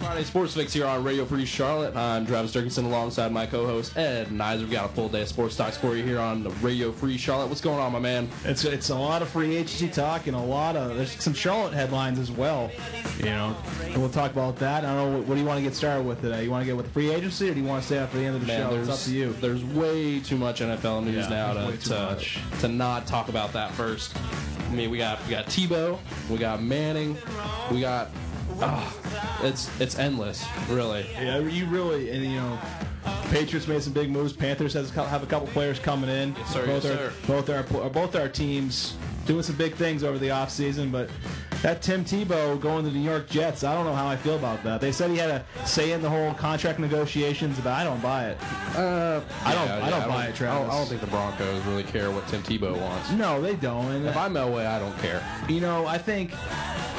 Friday Sports Fix here on Radio Free Charlotte. I'm Travis Durkinson alongside my co-host Ed Nizer. We've got a full day of sports talks for you here on Radio Free Charlotte. What's going on, my man? It's a lot of free agency talk and there's some Charlotte headlines as well. And we'll talk about that. I don't know, what do you want to get started with today? You want to get with the free agency, or do you want to stay after the end of the show? It's up to you. There's way too much NFL news now to not talk about that first. I mean, we got Tebow, we got Manning, we got it's endless, really. Yeah, you really, and Patriots made some big moves. Panthers have a couple players coming in. Yes, sir. Both our teams doing some big things over the offseason, but that Tim Tebow going to the New York Jets, I don't know how I feel about that. They said he had a say in the whole contract negotiations, but I don't buy it. I don't buy it, Travis. I don't think the Broncos really care what Tim Tebow wants. No, they don't. And if I'm Elway, I don't care. I think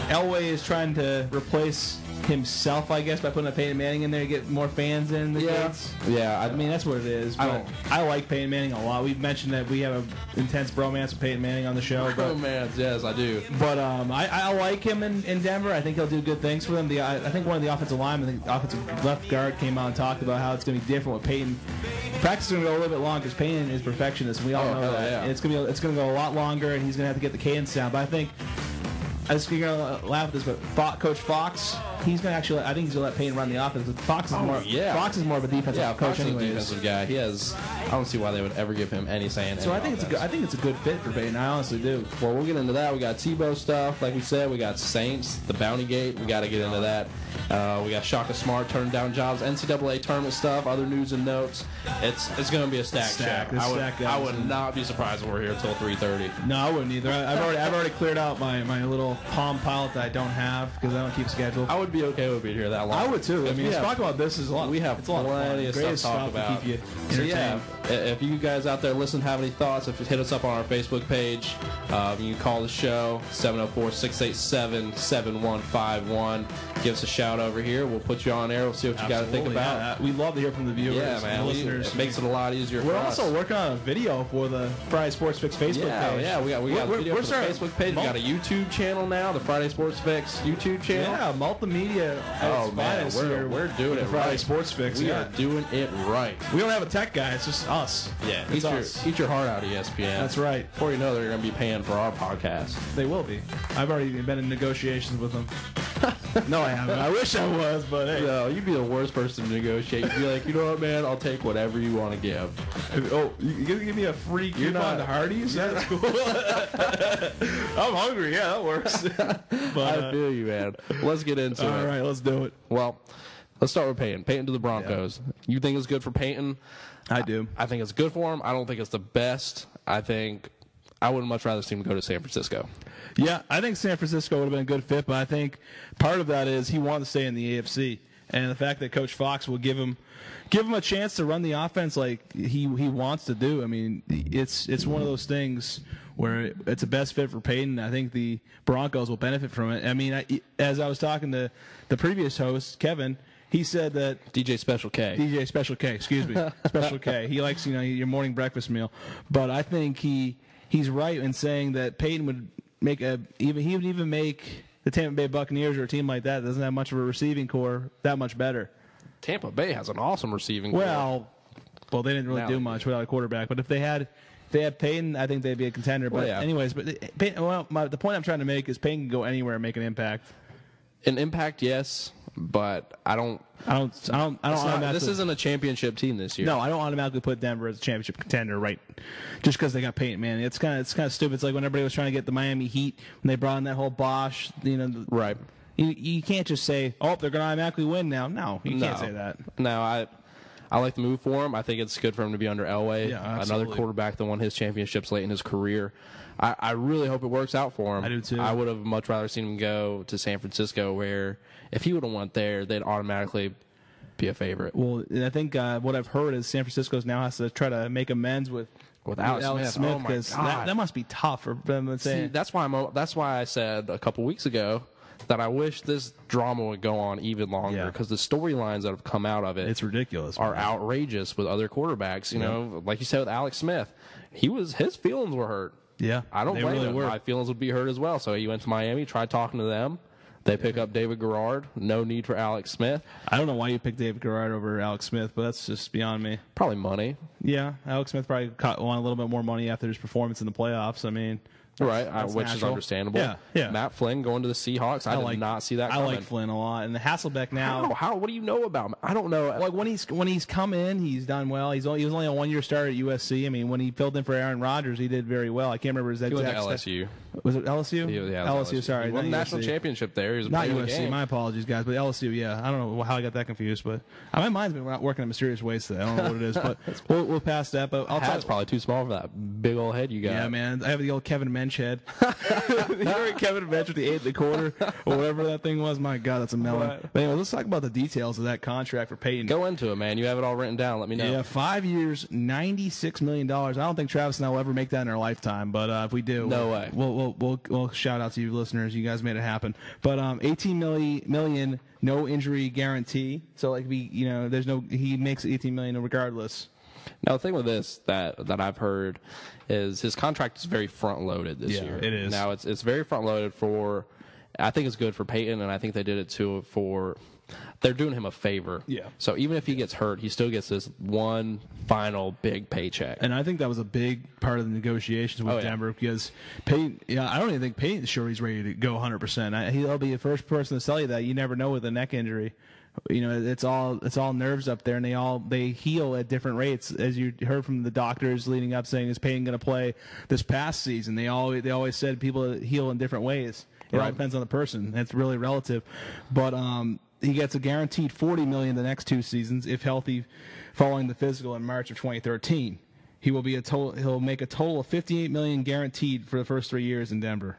Elway is trying to replace himself, I guess, by putting a Peyton Manning in there to get more fans in the gates. Yeah, I mean, that's what it is. But I like Peyton Manning a lot. We've mentioned that we have an intense bromance with Peyton Manning on the show. Bromance, yes, I do. But I like him in Denver. I think he'll do good things for them. I think one of the offensive linemen, the offensive left guard, came out and talked about how it's going to be different with Peyton. Practice is going to go a little bit long because Peyton is perfectionist. We all know that. Yeah. And it's going to go a lot longer, and he's going to have to get the cadence down. But I think, I was going to laugh at this, but Coach Fox, he's going to actually, I think he's going to let Peyton run the offense. Fox is more of a defensive coach anyways. A defensive guy. I don't see why they would ever give him any say in. So I think it's a good fit for Peyton. I honestly do. Well, we'll get into that. We got Tebow stuff, like we said. We got Saints, the Bounty Gate. We got to get into that. We got Shaka Smart turning down jobs, NCAA tournament stuff, other news and notes. It's going to be a stacked show. I would not be surprised if we're here until 3:30. No, I wouldn't either. I've already cleared out my little Palm Pilot that I don't have because I don't keep schedule. I would be okay with being here that long. I would too. I mean, talk about this is a lot. We have plenty of stuff to talk about. To keep you entertained. So if you guys out there listen have any thoughts, if you hit us up on our Facebook page, you can call the show 704-687-7151. Give us a shout over here. We'll put you on air. We'll see what you got to think about. Yeah, we'd love to hear from the viewers. Yeah, man. And listeners. It makes it a lot easier for us. We're also working on a video for the Friday Sports Fix Facebook page. Yeah, we got a video for the Facebook page. We got a YouTube channel now, the Friday Sports Fix YouTube channel. Yeah, multimedia. Oh, man. We're doing it Friday right. Sports Fix. We are doing it right. We don't have a tech guy. It's just us. Yeah, it's eat your heart out, ESPN. That's right. Before you know, they're going to be paying for our podcast. They will be. I've already been in negotiations with them. No, I haven't. I wish I was, but hey. No, you'd be the worst person to negotiate. You'd be like, you know what, man? I'll take whatever you want to give. You gonna give me a free coupon to Hardee's? Yeah, that's cool. I'm hungry. Yeah, that works. But, I feel you, man. Let's get into it. All right, let's do it. Well, let's start with Peyton. Peyton to the Broncos. Yeah. You think it's good for Peyton? I do. I think it's good for him. I don't think it's the best. I would much rather see him go to San Francisco. Yeah, I think San Francisco would have been a good fit, but I think part of that is he wanted to stay in the AFC, and the fact that Coach Fox will give him a chance to run the offense like he wants to do. I mean, it's one of those things where it's a best fit for Peyton. I think the Broncos will benefit from it. I mean, as I was talking to the previous host, Kevin, he said that DJ Special K, excuse me, Special K. He likes your morning breakfast meal, but I think he's right in saying that Peyton would make he would even make the Tampa Bay Buccaneers or a team like that doesn't have much of a receiving core that much better. Tampa Bay has an awesome receiving core. Well, they didn't really do much without a quarterback. But if they had Peyton, I think they'd be a contender. But anyways, the point I'm trying to make is Peyton can go anywhere and make an impact. An impact, yes, but I don't. This isn't a championship team this year. No, I don't automatically put Denver as a championship contender, right? Just because they got Peyton, man. It's kind of stupid. It's like when everybody was trying to get the Miami Heat when they brought in that whole Bosch, right? You can't just say, "Oh, they're going to automatically win now." No, you can't say that. No, I like the move for him. I think it's good for him to be under Elway, another quarterback that won his championships late in his career. I really hope it works out for him. I do too. I would have much rather seen him go to San Francisco, where if he would have went there, they'd automatically be a favorite. Well, I think what I've heard is San Francisco now has to try to make amends with Alex Smith, because that must be tough for them. See, that's why I said a couple weeks ago that I wish this drama would go on even longer, because the storylines that have come out of it, it's ridiculous, are outrageous with other quarterbacks. You know, like you said with Alex Smith, his feelings were hurt. Yeah, I don't blame him. Were. My feelings would be hurt as well. So he went to Miami, tried talking to them. They pick up David Garrard. No need for Alex Smith. I don't know why you picked David Garrard over Alex Smith, but that's just beyond me. Probably money. Yeah, Alex Smith probably won a little bit more money after his performance in the playoffs. I mean, that's which natural. is understandable. Yeah. Matt Flynn going to the Seahawks. I did not see that coming. I like Flynn a lot. And the Hasselbeck now. How? What do you know about him? I don't know. Like when he's come in, he's done well. He was only a 1-year starter at USC. I mean, when he filled in for Aaron Rodgers, he did very well. I can't remember his exact. He went to LSU. Was it LSU? Yeah, LSU. Sorry, he won the national championship there. He was not USC. game. My apologies, guys, but LSU. Yeah, I don't know how I got that confused, but my mind's been working in mysterious ways today. I don't know what it is, but we'll pass that. But Hat's probably too small for that big old head you got. Yeah, man. I have the old Kevin Mench head. You remember Kevin Mench with the 8 1/4 or whatever that thing was? My God, that's a melon. Right. But anyway, let's talk about the details of that contract for Peyton. Go into it, man. You have it all written down. Let me know. Yeah, 5 years, $96 million. I don't think Travis and I will ever make that in our lifetime, but if we do, no way. We'll shout out to you listeners. You guys made it happen. But $18 million, no injury guarantee. So he makes $18 million regardless. Now, the thing with this that I've heard is his contract is very front-loaded this year. It is. Now, it's very front-loaded for – I think it's good for Peyton, and I think they did it, too, for – they're doing him a favor. Yeah. So even if he gets hurt, he still gets this one final big paycheck. And I think that was a big part of the negotiations with Denver because Peyton – I don't even think Peyton's sure he's ready to go 100%. He'll be the first person to tell you that. You never know with a neck injury. It's all nerves up there, and they heal at different rates. As you heard from the doctors leading up, saying is Peyton going to play this past season? They always said people heal in different ways. It all depends on the person. It's really relative, but he gets a guaranteed $40 million the next 2 seasons if healthy, following the physical in March of 2013. He'll make a total of $58 million guaranteed for the first 3 years in Denver.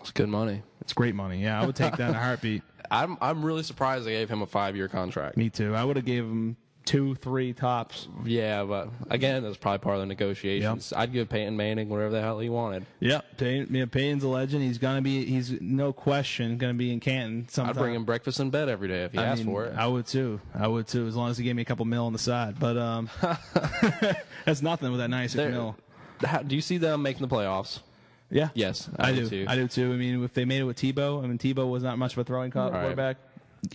It's good money. It's great money. Yeah, I would take that in a heartbeat. I'm really surprised they gave him a 5-year contract. Me too. I would have gave him 2, 3 tops. Yeah, but again, that's probably part of the negotiations. Yep. I'd give Peyton Manning whatever the hell he wanted. Yeah, Peyton's a legend. He's no question gonna be in Canton sometime. I'd bring him breakfast in bed every day if he asked for it. I would too. As long as he gave me a couple mil on the side. But that's nothing with that 96 mil. Do you see them making the playoffs? Yeah. Yes, I do too. I do too. I mean, if they made it with Tebow, Tebow was not much of a throwing quarterback.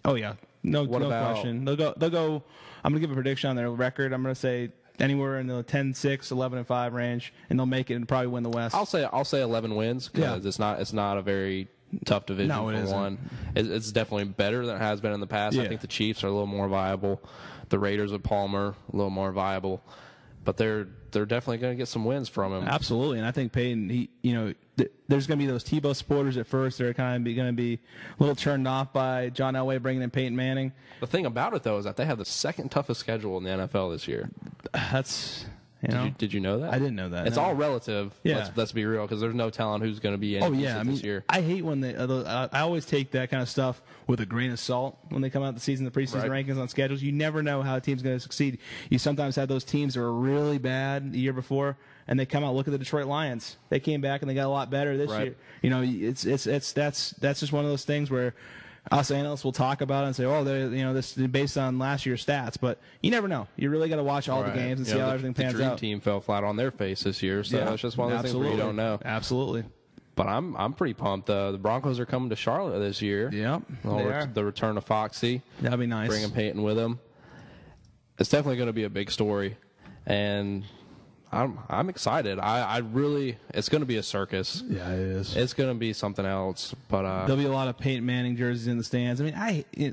Oh yeah, no question. They'll go. I'm gonna give a prediction on their record. I'm gonna say anywhere in the 10-6, 11-5 range, and they'll make it and probably win the West. I'll say 11 wins because it's not a very tough division for one. It's definitely better than it has been in the past. Yeah. I think the Chiefs are a little more viable. The Raiders with Palmer a little more viable, but they're definitely going to get some wins from him. Absolutely, and I think Peyton, there's going to be those Tebow supporters at first. They're kind of going to be a little turned off by John Elway bringing in Peyton Manning. The thing about it, though, is that they have the second toughest schedule in the NFL this year. That's Did you know that? I didn't know that. It's all relative. Yeah. Let's be real, because there's no telling who's going to be in this year. I hate when I always take that kind of stuff with a grain of salt when they come out the preseason rankings on schedules. You never know how a team's going to succeed. You sometimes have those teams that were really bad the year before, and they come out. Look at the Detroit Lions. They came back and they got a lot better this year. That's just one of those things where us analysts will talk about it and say, "Oh, this is based on last year's stats," but you never know. You really got to watch all the games and see how everything pans out. The Dream Team fell flat on their face this year, so it's just one of those things where you don't know. Absolutely. But I'm pretty pumped. The Broncos are coming to Charlotte this year. Yep, The return of Foxy. That'd be nice. Bringing Peyton with him. It's definitely going to be a big story, and I'm excited. I really, it's going to be a circus. Yeah, it is. It's going to be something else. But there'll be a lot of Peyton Manning jerseys in the stands. I mean,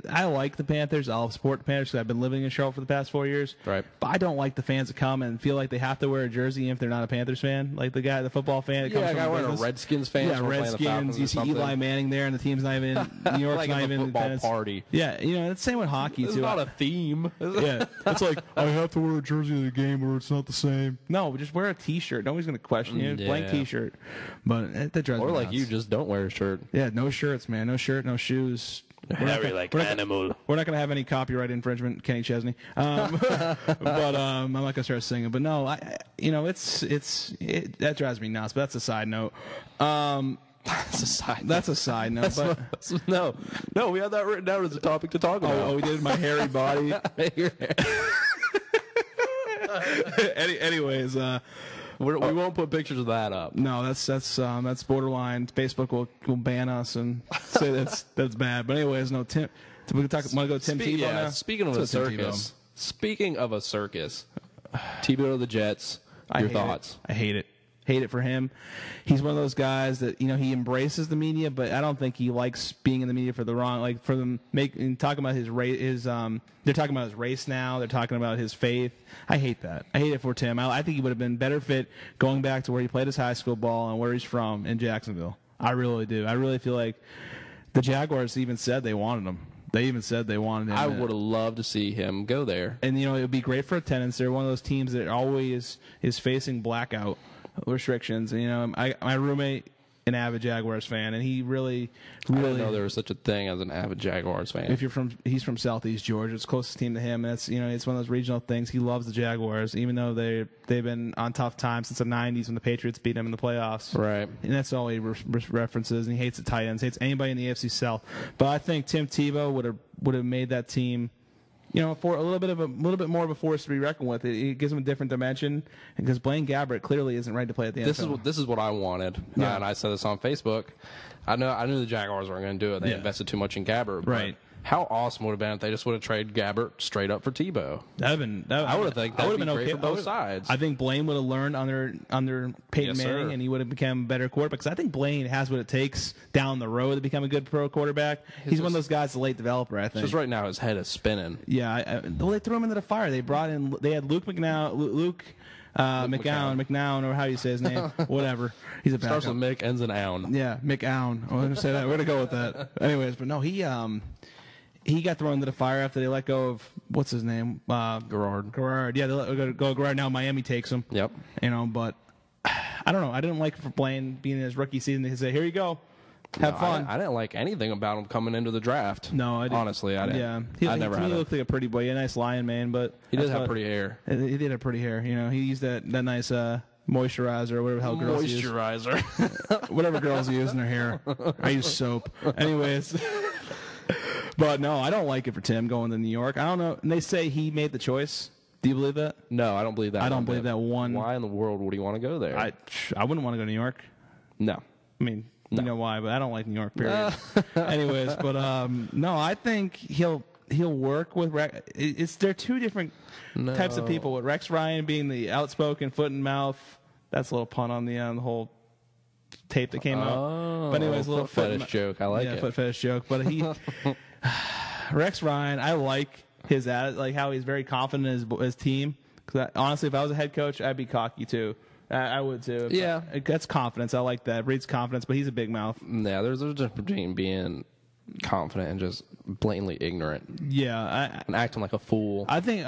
I like the Panthers. I'll support the Panthers because I've been living in Charlotte for the past 4 years. Right. But I don't like the fans that come and feel like they have to wear a jersey if they're not a Panthers fan. Like the football fan that comes from wearing a Redskins fan. Yeah, Redskins. You see Eli Manning there, and the team's not even. New York's like not even a football party. Yeah, it's the same with hockey too. It's not a theme. Yeah, it's like I have to wear a jersey to the game, or it's not the same. No, just wear a T-shirt. Nobody's going to question you. Yeah. Blank T-shirt. But that drives me like nuts. you, just don't wear a shirt. Yeah, no shirts, man. No shirt, no shoes. Hairy like animal. We're not going to have any copyright infringement, Kenny Chesney. But I'm not going to start singing. But no, that drives me nuts. But that's a side note. That's a side note. No, we had that written down as a topic to talk about. Oh, we did my hairy body. Anyways, We won't put pictures of that up. No, that's borderline. Facebook will ban us and say that's bad. But anyways, no Tim. We want to go Tim Tebow now. Speaking of a circus, Tebow to the Jets. Your thoughts? I hate it. Hate it for him. He's one of those guys that he embraces the media, but I don't think he likes being in the media for the wrong. Like for them talking about his race. They're talking about his race now. They're talking about his faith. I hate that. I hate it for Tim. I think he would have been better fit going back to where he played his high school ball and where he's from in Jacksonville. I really do. I really feel like the Jaguars even said they wanted him. They even said they wanted him. I would have loved to see him go there. And it would be great for attendance. They're one of those teams that always is facing blackout restrictions. My roommate, an avid Jaguars fan, and he really I didn't know there was such a thing as an avid Jaguars fan. He's from Southeast Georgia. It's the closest team to him. And it's it's one of those regional things. He loves the Jaguars, even though they've been on tough times since the '90s when the Patriots beat him in the playoffs. Right. And that's all he references. And he hates the tight ends. Hates anybody in the AFC South. But I think Tim Tebow would have made that team. For a little bit more of a force to be reckoned with. It gives him a different dimension because Blaine Gabbert clearly isn't ready to play at the NFL. This is what I wanted, and I said this on Facebook. I knew the Jaguars weren't going to do it. They invested too much in Gabbert. Right. How awesome would it have been if they just would have traded Gabbert straight up for Tebow? I would have think that would have been okay for both sides. I think Blaine would have learned under Peyton Manning, and he would have become a better quarterback. Because I think Blaine has what it takes down the road to become a good pro quarterback. He's one of those guys, a late developer. I think. Just right now, his head is spinning. Yeah, they threw him into the fire. They had Luke McNown, McNown, or how you say his name, whatever. He's a backup. Starts with Mick, ends in Own. Yeah, McAown. I'm going to say that. We're going to go with that. Anyways, but no, he got thrown into the fire after they let go of what's his name, Garrard. Yeah, they let go of Garrard. Now Miami takes him. Yep. But I don't know. I didn't like for Blaine being in his rookie season. They say, "Here you go, have fun." I didn't like anything about him coming into the draft. No, I didn't. Honestly, I didn't. Yeah, I never he had looked like a pretty boy, a nice lion man, but he did have pretty hair. He did have pretty hair. He used that nice moisturizer or whatever the hell girls use. Moisturizer. Whatever girls use in their hair. I use soap. Anyways. But no, I don't like it for Tim going to New York. I don't know. And they say he made the choice. Do you believe that? No, I don't believe that. I don't believe that one. Why in the world would he want to go there? I wouldn't want to go to New York. No. I mean, you know why, but I don't like New York, period. Anyways, but no, I think he'll work with Rex. They're two different types of people. With Rex Ryan being the outspoken foot and mouth. That's a little pun on the whole tape that came out. But anyways, a little foot fetish joke. I like it. Foot fetish joke. But Rex Ryan, I like his attitude, like how he's very confident in his team. Because honestly, if I was a head coach, I'd be cocky too. I would too. Yeah, that's confidence. I like that. Breeds confidence, but he's a big mouth. Yeah, there's a difference between being confident and just blatantly ignorant. Yeah, and acting like a fool. I think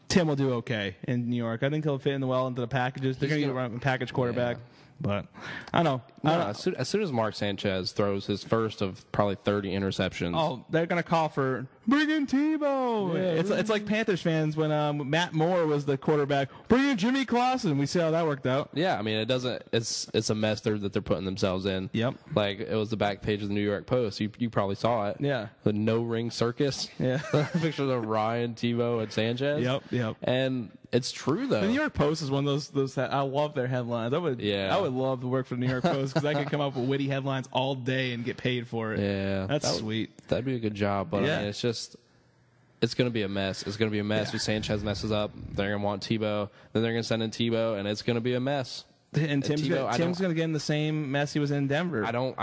Tim will do okay in New York. I think he'll fit in well into the packages. They're going to get a package quarterback. Yeah. But I don't know. As soon as Mark Sanchez throws his first of probably 30 interceptions, they're going to call for bring in Tebow. Yeah, it's like Panthers fans when Matt Moore was the quarterback. Bring in Jimmy Clausen. We see how that worked out. Yeah, I mean it doesn't. It's a mess that they're putting themselves in. Yep. Like it was the back page of the New York Post. You probably saw it. Yeah. The no ring circus. Yeah. Pictures of Ryan, Tebow, and Sanchez. Yep. And it's true though. The New York Post is one of those. I love their headlines. I would love to work for the New York Post because I could come up with witty headlines all day and get paid for it. Yeah, that's sweet. That'd be a good job. But I mean, it's going to be a mess. It's going to be a mess if Sanchez messes up. They're going to want Tebow. Then they're going to send in Tebow, and it's going to be a mess. And Tim's going to get in the same mess he was in Denver. I don't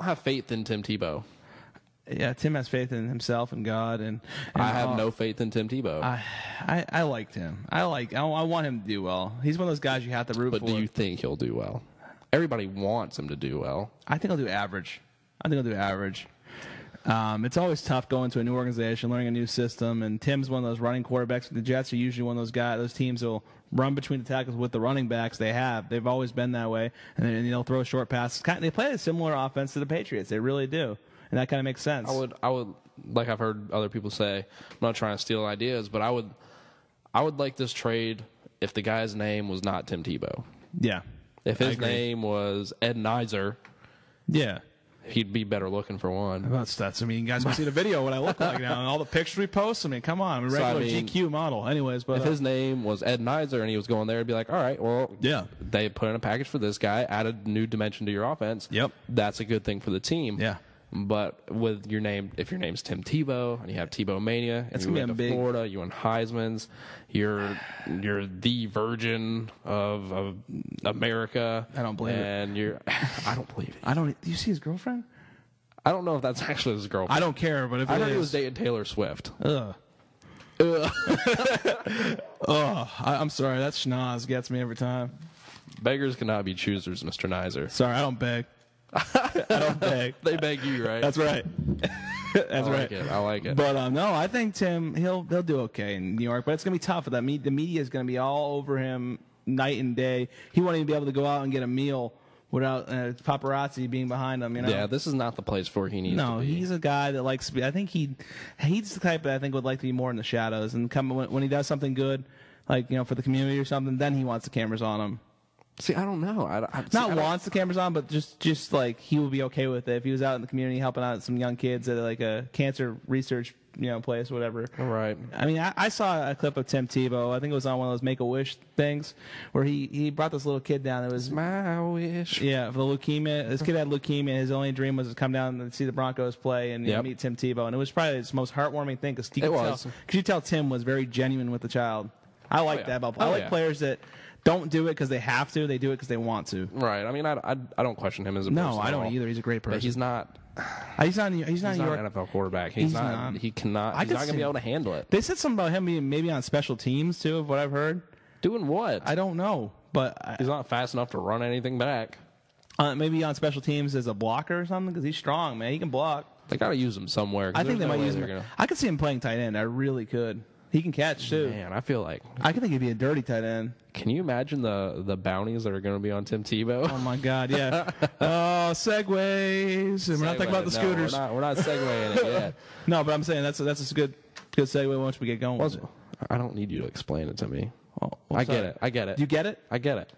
have faith in Tim Tebow. Yeah, Tim has faith in himself and God, and I have no faith in Tim Tebow. I liked him. I want him to do well. He's one of those guys you have to root for. But do you think he'll do well? Everybody wants him to do well. I think he'll do average. It's always tough going to a new organization, learning a new system, and Tim's one of those running quarterbacks. The Jets are usually one of those teams that will run between the tackles with the running backs they have. They've always been that way, and they'll throw short passes. They play a similar offense to the Patriots. They really do. And that kind of makes sense. I would like I've heard other people say, I'm not trying to steal ideas, but I would like this trade if the guy's name was not Tim Tebow. Yeah. If his name was Ed Nizer. Yeah. He'd be better looking for one. About stats. I mean, you guys can see the video of what I look like now, and all the pictures we post. I mean, come on, I'm a regular GQ model. Anyways, but if his name was Ed Nizer and he was going there, it'd be like, all right, well, yeah, they put in a package for this guy, added a new dimension to your offense. Yep, that's a good thing for the team. Yeah. But with your name, if your name's Tim Tebow and you have Tebow Mania, and you went to Florida, you won Heisman's, you're the virgin of America. I don't believe it. And I don't believe it. Do you see his girlfriend? I don't know if that's actually his girlfriend. I don't care, but if I heard he was dating Taylor Swift. Ugh. I'm sorry. That schnoz gets me every time. Beggars cannot be choosers, Mr. Nizer. Sorry, I don't beg. I don't beg. They beg you, right? That's right. That's right. I like it. But no, I think Tim he'll do okay in New York, but it's gonna be tough. The media is gonna be all over him night and day. He won't even be able to go out and get a meal without paparazzi being behind him. You know? Yeah, this is not the place for he needs to be. No, he's a guy that likes to be. I think he's the type that I think would like to be more in the shadows and come when he does something good, like for the community or something. Then he wants the cameras on him. See, I don't know. Wants the cameras on, but just like he would be okay with it if he was out in the community helping out some young kids at like a cancer research place or whatever. Right. I mean, I saw a clip of Tim Tebow. I think it was on one of those Make-A-Wish things where he brought this little kid down. It was my wish. Yeah, for the leukemia. This kid had leukemia. His only dream was to come down and see the Broncos play and meet Tim Tebow. And it was probably his most heartwarming thing because you tell Tim was very genuine with the child. I like that about. I like players that don't do it because they have to. They do it because they want to. Right. I mean, I don't question him as a person. No, I don't either. He's a great person. But he's not. He's not an NFL quarterback. He's not. He cannot. He's not going to be able to handle it. They said something about him being maybe on special teams too, of what I've heard. Doing what? I don't know, but he's not fast enough to run anything back. Maybe on special teams as a blocker or something because he's strong, man. He can block. They got to use him somewhere. I think they might use him. I could see him playing tight end. I really could. He can catch too. Man, I feel like I think he'd be a dirty tight end. Can you imagine the bounties that are going to be on Tim Tebow? Oh my God, yeah. Oh, segways. We're not talking about the scooters. We're not segueing it yet. No, but I'm saying that's a good segue once we get going. I don't need you to explain it to me. Well, I get it. I get it. You get it? I get it.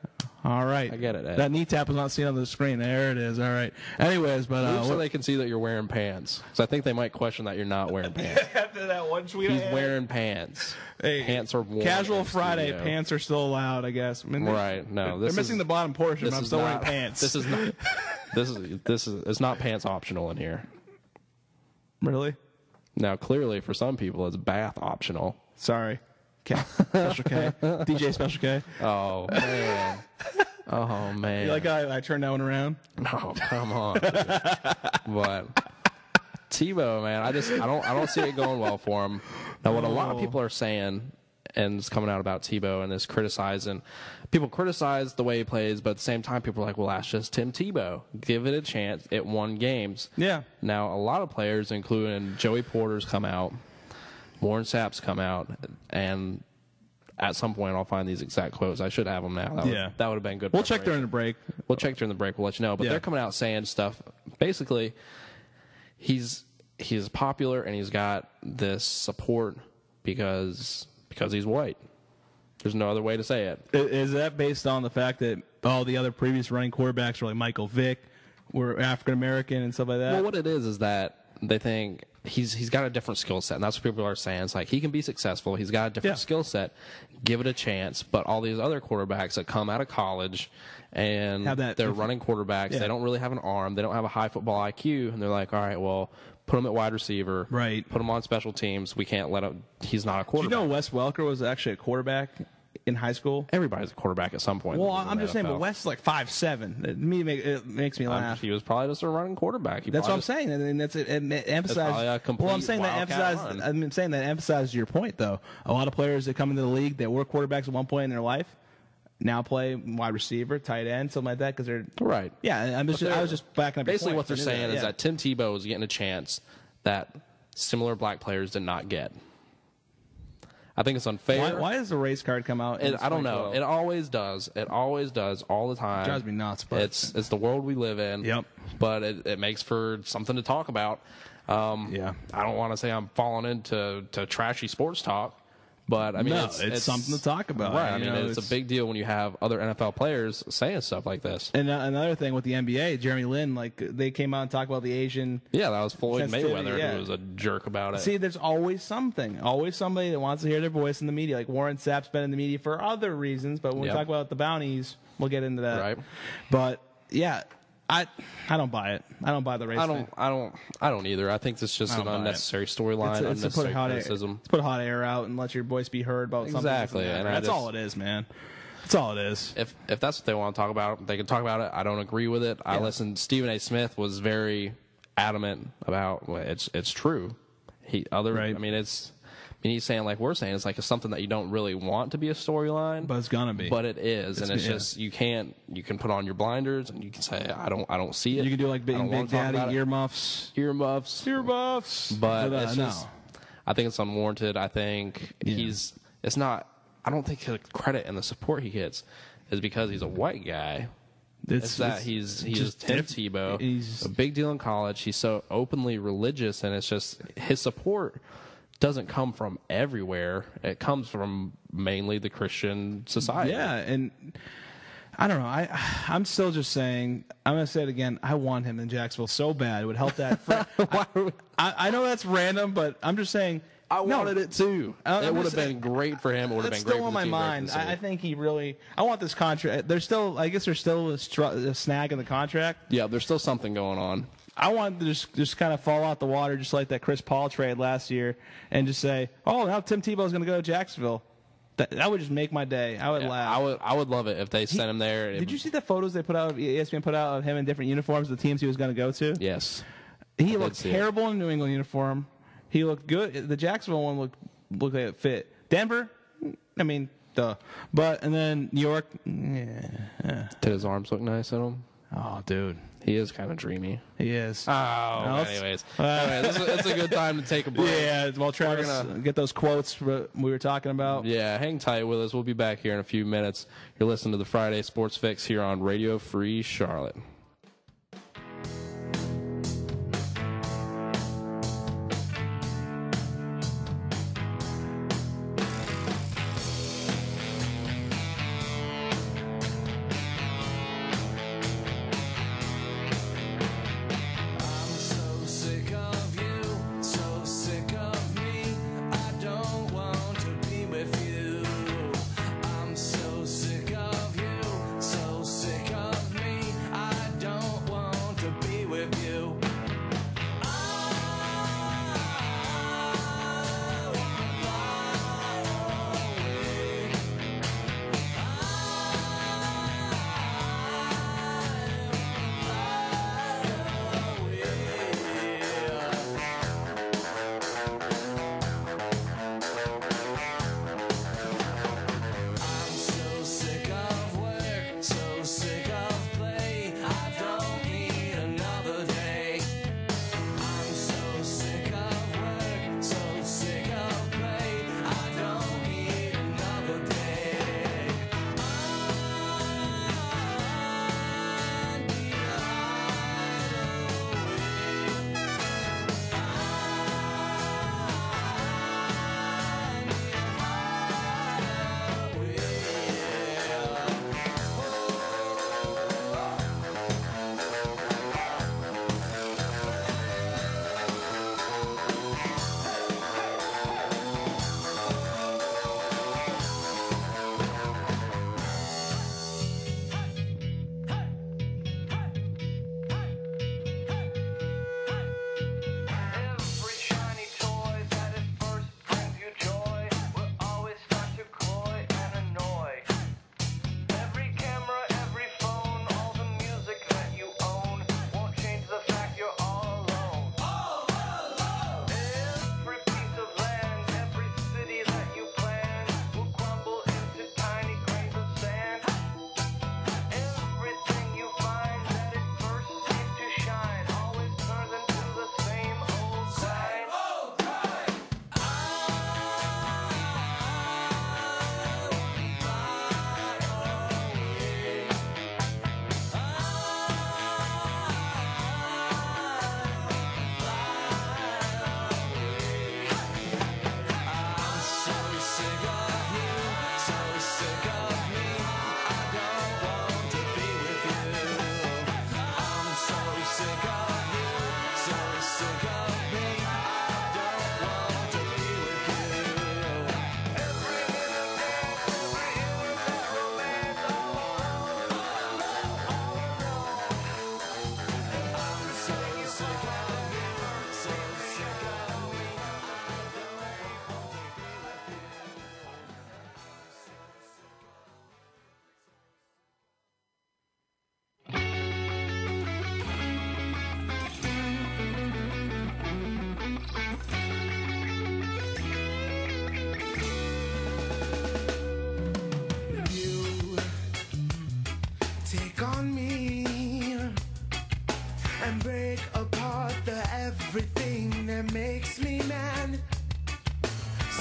All right. I get it, Ed. That knee tap was not seen on the screen. There it is. All right. Anyways, but so they can see that you're wearing pants. So I think they might question that you're not wearing pants. After that one tweet, he's wearing pants. Hey, pants are worn. Casual Friday, pants are still allowed, I guess. I mean, right? No, they're missing the bottom portion. But I'm still wearing pants. This is not. This is. It's not pants optional in here. Really? Now, clearly, for some people, it's bath optional. Sorry. Special K. DJ Special K. Oh, man. Oh, man. You like how I turned that one around? No, come on. But Tebow, man, I don't see it going well for him. Now, what a lot of people are saying, and it's coming out about Tebow and is criticizing, people criticize the way he plays, but at the same time, people are like, well, that's just Tim Tebow. Give it a chance. It won games. Yeah. Now, a lot of players, including Joey Porter's come out, Warren Sapp's come out, and at some point I'll find these exact quotes. I should have them now. That would have been good. We'll check during the break. We'll check during the break. We'll let you know. But they're coming out saying stuff. Basically, he's popular and he's got this support because he's white. There's no other way to say it. Is that based on the fact that all the other previous running quarterbacks were like Michael Vick, were African American and stuff like that? Well, what it is that they think he's got a different skill set, and that's what people are saying. It's like he can be successful. He's got a different skill set. Give it a chance. But all these other quarterbacks that come out of college and they're running quarterbacks, they don't really have an arm. They don't have a high football IQ, and they're like, all right, well, put him at wide receiver. Right. Put him on special teams. We can't let him. He's not a quarterback. Do you know Wes Welker was actually a quarterback in high school? Everybody's a quarterback at some point. Well, I'm just saying, but Wes is like 5'7". It makes me laugh. He was probably just a running quarterback. That's what I'm saying, and that's it emphasizes. Well, I'm saying that emphasizes your point, though. A lot of players that come into the league that were quarterbacks at one point in their life now play wide receiver, tight end, something like that, because they're right. Yeah, I was just backing up. Basically, what they're saying is that Tim Tebow is getting a chance that similar black players did not get. I think it's unfair. Why does the race card come out? I don't know. It always does. It always does all the time. It drives me nuts. But it's the world we live in. Yep. But it makes for something to talk about. I don't want to say I'm falling into trashy sports talk, But I mean, no, it's something to talk about, right? I you mean, know, it's a big deal when you have other NFL players saying stuff like this. And another thing with the NBA, Jeremy Lin, like they came out and talked about the Asian. Yeah, that was Floyd Mayweather yeah. who was a jerk about it. See, there's always something, always somebody that wants to hear their voice in the media. Like Warren Sapp's been in the media for other reasons, but when we talk about the bounties, we'll get into that. Right. But yeah, I don't buy it. I don't buy the race. I don't either. I think it's just an unnecessary storyline, unnecessary criticism. Let's put hot air out and let your voice be heard about something. Exactly, and that's all it is, man. That's all it is. If that's what they want to talk about, they can talk about it. I don't agree with it. I listened. Stephen A. Smith was very adamant about it's true. I mean, he's saying, like we're saying, it's like it's something that you don't really want to be a storyline, but it's gonna be. But it is, and it's just you can put on your blinders and you can say I don't see it. You can do like Big Daddy earmuffs. But it's just, I think it's unwarranted. I think it's not. I don't think the credit and the support he gets is because he's a white guy. It's that he's Tim Tebow. He's a big deal in college. He's so openly religious, and it's just his support doesn't come from everywhere. It comes from mainly the Christian society. Yeah, and I don't know. I'm still just saying. I'm going to say it again. I want him in Jacksonville so bad. It would help that. I know that's random, but I'm just saying. I wanted it too. It would have been great for him. It would have been great for the team. It's still on my mind. I think he really. I want this contract. I guess there's still a snag in the contract. Yeah, there's still something going on. I want to just kind of fall out the water, just like that Chris Paul trade last year, and just say, "Oh, now Tim Tebow's going to go to Jacksonville." That would just make my day. I would laugh. I would love it if they sent him there. Did you see the photos they put out? ESPN put out of him in different uniforms of the teams he was going to go to. Yes, he looked terrible in a New England uniform. He looked good. The Jacksonville one looked like it fit. Denver, I mean, duh. And then New York, Did his arms look nice in him? Oh, dude. He is kind of dreamy. He is. Oh, anyways, it's a good time to take a break. Yeah, well, Travis, get those quotes we were talking about. Yeah, hang tight with us. We'll be back here in a few minutes. You're listening to the Friday Sports Fix here on Radio Free Charlotte. I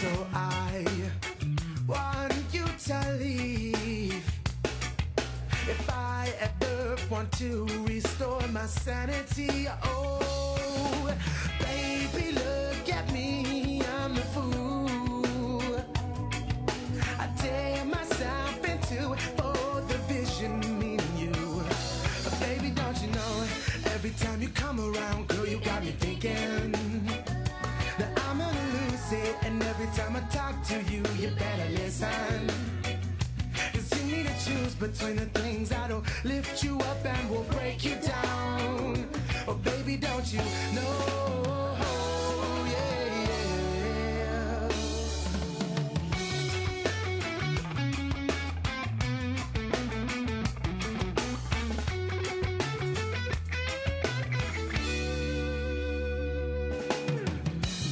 So I want you to leave. If I ever want to restore my sanity, oh, baby, look at me, I'm the fool. I tear myself into for the vision, me and you. But baby, don't you know, every time you come around, girl, you got me thinking that I'm gonna lose it. And every time I talk to you, you better listen. You need to choose between the things that'll lift you up and will break you down. Oh, baby, don't you know? Yeah, yeah.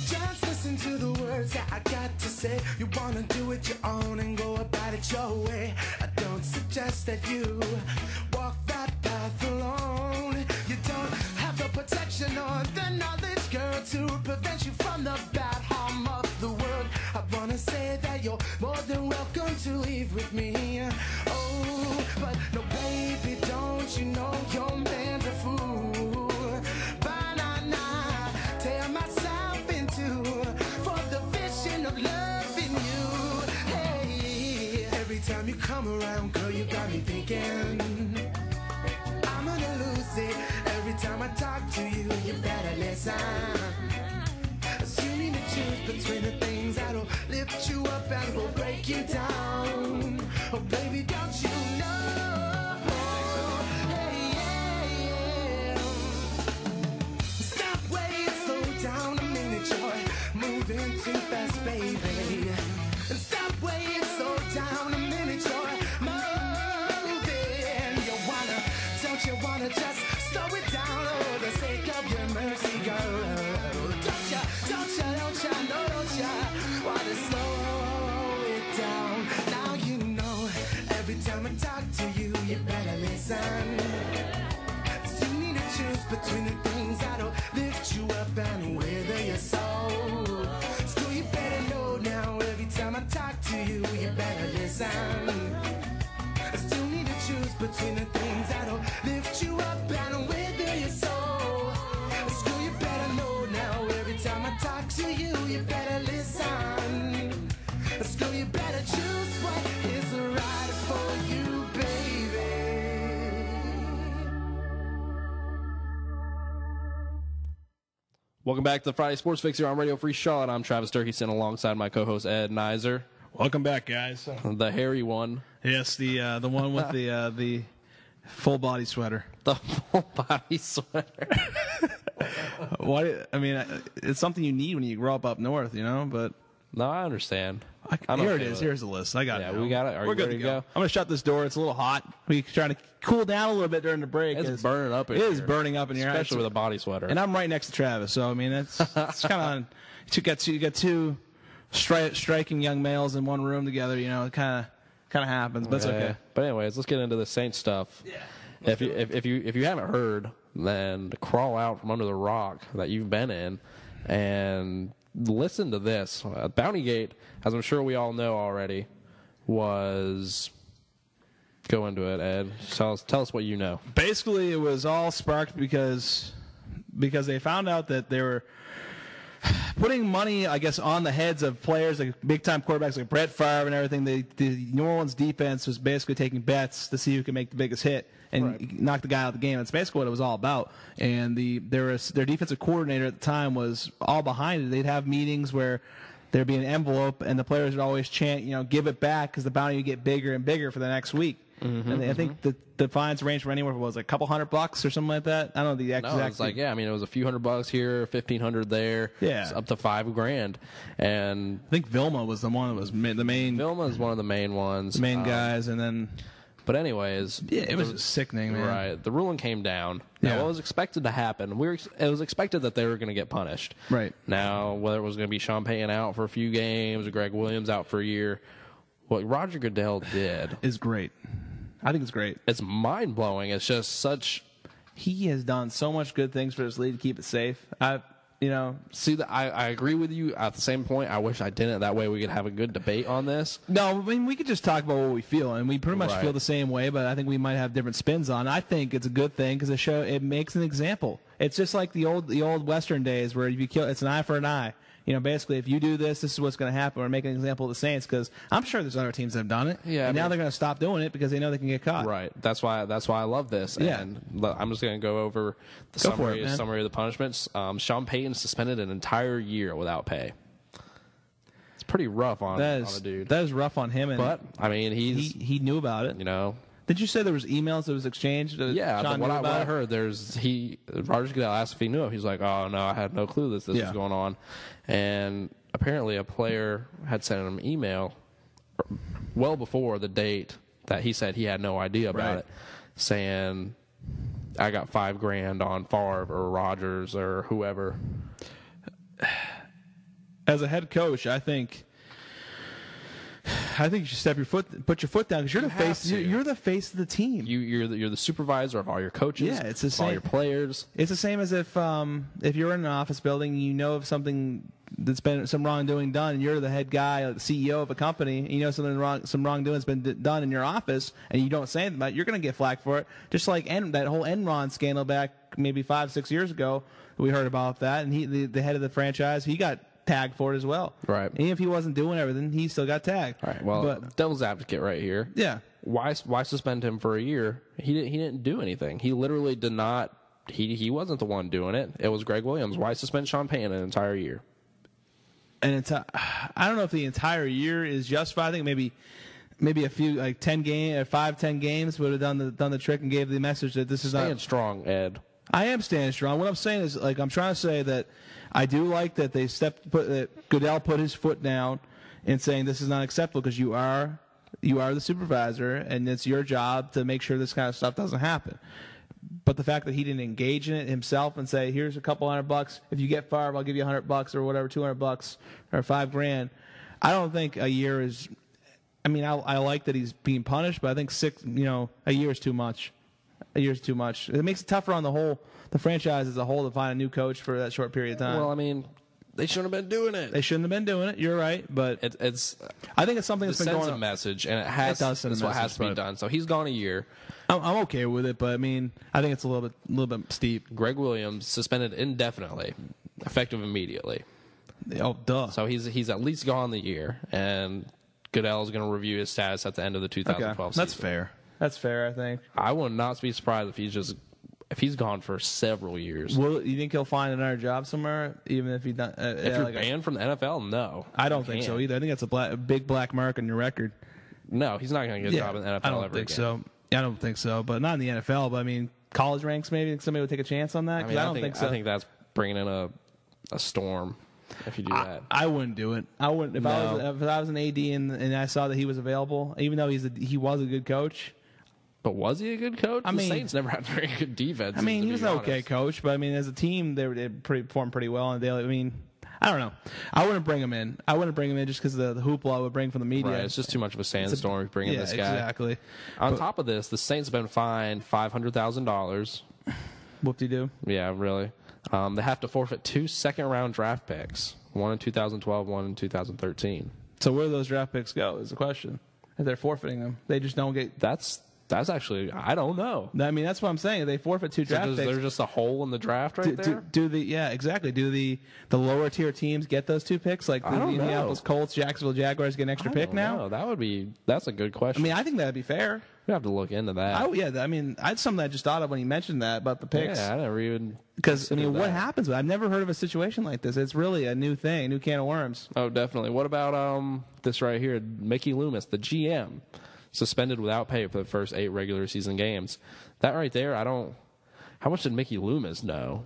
Just listen to the words that I got to say. You wanna do it your own and go about it your way. I don't suggest that you walk that path alone. You don't have the protection or the knowledge, girl, to prevent you from the bad harm of the world. I wanna say that you're more than welcome to leave with me. Oh, but no, baby, don't you know your man's a fool? Banana, tear myself into for the vision of loving you. Hey, every time you come around, girl, you got me thinking I'm gonna lose it. Every time I talk to you, you better listen. So you need to choose between the things that'll lift you up and will break you down. Oh, baby, don't you know? Hey, yeah, yeah. Stop, wait, slow down a minute, you're moving too fast, baby. And stop, wait, slow down a minute, you're moving. Don't you wanna just slow it down, oh, the sake of your mercy, girl. Don't ya, no, don't ya wanna slow it down? Now you know, every time I talk to you, you better listen. So you need to choose between the things that'll lift you up and wither your soul. So you better know now, every time I talk to you, you better listen. I still need to choose between the things that'll lift you up and wither your soul. So you better know now, every time I talk to you, you better listen. So you better choose what is right for you, baby. Welcome back to the Friday Sports Fix here on Radio Free Charlotte. I'm Travis Durkison alongside my co-host Ed Nizer. Welcome back, guys. The hairy one. Yes, the one with the full body sweater. The full body sweater. Why? I mean, it's something you need when you grow up north, you know. But No, I understand. Here it is. Here's the list. I got it. Yeah, we got it. Are We're you good ready to to go. go? I'm gonna shut this door. It's a little hot. We're trying to cool down a little bit during the break. It's burning up in It here. is burning up in here, Especially with a body sweater. And I'm right next to Travis, so I mean, it's kind of you got two striking young males in one room together. You know, it kind of happens, but it's okay. But anyways, let's get into the Saints stuff. Yeah. If you haven't heard, then crawl out from under the rock that you've been in and listen to this. Bountygate, as I'm sure we all know already, was... Go into it, Ed. Tell us what you know. Basically, it was all sparked because they found out that they were putting money, I guess, on the heads of players, like big-time quarterbacks like Brett Favre and everything. The New Orleans defense was basically taking bets to see who could make the biggest hit and knock the guy out of the game. That's basically what it was all about. And their defensive coordinator at the time was all behind it. They'd have meetings where there'd be an envelope, and the players would always chant, give it back because the bounty would get bigger and bigger for the next week. And I think the fines ranged from anywhere from like a couple $100 or something like that. I don't know the exact. No, it's like it was a few $100 here, $1,500 there. Yeah, it's up to $5,000. And I think Vilma was the one that was the main. Vilma is one of the main ones, the main guys, and then. But anyways, yeah, it was sickening, man. Right, the ruling came down. Now, what was expected to happen? It was expected that they were going to get punished. Right. Now, whether it was going to be Sean Payton out for a few games or Greg Williams out for a year, what Roger Goodell did is great. I think it's great. It's mind-blowing. It's just such... He has done so much good things for this league to keep it safe. You know, See, I agree with you. At the same point, I wish I didn't. That way we could have a good debate on this. no, I mean we could just talk about what we feel, and we pretty much Right. feel the same way. But I think we might have different spins on it. I think it's a good thing because it makes an example. It's just like the old Western days where if you kill, it's an eye for an eye. You know, basically, if you do this, this is what's going to happen. We're making an example of the Saints because I'm sure there's other teams that have done it. Yeah, and now they're going to stop doing it because they know they can get caught. Right. That's why I love this. Yeah. And I'm just going to go over the Go for it, man. summary of the punishments. Sean Payton suspended an entire year without pay. It's pretty rough on a dude. That is rough on him. And But I mean, he knew about it. you know. Did you say there was emails that was exchanged? That Yeah, Sean what knew I about? heard, Roger Goodell asked if he knew. He's like, oh no, I had no clue this was going on, and apparently a player had sent him an email well before the date that he said he had no idea about Right. it, saying, I got $5,000 on Favre or Rodgers or whoever. As a head coach, I think you should put your foot down because you're the face. to. You're the face of the team. You're the supervisor of all your coaches. Yeah, it's the all same. your players. It's the same as if you're in an office building, you know of something that's been some wrongdoing done, and you're the head guy, the CEO of a company, and you know some wrongdoing's been done in your office, and you don't say anything about it, you're going to get flack for it. Just like that whole Enron scandal back maybe 5-6 years ago, we heard about that, and the head of the franchise, he got tagged for it as well. Right. And if he wasn't doing everything, he still got tagged. All right. Well, but devil's advocate right here. yeah. Why suspend him for a year? He didn't do anything. He literally did not. He wasn't the one doing it. It was Greg Williams. Why suspend Sean Payton an entire year? And I don't know if the entire year is justified. I think maybe a few like 10 games would have done the trick and gave the message that this is Stand not. strong, Ed. I am standing strong. What I'm saying is, like, I'm trying to say that I do like that that Goodell put his foot down in saying this is not acceptable because you are the supervisor and it's your job to make sure this kind of stuff doesn't happen. But the fact that he didn't engage in it himself and say, here's a couple $100, if you get Favre, I'll give you $100 or whatever, $200 or $5,000. I don't think a year is. I mean, I like that he's being punished, but I think a year is too much. A year is too much. It makes it tougher on the franchise as a whole to find a new coach for that short period of time. Well, I mean, they shouldn't have been doing it. They shouldn't have been doing it. You're right, but It's I think it's something that's been sends going a on. message, and it does send a that's what has message, to be but- done. So he's gone a year. I'm okay with it, but I mean, I think it's a little bit steep. Greg Williams suspended indefinitely, effective immediately. Oh, duh. So he's at least gone the year, and Goodell is going to review his status at the end of the 2012 season. That's fair. That's fair, I think. I would not be surprised if he's gone for several years. Well, you think he'll find another job somewhere, even if he done? If you're banned from the NFL, no. I don't You think so can't. either. I think that's a big black mark on your record. No, he's not going to get a job in the NFL I don't ever think again. so. I don't think so, but not in the NFL. But I mean, college ranks, maybe somebody would take a chance on that. I 'Cause mean, I don't think so. I think that's bringing in a storm if you do that. I wouldn't do it. I wouldn't if No. I was an AD and I saw that he was available, even though he was a good coach. But was he a good coach? I mean- the Saints never had very good defense. I mean, he was an okay honest. coach, but I mean, as a team, they performed pretty well on the daily. I mean, I don't know. I wouldn't bring him in. I wouldn't bring him in just because of the hoopla it would bring from the media. Right, it's just too much of a sandstorm bringing yeah, this guy. exactly. On top of this, the Saints have been fined $500,000. Whoop-de-doo. Yeah, really. They have to forfeit 2 second-round draft picks, one in 2012, one in 2013. So where do those draft picks go is the question. If they're forfeiting them, they just don't get. That's actually, I don't know. I mean, that's what I'm saying. If they forfeit 2 draft Is picks. there just a hole in the draft right there? Do the lower tier teams get those 2 picks? Like the I don't know. Indianapolis Colts, Jacksonville Jaguars get an extra pick now? No, that's a good I question. mean, I think that'd be fair. We have to look into that. I mean, that's something I just thought of when he mentioned that about the picks. Yeah, I never even Because I mean, considered what that. happens? I've never heard of a situation like this. It's really a new thing, a new can of worms. Oh, definitely. What about this right here? Mickey Loomis, the GM, suspended without pay for the first 8 regular season games. That right there, how much did Mickey Loomis know?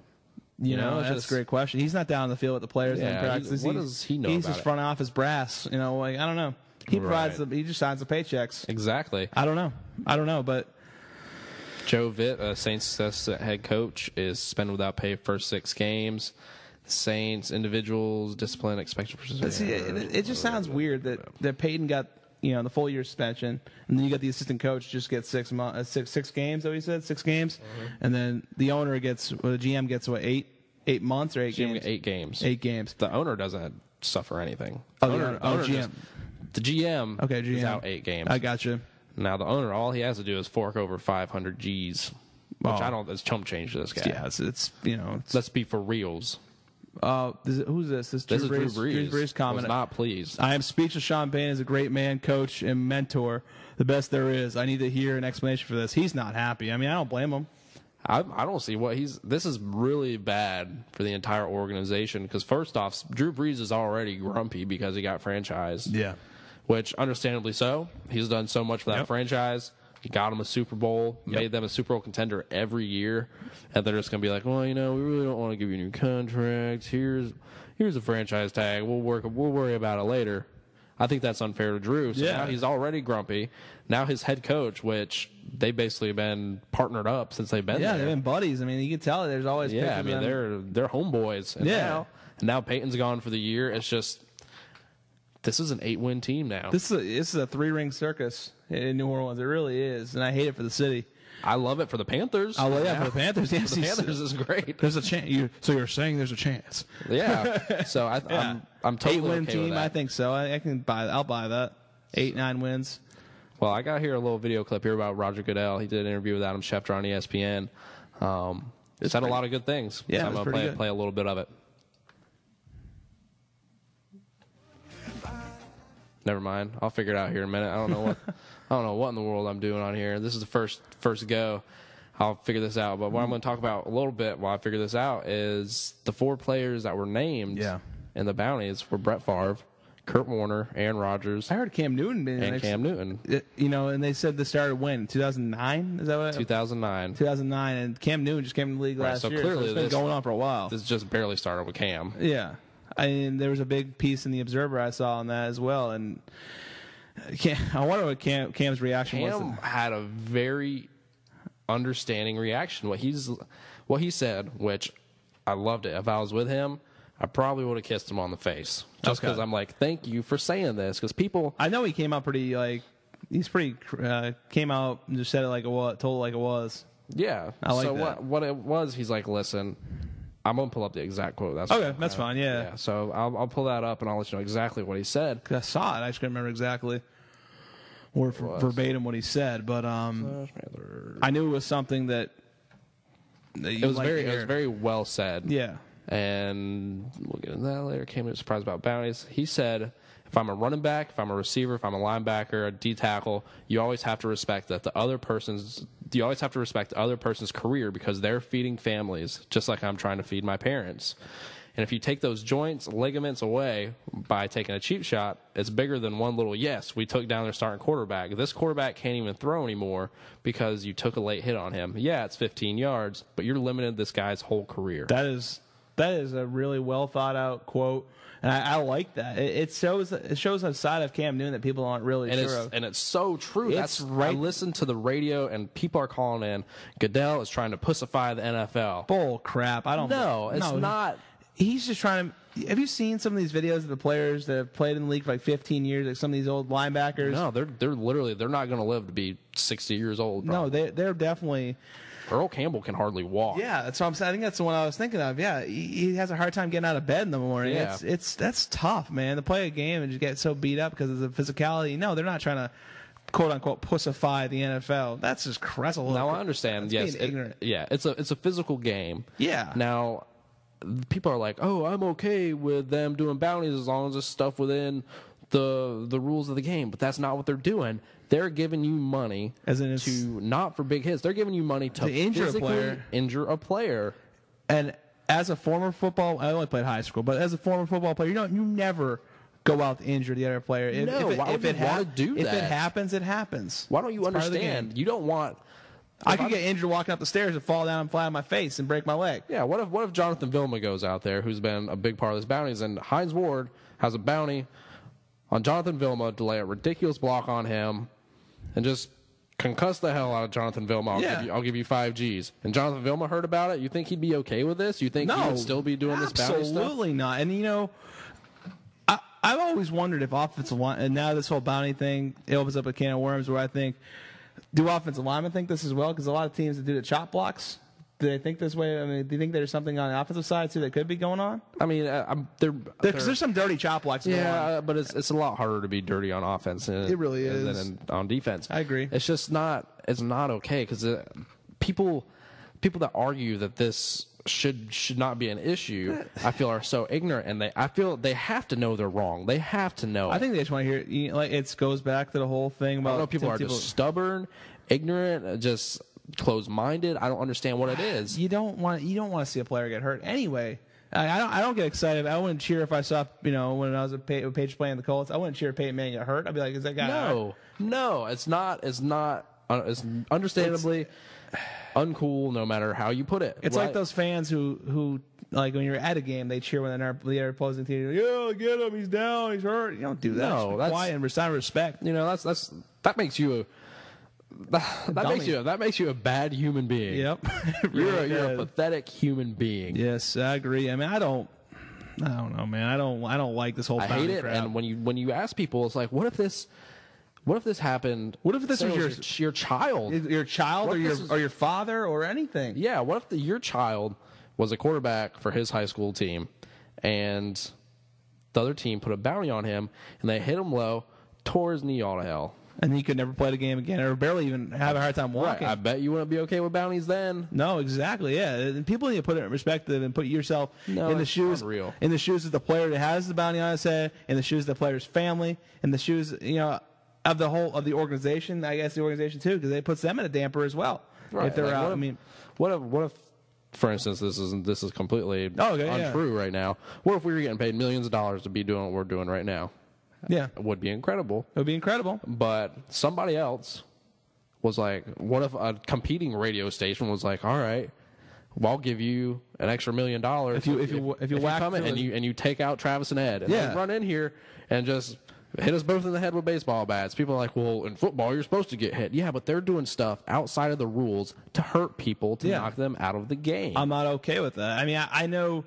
You know, it's that's just- a great question. He's not down on the field with the players Yeah, in practice. what does he know He's about just it? front office brass. You know, like I don't know. He provides Right. he just signs the paychecks. Exactly. I don't know, but Joe Vitt, Saints head coach, is suspended without pay first 6 games. Saints individuals discipline expected. see, it just sounds weird that Peyton got the full year suspension, and then you got the assistant coach just gets 6 games. That what he said, 6 games, and then the GM gets 8. 8 months or 8 Give him games? 8 games. 8 games. The owner doesn't suffer anything. Oh, owner GM. The GM, Okay, GM is out 8 games. I got you. Now the owner, all he has to do is fork over 500 G's, which Oh. I don't. It's chump change to this guy. Yeah, it's you know. Let's be for reals. Who's this? This is Drew Brees. Drew Brees Was comment. not pleased. I am speechless. Sean Payton is a great man, coach, and mentor. The best there is. I need to hear an explanation for this. He's not happy. I mean, I don't blame him. I don't see what he's. This is really bad for the entire organization because first off, Drew Brees is already grumpy because he got franchised. Yeah. Which understandably so. He's done so much for that franchise. He got him a Super Bowl, made them a Super Bowl contender every year, and they're just gonna be like, well, you know, we really don't want to give you a new contract. Here's a franchise tag. We'll worry about it later. I think that's unfair to Drew. So now he's already grumpy. Now his head coach, which they basically been partnered up since they've been there. Yeah, they've been buddies. I mean, you can tell there's always I mean, them. they're homeboys. And now Peyton's gone for the year. It's just this is an 8-win team now. This is a 3-ring circus in New Orleans. It really is, and I hate it for the city. I love it for the Panthers. I love that for the Panthers. Yes, the Panthers is great. There's a chance. So you're saying there's a chance? Yeah. So I'm totally 8-win okay team. with that. I think so. I can buy. I'll buy that. 8-9 wins. Well, I got here a little video clip here about Roger Goodell. He did an interview with Adam Schefter on ESPN. Said a lot of good things. Yeah, so I'm going to play a little bit of it. Never mind. I'll figure it out here in a minute. I don't know what in the world I'm doing on here. This is the first go. I'll figure this out. But what I'm going to talk about a little bit while I figure this out is the 4 players that were named in the bounties were Brett Favre, Kurt Warner, Aaron Rodgers. I heard Cam Newton. And Cam Newton. You know, and they said this started when? 2009? Is that what? 2009. 2009, and Cam Newton just came in the league last year. Clearly so it's been going on for a while. This just barely started with Cam. Yeah. I mean, there was a big piece in the Observer I saw on that as well, and I wonder what Cam's reaction was. Cam had a very understanding reaction. What he said, which I loved it. If I was with him, I probably would have kissed him on the face, just because I'm like, thank you for saying this. Because people, I know he came out pretty came out and just said it like it was, told it like it was. Yeah. I like so that. what it was, he's like, listen. I'm going to pull up the exact quote. That's fine, yeah. So I'll pull that up, and I'll let you know exactly what he said. 'Cause I saw it. I just couldn't remember exactly or verbatim what he said. But I knew it was something that it was very well said. Yeah. And we'll get into that later. Came in surprised about bounties. He said, if I'm a running back, if I'm a receiver, if I'm a linebacker, a D tackle, you always have to respect the other person's career because they're feeding families, just like I'm trying to feed my parents. And if you take those joints, ligaments away by taking a cheap shot, it's bigger than one little yes, we took down their starting quarterback. This quarterback can't even throw anymore because you took a late hit on him. Yeah, it's 15 yards, but you're limited this guy's whole career. That is a really well thought out quote. And I like that. It shows a side of Cam Newton that people aren't really sure of. And it's so true. It's right. I listen to the radio, and people are calling in, Goodell is trying to pussify the NFL. Bull crap. I don't know. No, it's not. He's just trying to. Have you seen some of these videos of the players that have played in the league for like 15 years, like some of these old linebackers? No, they're literally not going to live to be 60 years old. Probably. No, they're definitely. Earl Campbell can hardly walk. Yeah, that's what I'm saying. I think that's the one I was thinking of. Yeah, he has a hard time getting out of bed in the morning. Yeah. That's tough, man. To play a game and just get so beat up because of the physicality. No, they're not trying to quote unquote pussify the NFL. That's just that's a little. Now I understand. Yes, being ignorant. It's a physical game. Yeah. Now people are like, oh, I'm okay with them doing bounties as long as it's stuff within the rules of the game, but that's not what they're doing. They're giving you money not for big hits. They're giving you money to injure a player. And as a former football, I only played high school, but as a former football player, you never go out to injure the other player. Why would you want to do that? If it happens, it happens. Why don't you understand? You don't want. I could get injured walking up the stairs and fall down flat on my face and break my leg. Yeah. What if Jonathan Vilma goes out there, who's been a big part of this bounties, and Hines Ward has a bounty on Jonathan Vilma to lay a ridiculous block on him and just concuss the hell out of Jonathan Vilma. I'll give you 5 Gs. And Jonathan Vilma heard about it. You think he'd be okay with this? You think he would still be doing this bounty stuff? Absolutely not. And, I've always wondered if offensive line, and now this whole bounty thing, it opens up a can of worms where I think, do offensive linemen think this as well? Because a lot of teams that do the chop blocks, Do they think this way? I mean, do you think there's something on the offensive side too that could be going on? I mean, Because there's some dirty chop blocks going on. Yeah, but it's a lot harder to be dirty on offense It really is. than on defense. I agree. It's just not okay because people that argue that this should not be an issue, I feel are so ignorant, and I feel they have to know they're wrong. They have to know. I think they just want to hear. Like it goes back to the whole thing about I don't know, people are just stubborn, ignorant, just closed-minded. I don't understand what it is. You don't want to see a player get hurt anyway. I don't get excited. I wouldn't cheer if I saw, when I was with Paige playing the Colts. I wouldn't cheer if Peyton Manning get hurt. I'd be like, is that guy hurt? No, it's not. It's understandably uncool, no matter how you put it. It's like those fans who like when you're at a game, they cheer when the opposing team. Yeah, get him. He's down. He's hurt. You don't do that. No, that's quiet and sign of respect. That makes you that makes you a bad human being. Yep. You're a pathetic human being. Yes, I agree. I mean, I don't know, man. I don't like this whole. I hate it. crap. And when you ask people, it's like, what if this happened? What if this was your child? Your child or your father or anything? Yeah. What if your child was a quarterback for his high school team, and the other team put a bounty on him, and they hit him low, tore his knee all to hell. And he could never play the game again, or barely even have a hard time walking. Right. I bet you wouldn't be okay with bounties then. No, exactly. Yeah, and people need to put it in perspective and put yourself in the shoes. Unreal. In the shoes of the player that has the bounty on his head, in the shoes of the player's family, in the shoes of the organization. I guess the organization too, because it puts them in a damper as well. Right. If they're out. What if, for instance, this is completely untrue right now. What if we were getting paid millions of dollars to be doing what we're doing right now? Yeah. It would be incredible. It would be incredible. But somebody else was like, what if a competing radio station was like, all right, well, I'll give you an extra $1 million if you come in and you take out Travis and Ed and they run in here and just hit us both in the head with baseball bats. People are like, well, in football, you're supposed to get hit. Yeah, but they're doing stuff outside of the rules to hurt people, to knock them out of the game. I'm not okay with that. I mean, I know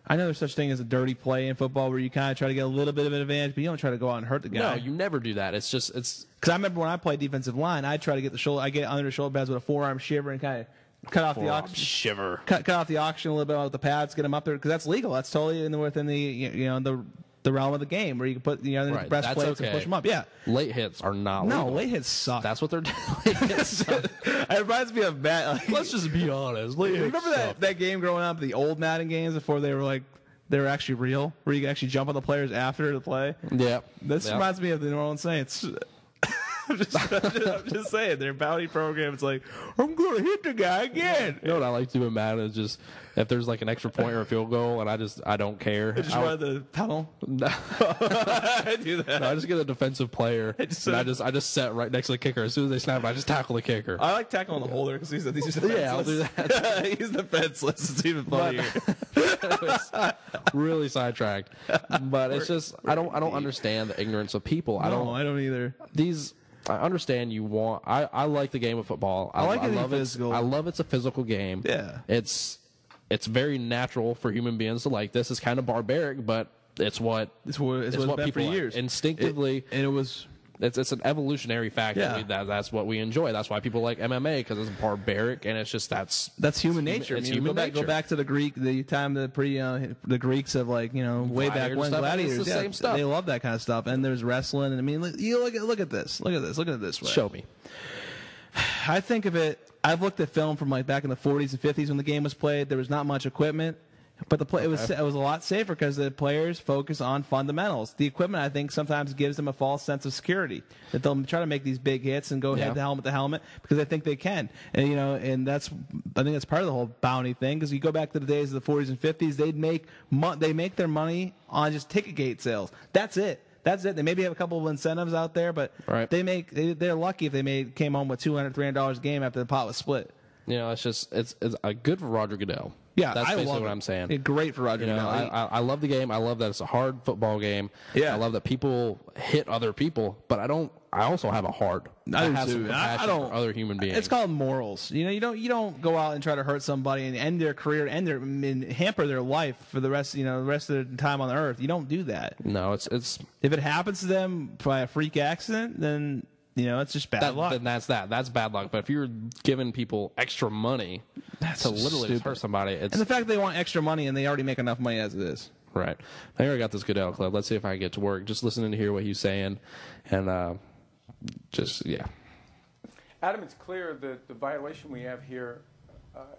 there's such thing as a dirty play in football where you kind of try to get a little bit of an advantage, but you don't try to go out and hurt the guy. No, you never do that. It's because I remember when I played defensive line, I try to get I get under the shoulder pads with a forearm shiver and kind of cut off the auction. Shiver. Cut off the auction a little bit with the pads, get them up there because that's legal. That's totally within the realm of the game where you can put the breastplates and push them up. Yeah. Late hits are not legal. No, late hits suck. That's what they're doing. Late hits suck. It reminds me of let's just be honest. Late hits remember that game growing up, the old Madden games before they were actually real, where you could actually jump on the players after the play? Yeah. This reminds me of the New Orleans Saints. I'm just saying, their bounty program, it's like, I'm going to hit the guy again. You know what I like to do in Madden is just, if there's like an extra point or a field goal, and I don't care. Just run the tunnel? No. I do that. No, I just get a defensive player, and I just set right next to the kicker. As soon as they snap, I just tackle the kicker. I like tackling the holder because he's defenseless. Yeah, I'll do that. He's defenseless. It's even funnier. Really sidetracked. But it's just, I don't understand the ignorance of people. I don't either. I understand you want. I like the game of football. I love physical. I love it's a physical game. Yeah. It's very natural for human beings to like this. It's kind of barbaric, but it's what people for years instinctively. It's an evolutionary fact. Yeah. That's what we enjoy. That's why people like MMA, because it's barbaric and it's just that's human nature. It's human nature. Go back to the the Greeks of way back when gladiators. It's the same stuff. They love that kind of stuff. And there's wrestling. And I mean, you look at this. Look at it this way. Show me. I think of it. I've looked at film from back in the 40s and 50s when the game was played. There was not much equipment. But it was a lot safer because the players focus on fundamentals. The equipment, I think, sometimes gives them a false sense of security, that they'll try to make these big hits and go head to helmet because they think they can. And and I think that's part of the whole bounty thing, because you go back to the days of the 40s and 50s, they make their money on just ticket gate sales. That's it. They maybe have a couple of incentives out there, but they're lucky if they came home with $200, $300 a game after the pot was split. It's good for Roger Goodell. Yeah, that's basically what I'm saying. It's great for Roger Goodell. I love the game. I love that it's a hard football game. Yeah. I love that people hit other people, but I also have a heart. I have some compassion for other human beings. It's called morals. You don't go out and try to hurt somebody and end their career, and hamper their life for the rest of their time on the earth. You don't do that. No, it's if it happens to them by a freak accident, then it's just bad luck. Then that's that. That's bad luck. But if you're giving people extra money to literally just hurt somebody, and the fact that they want extra money and they already make enough money as it is. Right. I already got this Goodell Club. Let's see if I can get to work. Just listening to hear what he's saying, and yeah. Adam, it's clear that the violation we have here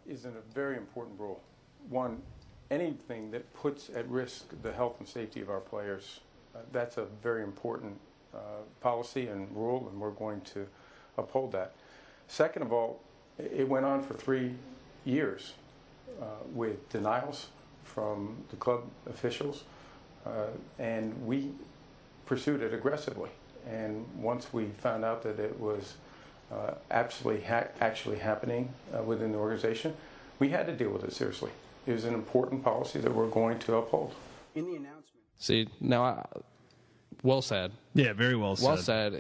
is in a very important rule. One, anything that puts at risk the health and safety of our players, that's a very important policy and rule, and we're going to uphold that. Second of all, it went on for 3 years with denials from the club officials, and we pursued it aggressively. And once we found out that it was actually happening within the organization, we had to deal with it seriously. It was an important policy that we're going to uphold. In the announcement. See, now, well said. Yeah, very well said. Well said.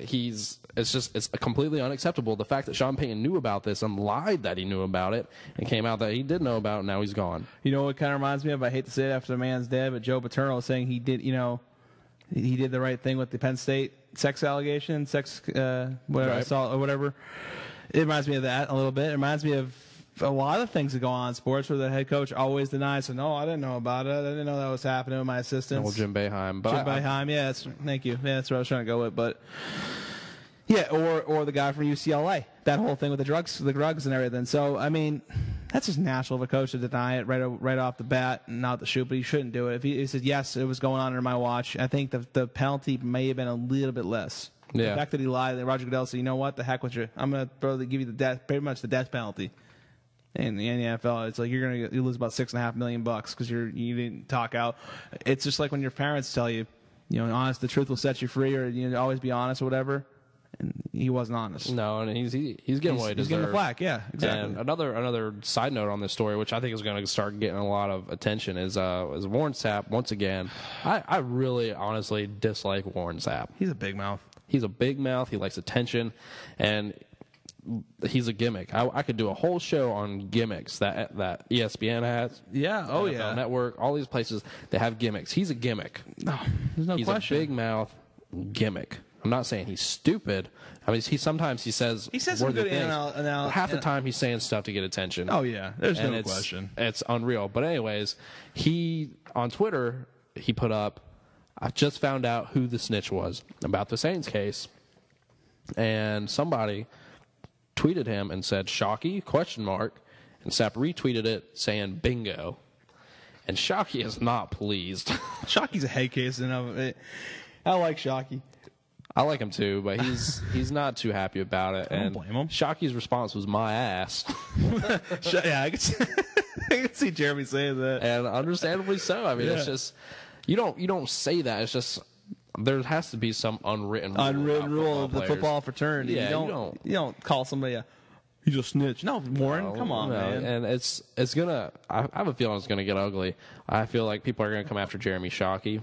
It's completely unacceptable. The fact that Sean Payton knew about this and lied that he knew about it and came out that he did know about it, and now he's gone. You know what kind of reminds me of? I hate to say it after the man's dead, but Joe Paterno was saying he did the right thing with the Penn State sex allegation, whatever, right. assault or whatever. It reminds me of that a little bit. It reminds me of a lot of things that go on in sports where the head coach always denies, so no, I didn't know about it. I didn't know that was happening with my assistants. Well, Jim Boeheim. Yeah, thank you. Yeah, that's what I was trying to go with. But yeah, or the guy from UCLA. That whole thing with the drugs and everything. So I mean, that's just natural of a coach to deny it right off the bat and not the shoot, but he shouldn't do it. If he said, yes, it was going on under my watch, I think the penalty may have been a little bit less. Yeah. The fact that he lied, and Roger Goodell said, you know what, the heck with you. I'm going to give you pretty much the death penalty. In the NFL, it's like you lose about $6.5 million because you didn't talk out. It's just like when your parents tell you, honest, the truth will set you free, or always be honest or whatever. And he wasn't honest. No, and he's getting what he deserves. He's getting the flack, yeah, exactly. And another side note on this story, which I think is going to start getting a lot of attention, is Warren Sapp once again. I really honestly dislike Warren Sapp. He's a big mouth. He's a big mouth. He likes attention, and he's a gimmick. I could do a whole show on gimmicks that ESPN has. Yeah. Oh, yeah. Network. All these places, they have gimmicks. He's a gimmick. No, there's no question. He's a big mouth gimmick. I'm not saying he's stupid. I mean, sometimes he says some good things. Half the time he's saying stuff to get attention. Oh yeah, there's no question. It's unreal. But anyways, on Twitter he put up, I just found out who the snitch was about the Saints case, and somebody tweeted him and said Shockey ? And Sapp retweeted it saying bingo, and Shockey is not pleased. Shockey's a head case I like Shockey. I like him too, but he's not too happy about it. I don't blame him. Shockey's response was my ass. Yeah, I can see Jeremy saying that, and understandably so. I mean, it's just you don't say that. It's just there has to be some unwritten rule of the football fraternity. Yeah, you don't call somebody he's a snitch. No, Warren, come on, man. And it's gonna. I have a feeling it's gonna get ugly. I feel like people are gonna come after Jeremy Shockey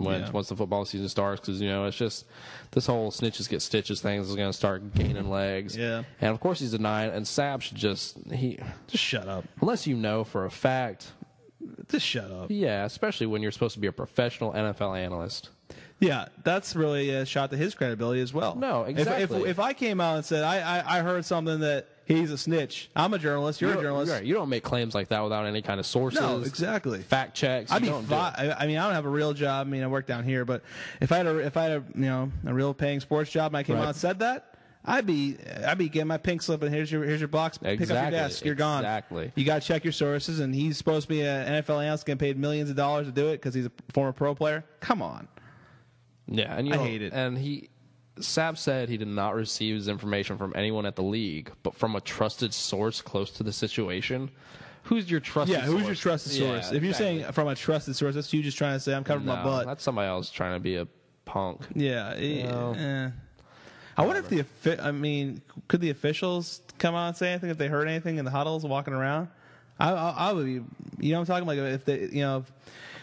once the football season starts, because it's just this whole snitches get stitches thing is going to start gaining legs. Yeah, and of course he's denying. And Sapp should just shut up. Unless you know for a fact, just shut up. Yeah, especially when you're supposed to be a professional NFL analyst. Yeah, that's really a shot to his credibility as well. No, exactly. If I came out and said I heard something that he's a snitch, I'm a journalist. You're a journalist. Right. You don't make claims like that without any kind of sources. No, exactly. Fact checks. I mean, I don't have a real job. I mean, I work down here, but if I had a real paying sports job and I came out and said that, I'd be getting my pink slip and here's your box. Pick up your desk. You're gone. Exactly. You got to check your sources, and he's supposed to be an NFL analyst getting paid millions of dollars to do it because he's a former pro player. Come on. Yeah, and I hate it. And Sapp said he did not receive his information from anyone at the league, but from a trusted source close to the situation. Who's your trusted source? Yeah, who's your trusted source? Yeah, if you're saying from a trusted source, that's you just trying to say I'm covering my butt. That's somebody else trying to be a punk. Yeah. I wonder if could the officials come out and say anything if they heard anything in the huddles walking around? I would be, what I'm talking about, if they,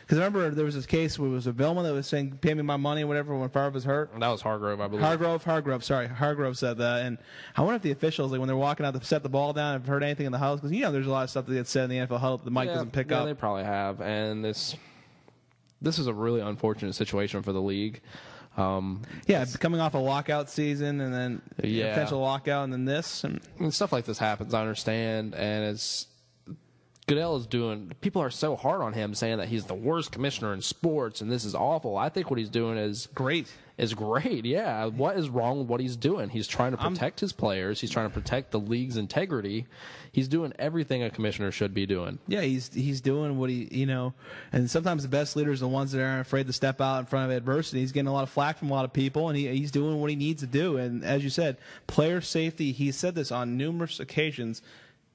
because I remember there was this case where it was a Vilma that was saying, pay me my money or whatever when Favre was hurt. That was Hargrove, I believe. Hargrove said that. And I wonder if the officials, when they're walking out to set the ball down, have heard anything in the huddle. Because, there's a lot of stuff that gets said in the NFL huddle that the mic doesn't pick up. Yeah, they probably have. And this is a really unfortunate situation for the league. Yeah, coming off a lockout season and then potential lockout and then this. And stuff like this happens, I understand. And it's Goodell is doing, people are so hard on him saying that he's the worst commissioner in sports and this is awful. I think what he's doing is great. Yeah. What is wrong with what he's doing? He's trying to protect his players. He's trying to protect the league's integrity. He's doing everything a commissioner should be doing. Yeah, he's doing what and sometimes the best leaders are the ones that aren't afraid to step out in front of adversity. He's getting a lot of flack from a lot of people, and he's doing what he needs to do. And as you said, player safety, he said this on numerous occasions,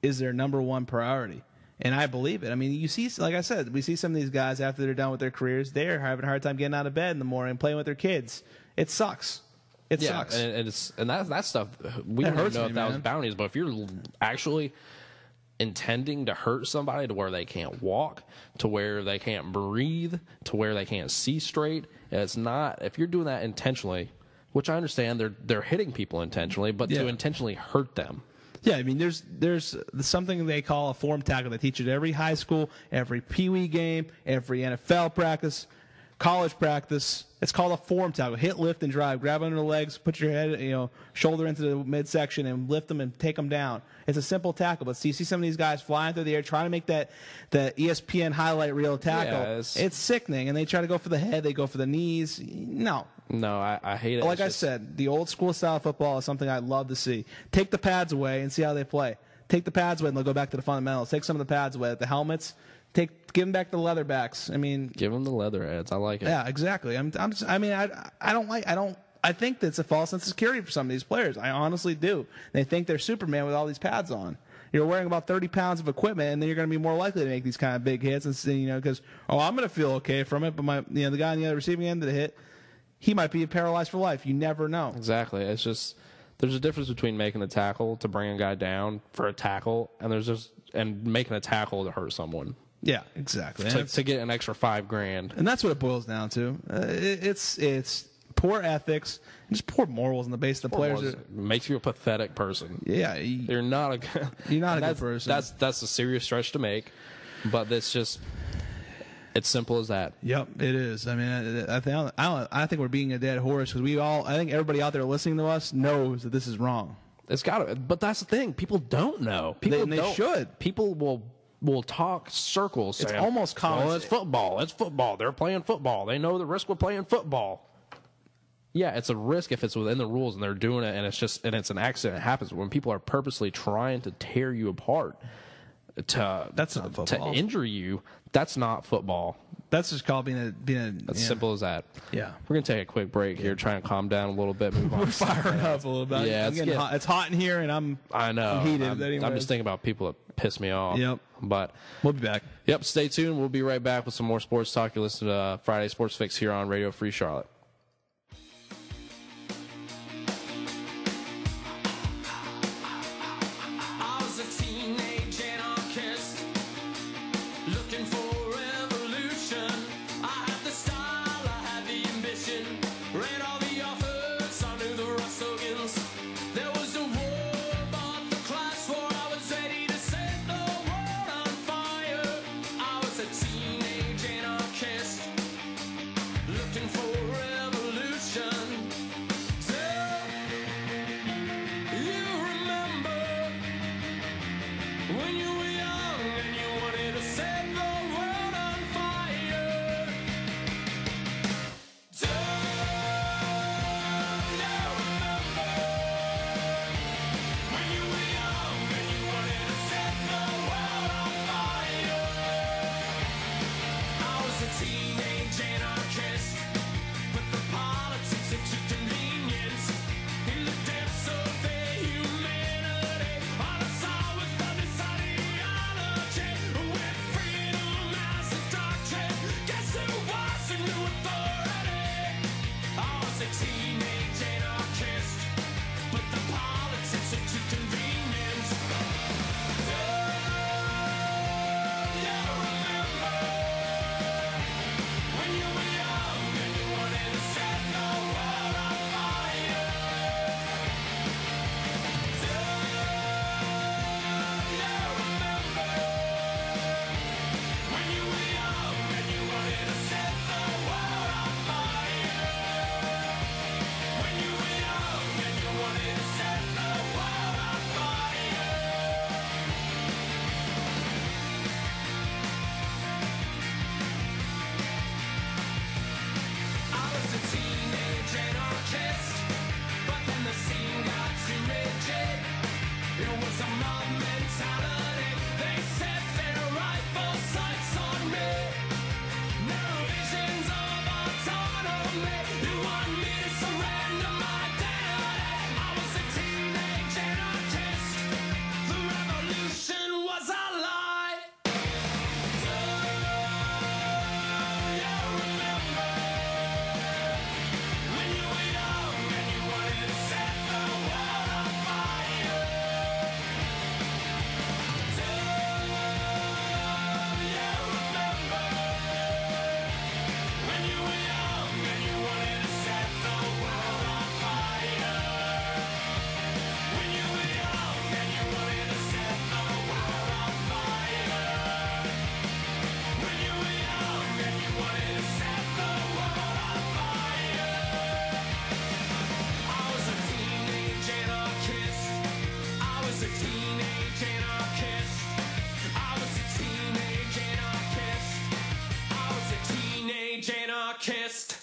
is their number one priority. And I believe it. I mean, you see, like I said, we see some of these guys after they're done with their careers, they're having a hard time getting out of bed in the morning and playing with their kids. It sucks. It sucks. And that stuff, we don't even know if that was bounties, but if you're actually intending to hurt somebody to where they can't walk, to where they can't breathe, to where they can't see straight, it's not, if you're doing that intentionally, which I understand they're hitting people intentionally, but to intentionally hurt them. Yeah, I mean, there's something they call a form tackle. They teach it every high school, every peewee game, every NFL practice, college practice. It's called a form tackle. Hit, lift, and drive. Grab under the legs, put your head, shoulder into the midsection, and lift them and take them down. It's a simple tackle, but you see some of these guys flying through the air trying to make the ESPN highlight reel tackle. Yeah, it's sickening, and they try to go for the head. They go for the knees. No, I hate it. Like I said, the old school style of football is something I'd love to see. Take the pads away and see how they play. Take the pads away and they'll go back to the fundamentals. Take some of the pads away, the helmets. Give them back the leatherbacks. I mean, give them the leather heads. I like it. Yeah, exactly. I think that's a false sense of security for some of these players. I honestly do. They think they're Superman with all these pads on. You're wearing about 30 pounds of equipment, and then you're going to be more likely to make these kind of big hits. And because I'm going to feel okay from it, but the guy on the other receiving end of the hit, he might be paralyzed for life. You never know. Exactly. It's just there's a difference between making a tackle to bring a guy down for a tackle, and making a tackle to hurt someone. Yeah, exactly. To get an extra $5,000, and that's what it boils down to. It's poor ethics, and just poor morals in the base of the players. Makes you a pathetic person. Yeah, you're not a good person. That's a serious stretch to make, but it's simple as that. Yep, it is. I mean, I think we're beating a dead horse because I think everybody out there listening to us knows that this is wrong. It's got to, but that's the thing. People don't know. They should. People will talk circles. It's almost common. Well, it's football. It's football. They're playing football. They know the risk of playing football. Yeah, it's a risk if it's within the rules and they're doing it, and it's an accident. It happens when people are purposely trying to tear you apart that's not football. To injure you. That's not football. That's just called being As simple as that. Yeah. We're gonna take a quick break here, try and calm down a little bit. We're firing up a little bit. Yeah, it's hot in here, and I know. I'm heated. I'm just thinking about people that piss me off. Yep. But we'll be back. Yep. Stay tuned. We'll be right back with some more sports talk. You listen to Friday Sports Fix here on Radio Free Charlotte. Looking for kissed.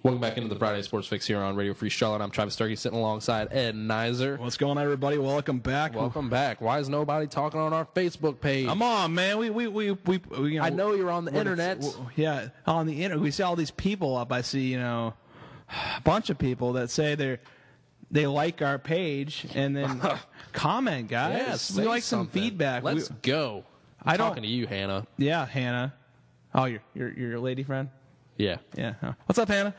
Welcome back into the Friday Sports Fix here on Radio Free Charlotte. I'm Travis Sturkey sitting alongside Ed Nizer. What's going on, everybody? Welcome back. Welcome back. Why is nobody talking on our Facebook page? Come on, man. We I know you're on the internet. Yeah, on the internet. We see all these people up. I see, a bunch of people that say they like our page and then comment, guys. Yeah, we like something. some feedback. Let's go. I'm talking to you, Hannah. Yeah, Hannah. Oh, your lady friend? Yeah. Yeah. What's up, Hannah?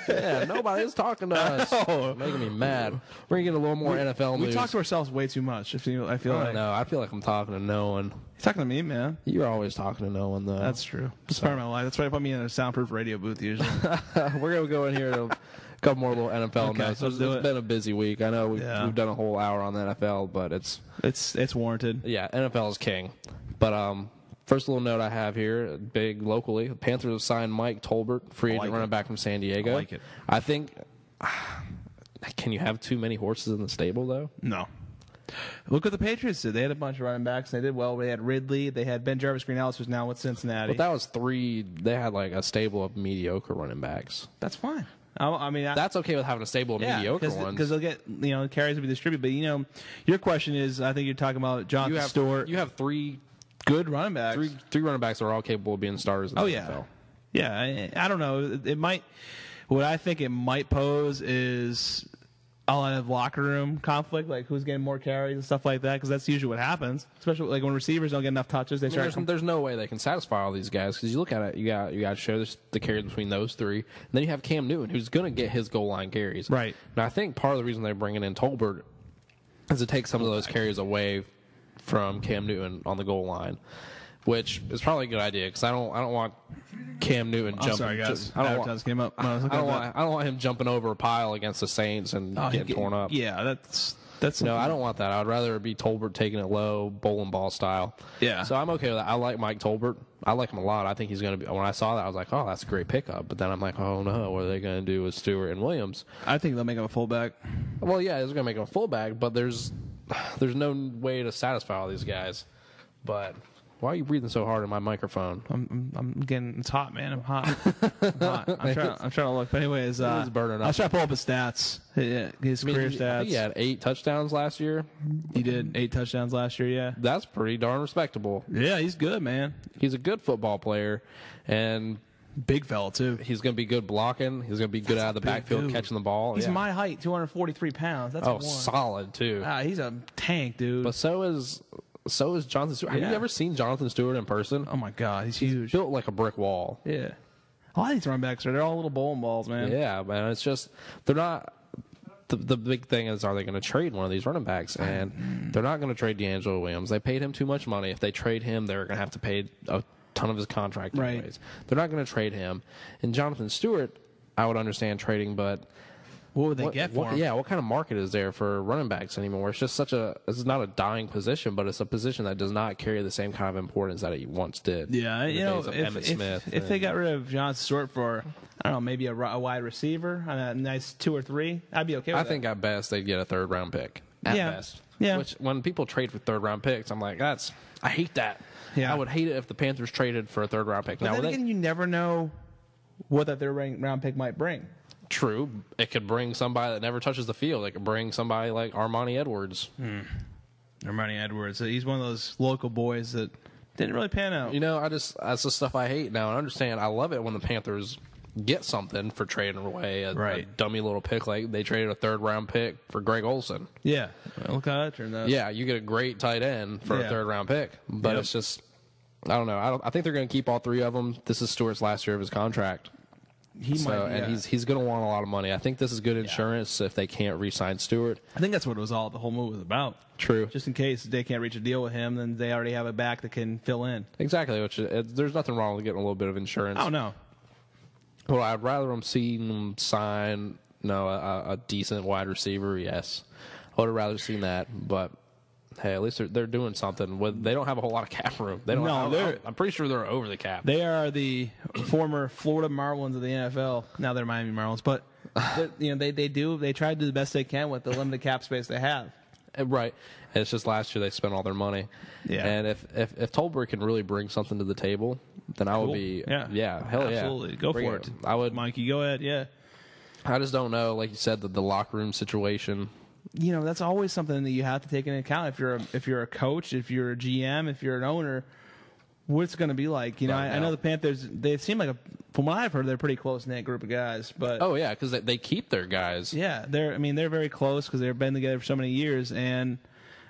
Yeah, nobody's talking to us. Making me mad. We're going to get a little more NFL news. We talk to ourselves way too much. I feel like I'm talking to no one. You're talking to me, man. You're always talking to no one, though. That's true. It's part of my life. That's why they put me in a soundproof radio booth usually. We're going to go in here to a couple more little NFL notes. It's been a busy week. I know we've done a whole hour on the NFL, but it's warranted. Yeah, NFL is king. But first little note I have here, big locally, the Panthers have signed Mike Tolbert, free agent running back from San Diego. I like it. I think, can you have too many horses in the stable, though? No. Look what the Patriots did. They had a bunch of running backs. They did well. They had Ridley. They had Ben Jarvis Green-Ellis, who's now with Cincinnati. But that was three. They had like a stable of mediocre running backs. That's fine. I mean, that's okay with having a stable of mediocre ones. Because they'll get, carries will be distributed. But, your question is, I think you're talking about Jonathan Stewart. You have three good running backs. Three running backs are all capable of being starters in the NFL. Yeah, I don't know. It might. What I think it might pose is a lot of locker room conflict, like who's getting more carries and stuff like that, because that's usually what happens. Especially like when receivers don't get enough touches, they start. There's no way they can satisfy all these guys because you look at it, you got to share the carries between those three, and then you have Cam Newton who's going to get his goal line carries. Right. Now I think part of the reason they're bringing in Tolbert is to take some of those carries away from Cam Newton on the goal line, which is probably a good idea because I don't want Cam Newton jumping. Sorry, guys. I don't want him jumping over a pile against the Saints and getting torn up. Yeah, that's no, I don't want that. I'd rather it be Tolbert taking it low, bowling ball style. Yeah. So I'm okay with that. I like Mike Tolbert. I like him a lot. I think he's going to be. When I saw that, I was like, oh, that's a great pickup. But then I'm like, oh no, what are they going to do with Stewart and Williams? I think they'll make him a fullback. Well, yeah, they're going to make him a fullback, but there's no way to satisfy all these guys. But why are you breathing so hard in my microphone? I'm getting, it's hot, man. I'm hot. I'm trying to look. But anyways, it's burning up. I was trying to pull up his stats, his career stats. I think he had 8 touchdowns last year. He did 8 touchdowns last year. Yeah, that's pretty darn respectable. Yeah, he's good, man. He's a good football player, and big fella too. He's going to be good blocking. He's going to be good out of the backfield catching the ball. He's my height, 243 pounds. That's solid too. He's a tank, dude. But so is Jonathan Stewart. Have you ever seen Jonathan Stewart in person? Oh my God, he's huge. Built like a brick wall. Yeah. A lot of these running backs they're all little bowling balls, man. Yeah, man. It's just they're not. The big thing is, are they going to trade one of these running backs? And they're not going to trade D'Angelo Williams. They paid him too much money. If they trade him, they're going to have to pay a ton of his contract anyways. Right. They're not going to trade him. And Jonathan Stewart, I would understand trading, but what would they get for him? Yeah, what kind of market is there for running backs anymore? It's just it's not a dying position, but it's a position that does not carry the same kind of importance that it once did. Yeah, if they got rid of Jonathan Stewart for, I don't know, maybe a wide receiver, a nice 2 or 3, I'd be okay with that. I think at best they'd get a 3rd round pick. At best. Yeah. Which, when people trade for 3rd round picks, I'm like, I hate that. Yeah. I would hate it if the Panthers traded for a 3rd round pick. But now, then again, you never know what that 3rd round pick might bring. True. It could bring somebody that never touches the field. It could bring somebody like Armani Edwards. Armani Edwards. He's one of those local boys that didn't really pan out. That's the stuff I hate now. And understand, I love it when the Panthers get something for trading away a dummy little pick. Like they traded a 3rd round pick for Greg Olsen. Yeah. Look how that turned out. Yeah, you get a great tight end for a 3rd round pick. But it's just, I don't know. I think they're going to keep all 3 of them. This is Stewart's last year of his contract. He's going to want a lot of money. I think this is good insurance if they can't re-sign Stewart. I think that's what the whole move was about. True. Just in case they can't reach a deal with him, then they already have a back that can fill in. Exactly. There's nothing wrong with getting a little bit of insurance. Oh, no. Well, I'd rather see them sign a decent wide receiver, yes. I would have rather seen that, but hey, at least they're doing something. They don't have a whole lot of cap room. I'm pretty sure they're over the cap. They are the former Florida Marlins of the NFL. Now they're Miami Marlins, but they try to do the best they can with the limited cap space they have. Right. And it's just last year they spent all their money. Yeah. And if Tolbert can really bring something to the table, then I would be hell yeah. Absolutely. Go for it. I would. Mikey, go ahead. Yeah. I just don't know, like you said, the locker room situation. That's always something that you have to take into account if you're a coach, if you're a GM, if you're an owner, what it's going to be like. I know the Panthers, they seem like from what I've heard, they're a pretty close-knit group of guys. But oh yeah, because they keep their guys. Yeah, they're very close because they've been together for so many years, and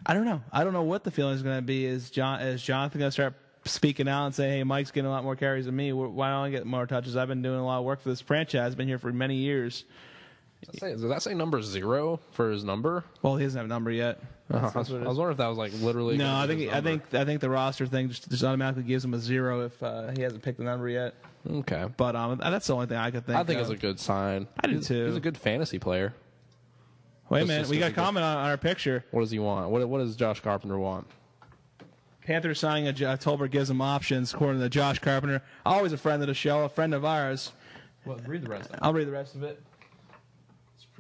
I don't know what the feeling is going to be. Is Jonathan going to start speaking out and say, hey, Mike's getting a lot more carries than me, why don't I get more touches? I've been doing a lot of work for this franchise. I've been here for many years. Does that say number 0 for his number? Well, he doesn't have a number yet. I was wondering if that was like literally. No, I think the roster thing just automatically gives him a 0 if he hasn't picked the number yet. Okay, but that's the only thing I could think. I think it's a good sign. I do too. He's a good fantasy player. Wait a minute, we got a comment on our picture. What does he want? What does Josh Carpenter want? Panthers signing Tolbert gives him options, according to Josh Carpenter. Always a friend of the show, a friend of ours. Well, read the rest of it. I'll read the rest of it.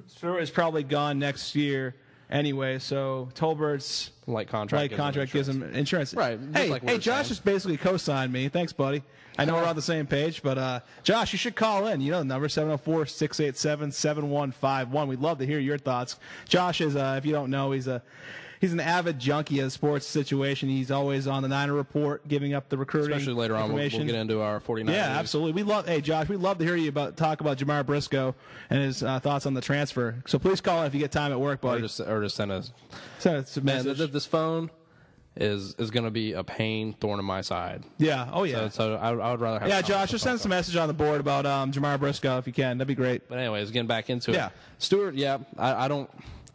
Stewart is probably gone next year anyway, so Tolbert's light contract gives him insurance. Right. Hey, Josh just basically co-signed me. Thanks, buddy. I know we're on the same page, but Josh, you should call in. You know the number, 704-687-7151. We'd love to hear your thoughts. Josh is, if you don't know, he's a an avid junkie of the sports situation. He's always on the Niner Report, giving up the recruiting. Especially later on, we'll get into our 49ers. Yeah, absolutely. Hey, Josh, we'd love to hear you talk about Jamar Briscoe and his thoughts on the transfer. So please call in if you get time at work, buddy. Or just send us a man. message. This phone is going to be a thorn in my side. Yeah. Oh yeah. So I would rather have. Yeah, Josh, just send us a message on the board about Jamar Briscoe if you can. That'd be great. But anyways, getting back into it. Yeah. Stewart. Yeah.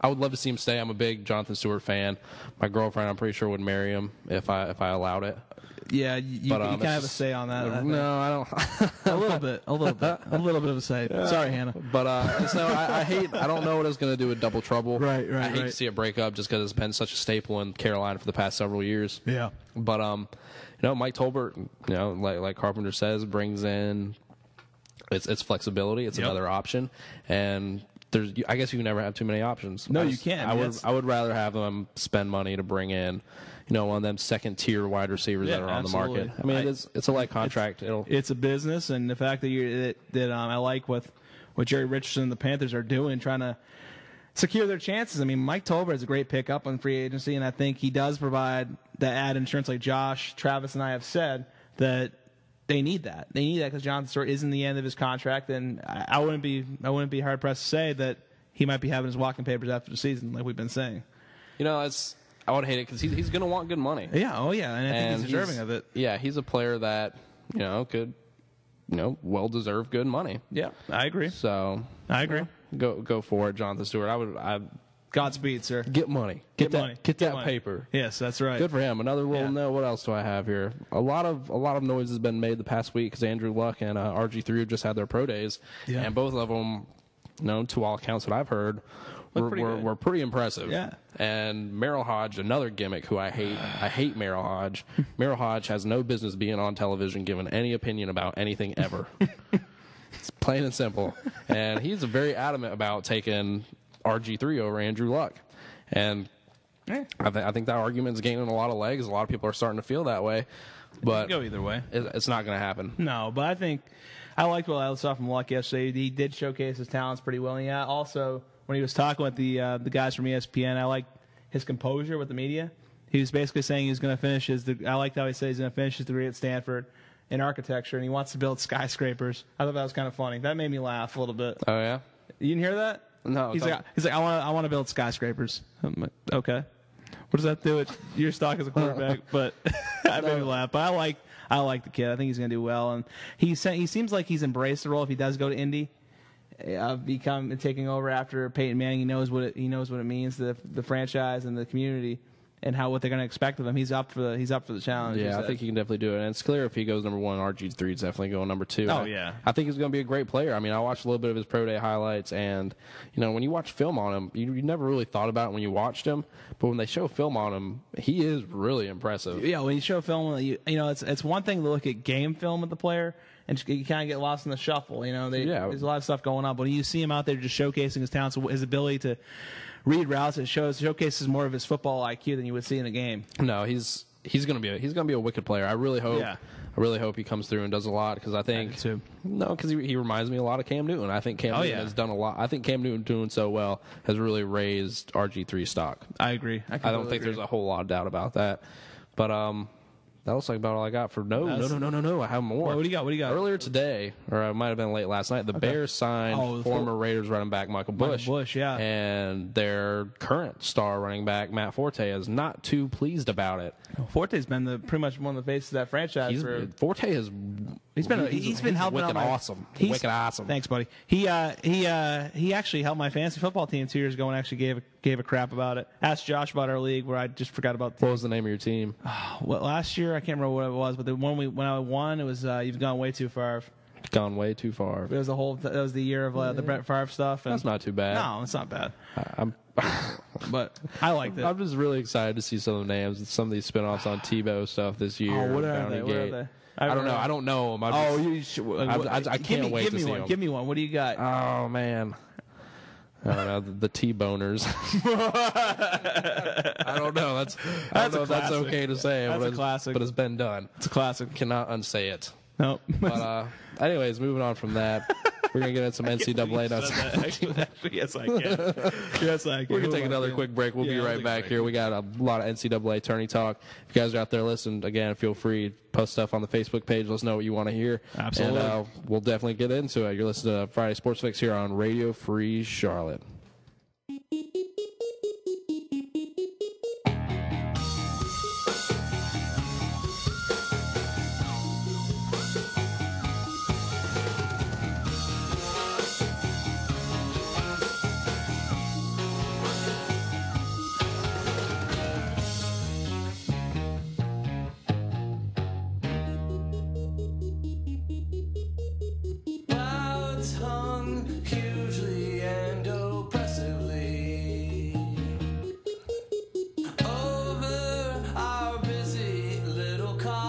I would love to see him stay. I'm a big Jonathan Stewart fan. My girlfriend, I'm pretty sure, would marry him if I allowed it. Yeah, you kind of have a say on that. No, I don't. a little bit of a say. Yeah. Sorry, Hannah. But I hate. I don't know what it's going to do with Double Trouble. Right. I hate to see it break up just because it's been such a staple in Carolina for the past several years. Yeah. But Mike Tolbert, like Carpenter says, brings in it's flexibility. It's another option, and I guess you can never have too many options. No, you can't. I would rather have them spend money to bring in, one of them second-tier wide receivers that are on the market. I mean, it's a light contract. It's a business, and the fact that I like what Jerry Richardson and the Panthers are doing, trying to secure their chances. I mean, Mike Tolbert is a great pickup on free agency, and I think he does provide that add insurance, like Josh, Travis, and I have said, that they need that. They need that because Jonathan Stewart is in the end of his contract, and I wouldn't be hard pressed to say that he might be having his walking papers after the season, like we've been saying. I would hate it because he's going to want good money. Yeah, oh yeah, and I think he's deserving of it. Yeah, he's a player that could well deserve good money. Yeah, I agree. So I agree. Go for it, Jonathan Stewart. Godspeed, sir. Get money. Get that paper. Yes, that's right. Good for him. Another little note. What else do I have here? A lot of noise has been made the past week because Andrew Luck and RG3 have just had their pro days, and both of them, to all accounts that I've heard, were pretty impressive. Yeah. And Merrill Hodge, another gimmick who I hate. I hate Merrill Hodge. Merrill Hodge has no business being on television giving any opinion about anything ever. It's plain and simple. And he's very adamant about taking RG3 over Andrew Luck. And I think that argument's gaining a lot of legs. A lot of people are starting to feel that way. But it can go either way. It's not going to happen. No, but I think I liked what I saw from Luck yesterday. He did showcase his talents pretty well. And yeah, also, when he was talking with the guys from ESPN, I liked his composure with the media. He was basically saying he was going to finish I liked how he said he's going to finish his degree at Stanford in architecture, and he wants to build skyscrapers. I thought that was kind of funny. That made me laugh a little bit. Oh, yeah? You didn't hear that? No. He's like, I want to build skyscrapers. I'm like, okay. What does that do with your stock as a quarterback? But that made me laugh. But I like the kid. I think he's going to do well, and he seems like he's embraced the role. If he does go to Indy, taking over after Peyton Manning, he knows what it means to the franchise and the community, and what they're going to expect of him. He's up for the challenge. Yeah, I think he can definitely do it. And it's clear if he goes number one, RG3 is definitely going number two. Oh, yeah. I think he's going to be a great player. I mean, I watched a little bit of his pro day highlights, and when you watch film on him, you never really thought about it when you watched him, but when they show film on him, he is really impressive. Yeah, when you show film, it's one thing to look at game film with the player, and you kind of get lost in the shuffle. There's a lot of stuff going on, but when you see him out there just showcasing his talents, his ability to read routes, it showcases more of his football IQ than you would see in a game. No, he's gonna be a wicked player. I really hope he comes through and does a lot because I think because he reminds me a lot of Cam Newton. I think Cam Newton has done a lot. I think Cam Newton doing so well has really raised RG3 stock. I agree. I don't think there's a whole lot of doubt about that. But that looks like about all I got for no. I have more. What do you got? Earlier today, or it might have been late last night, the Bears signed former Raiders running back Michael Bush. And their current star running back Matt Forte is not too pleased about it. Forte's been pretty much one of the faces of that franchise. Forte has. He's been helping out. Wicked awesome. Thanks, buddy. He actually helped my fantasy football team 2 years ago and actually gave a crap about it. Asked Josh about our league where I just forgot about. What was the name of your team? Well, last year I can't remember what it was, but the one when I won, it was You've Gone Way Too Far. Gone way too far. It was the year of the Brett Favre stuff. And that's not too bad. No, it's not bad. But I liked it. I'm just really excited to see some of the names and some of these spinoffs on Tebow stuff this year. Oh, what are they? I don't know. I don't know them. I can't wait to see them. Give me one. What do you got? Oh, man. I don't know. The T-boners. I don't know. I don't know if that's okay to say. That's a classic. But it's been done. It's a classic. Cannot unsay it. Nope. But anyways, moving on from that. We're going to get in some NCAA notes. Actually, yes, I can. Yes, I can. We're going to take another quick break. We'll be right back here. We got a lot of NCAA tourney talk. If you guys are out there listening, again, feel free to post stuff on the Facebook page. Let us know what you want to hear. Absolutely. And we'll definitely get into it. You're listening to Friday Sports Fix here on Radio Free Charlotte. Clouds hung hugely and oppressively over our busy little cars.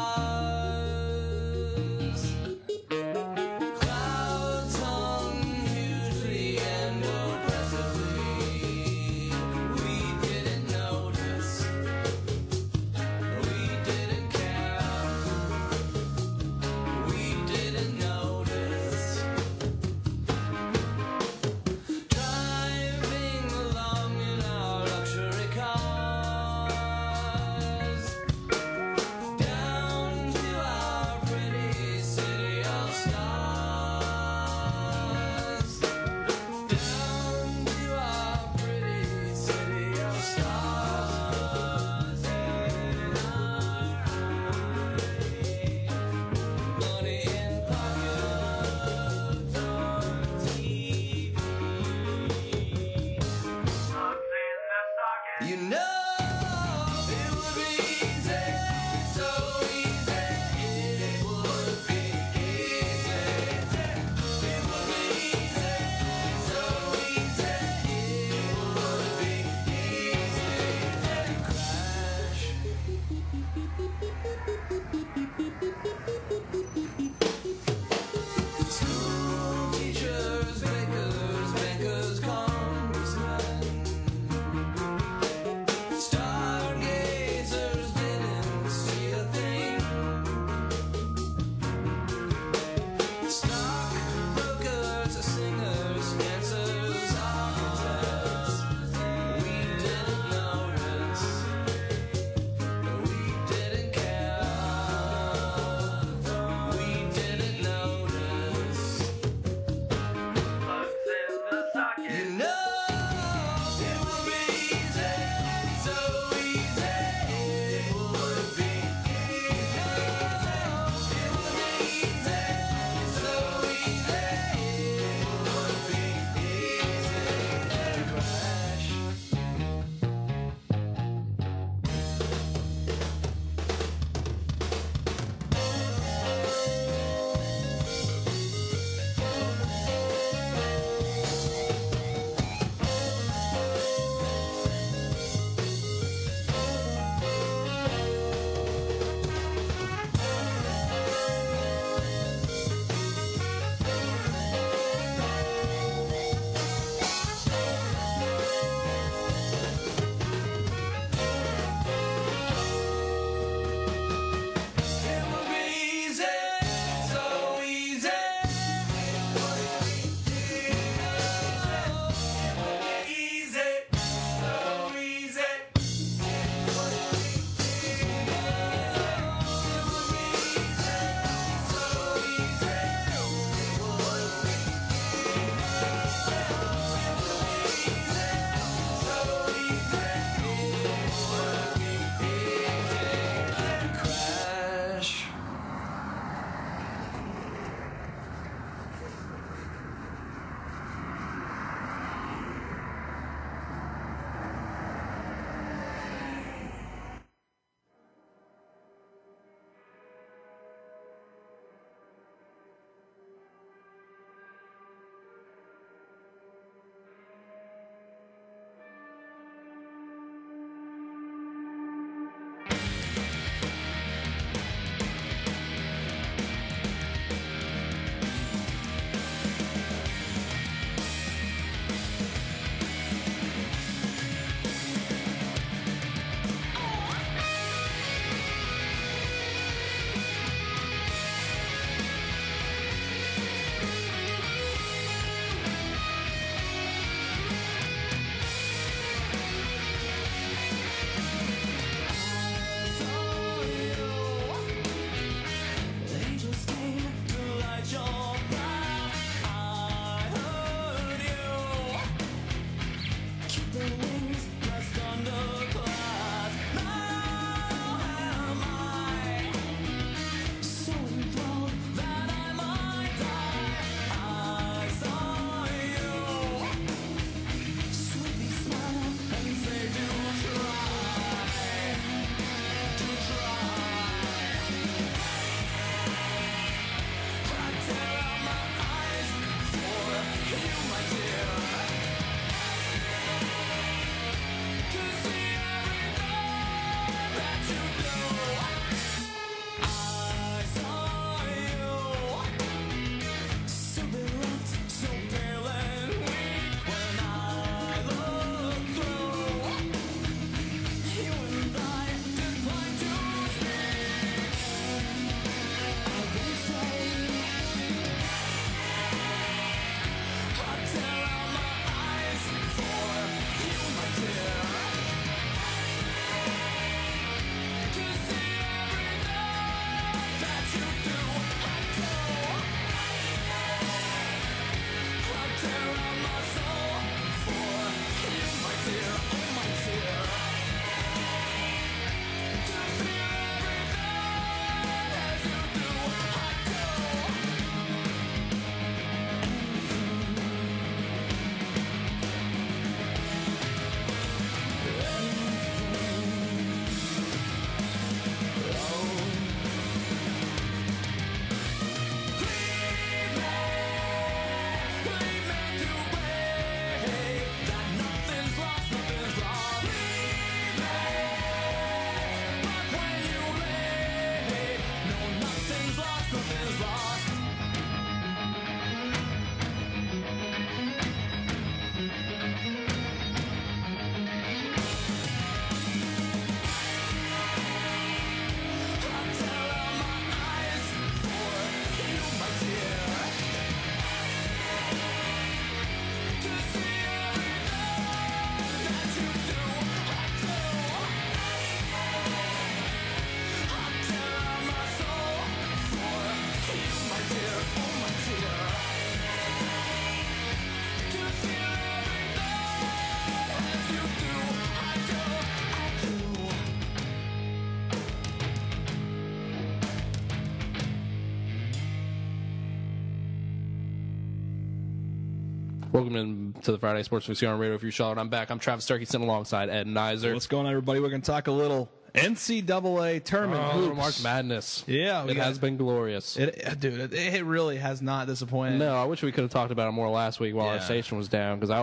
Welcome in to the Friday Sports Mix here on Radio Free Charlotte. I'm back. I'm Travis Starkey sitting alongside Ed Nizer. What's going on, everybody? We're going to talk a little NCAA tournament hoops. March Madness. Yeah. It has been glorious. It really has not disappointed. No, I wish we could have talked about it more last week while our station was down, because I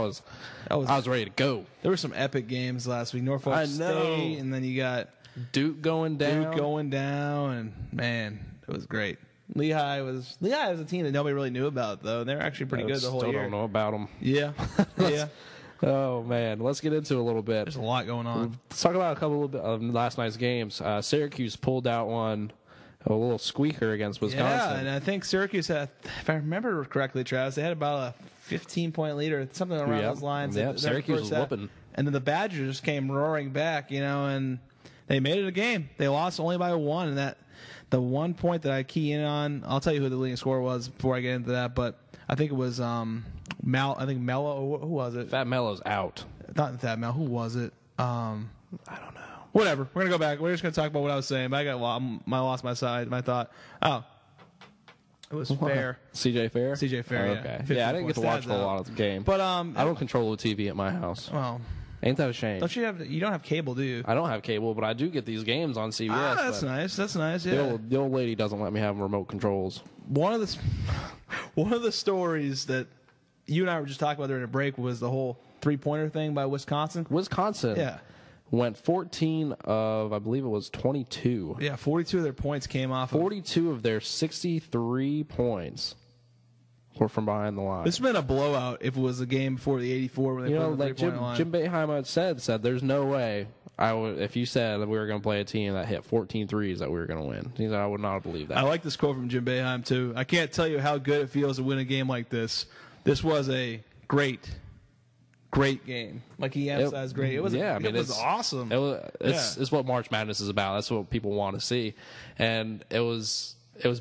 was ready to go. There were some epic games last week. Norfolk State, and then you got Duke going down. And man, it was great. Lehigh was a team that nobody really knew about, though. They're actually pretty good the whole year. Still don't know about them. Yeah. Yeah. Oh, man. Let's get into it a little bit. There's a lot going on. Let's talk about a couple of last night's games. Syracuse pulled out a little squeaker against Wisconsin. Yeah, and I think Syracuse had, if I remember correctly, Travis, they had about a 15-point lead or something around those lines. Yeah, Syracuse was whooping. And then the Badgers just came roaring back, and they made it a game. They lost only by one, and the 1 point that I key in on, I'll tell you who the leading scorer was before I get into that, but I think it was Mello. Who was it? Fat Mello's out. Not Fat Mello. Who was it? I don't know. Whatever. We're going to go back. We're just going to talk about what I was saying, but I lost my side, my thought. Oh. It was Fair. CJ Fair? CJ Fair, oh, okay. Yeah, I didn't get to watch a whole lot of the game. But I don't control the TV at my house. Well, ain't that a shame? You don't have cable, do you? I don't have cable, but I do get these games on CBS. That's nice. That's nice. Yeah. The old lady doesn't let me have remote controls. One of the stories that you and I were just talking about during the break was the whole three-pointer thing by Wisconsin. Yeah. Went 14 of, I believe it was 22. Yeah, 42 of their points came off. 42 of their 63 points were from behind the line. This would have been a blowout if it was a game before the 84 when they put the three-point line. Jim Boeheim had said there's no way if you said that we were going to play a team that hit 14 threes that we were going to win. He said I would not believe that. I like this quote from Jim Boeheim too. I can't tell you how good it feels to win a game like this. This was a great game. Like he emphasized great. It was awesome. It's what March Madness is about. That's what people want to see. And it was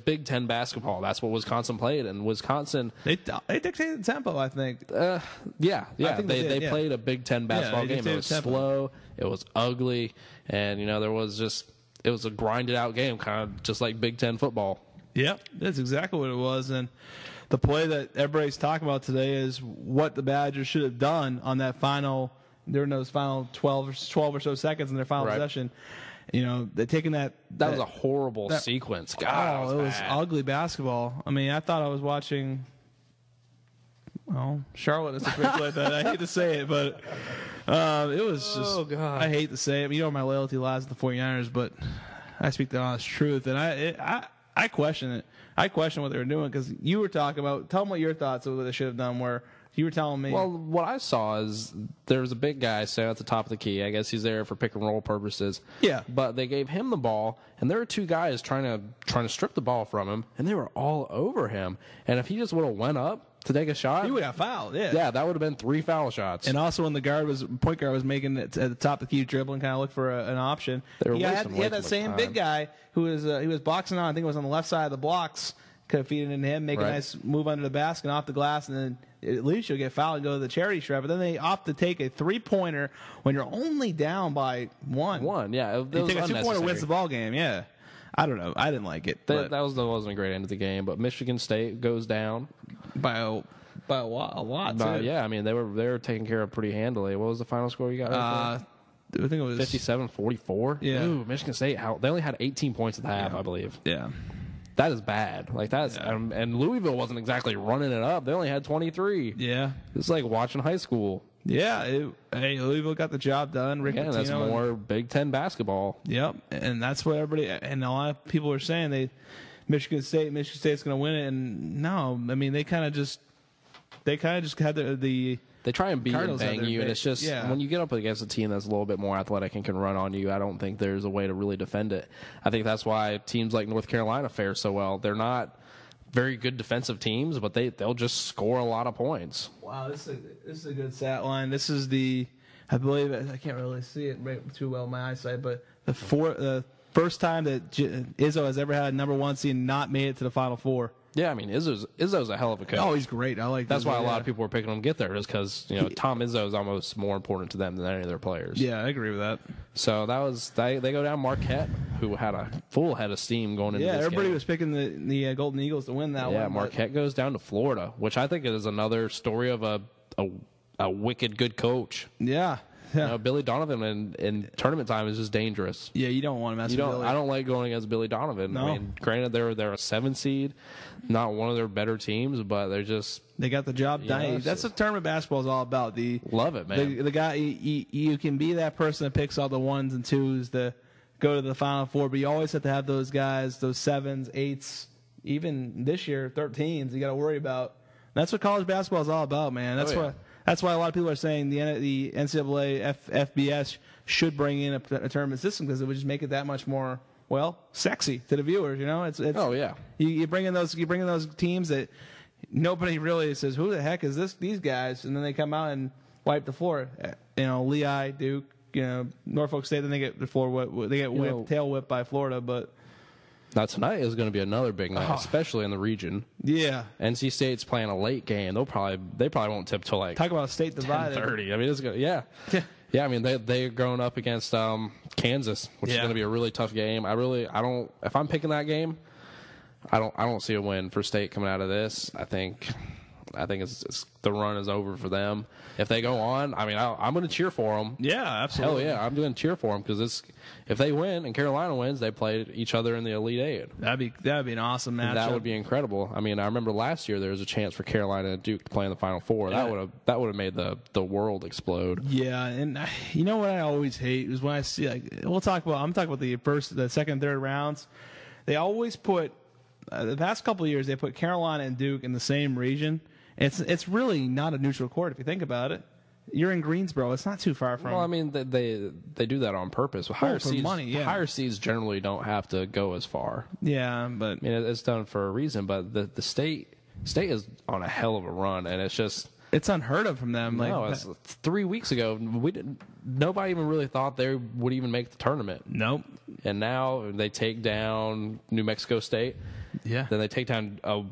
Big Ten basketball. That's what Wisconsin played. And Wisconsin, they dictated the tempo, I think. Yeah. They played a Big Ten basketball game. It was slow. It was ugly. And it was a grinded out game, kind of just like Big Ten football. Yep, that's exactly what it was. And the play that everybody's talking about today is what the Badgers should have done on that during those final 12 or so seconds in their final possession. They're taking that was a horrible sequence. God, it was ugly basketball. I mean, I thought I was watching. Well, Charlotte is a place like that. I hate to say it, but it was just. Oh God! I hate to say it. My loyalty lies with the 49ers, but I speak the honest truth, and I question it. I question what they were doing because you were talking about. Tell them what your thoughts of what they should have done were. You were telling me. Well, what I saw is there was a big guy standing at the top of the key. I guess he's there for pick and roll purposes. Yeah. But they gave him the ball, and there were two guys trying to strip the ball from him, and they were all over him. And if he just would have went up to take a shot, he would have fouled. Yeah. Yeah, that would have been 3 foul shots. And also when the point guard was making it at the top of the key, dribbling, kind of look for an option. He had that same big guy who was he was boxing on. I think it was on the left side of the blocks. Could have feeded into him, make a nice move under the basket off the glass, and then at least you'll get fouled and go to the charity stripe. But then they opt to take a three-pointer when you're only down by one. Yeah. You take a 2-pointer, wins the ball game, yeah. I don't know. I didn't like it. That wasn't a great end of the game, but Michigan State goes down. By a lot, too. Yeah, I mean, they were taken care of pretty handily. What was the final score you got? I think it was 57-44. Yeah. Ooh, Michigan State, they only had 18 points at the half, I believe. Yeah. That is bad. And Louisville wasn't exactly running it up. They only had 23. Yeah. It's like watching high school. Yeah. Louisville got the job done. Rick Pitino, that's more Big Ten basketball. Yep. And that's what everybody and a lot of people are saying. Michigan State's going to win it. And no, I mean, they kind of just had the they try and beat Cardinals and bang you, and it's just when you get up against a team that's a little bit more athletic and can run on you, I don't think there's a way to really defend it. I think that's why teams like North Carolina fare so well. They're not very good defensive teams, but they'll just score a lot of points. Wow, this is a good stat line. This is I believe I can't really see it right too well in my eyesight, but the first time that Izzo has ever had a number 1 seed and not made it to the Final Four. Yeah, I mean, Izzo's a hell of a coach. Oh, he's great. I like that's why a lot of people were picking him to get there, just because Tom Izzo is almost more important to them than any of their players. Yeah, I agree with that. So they go down Marquette, who had a full head of steam going into this game. Yeah, everybody was picking the Golden Eagles to win that one. Yeah, Marquette goes down to Florida, which I think is another story of a a wicked good coach. Yeah. You know, Billy Donovan in tournament time is just dangerous. Yeah, you don't want to mess with Billy. I don't like going against Billy Donovan. No. I mean, granted, they're a 7 seed, not one of their better teams, but they got the job done. Yeah, That's what tournament basketball is all about. Love it, man. The guy, you can be that person that picks all the 1s and 2s to go to the Final Four, but you always have to have those guys, those 7s, 8s, even this year 13s. You got to worry about. That's what college basketball is all about, man. That's why a lot of people are saying the NCAA FBS should bring in a tournament system, because it would just make it that much more, sexy to the viewers. You know, it's oh yeah. You bring in those teams that nobody really says, who the heck is these guys, and then they come out and wipe the floor. You know, Lehigh, Duke, Norfolk State, then they get the floor tail whipped by Florida, but. Now tonight is going to be another big night, especially in the region. Yeah, NC State's playing a late game. They probably won't tip till like talk about state divided. 10:30. I mean, it's good. Yeah. I mean, they're going up against Kansas, which is going to be a really tough game. I don't. If I'm picking that game, I don't see a win for State coming out of this. I think it's the run is over for them. If they go on, I mean, I'm going to cheer for them. Yeah, absolutely. Hell yeah, I'm going to cheer for them, because if they win and Carolina wins, they play each other in the Elite Eight. That'd be an awesome matchup. That would be incredible. I mean, I remember last year there was a chance for Carolina and Duke to play in the Final Four. Yeah. That would have made the world explode. Yeah, and you know what I always hate is when I see I'm talking about the second, third rounds. They always put the past couple of years they put Carolina and Duke in the same region. It's really not a neutral court if you think about it. You're in Greensboro. It's not too far from. Well, I mean, they do that on purpose. Higher seeds, money, yeah. Higher seeds generally don't have to go as far. Yeah, but I mean, it's done for a reason. But the state is on a hell of a run, and it's unheard of from them. No, 3 weeks ago nobody even really thought they would even make the tournament. Nope. And now they take down New Mexico State. Yeah. Then they take down a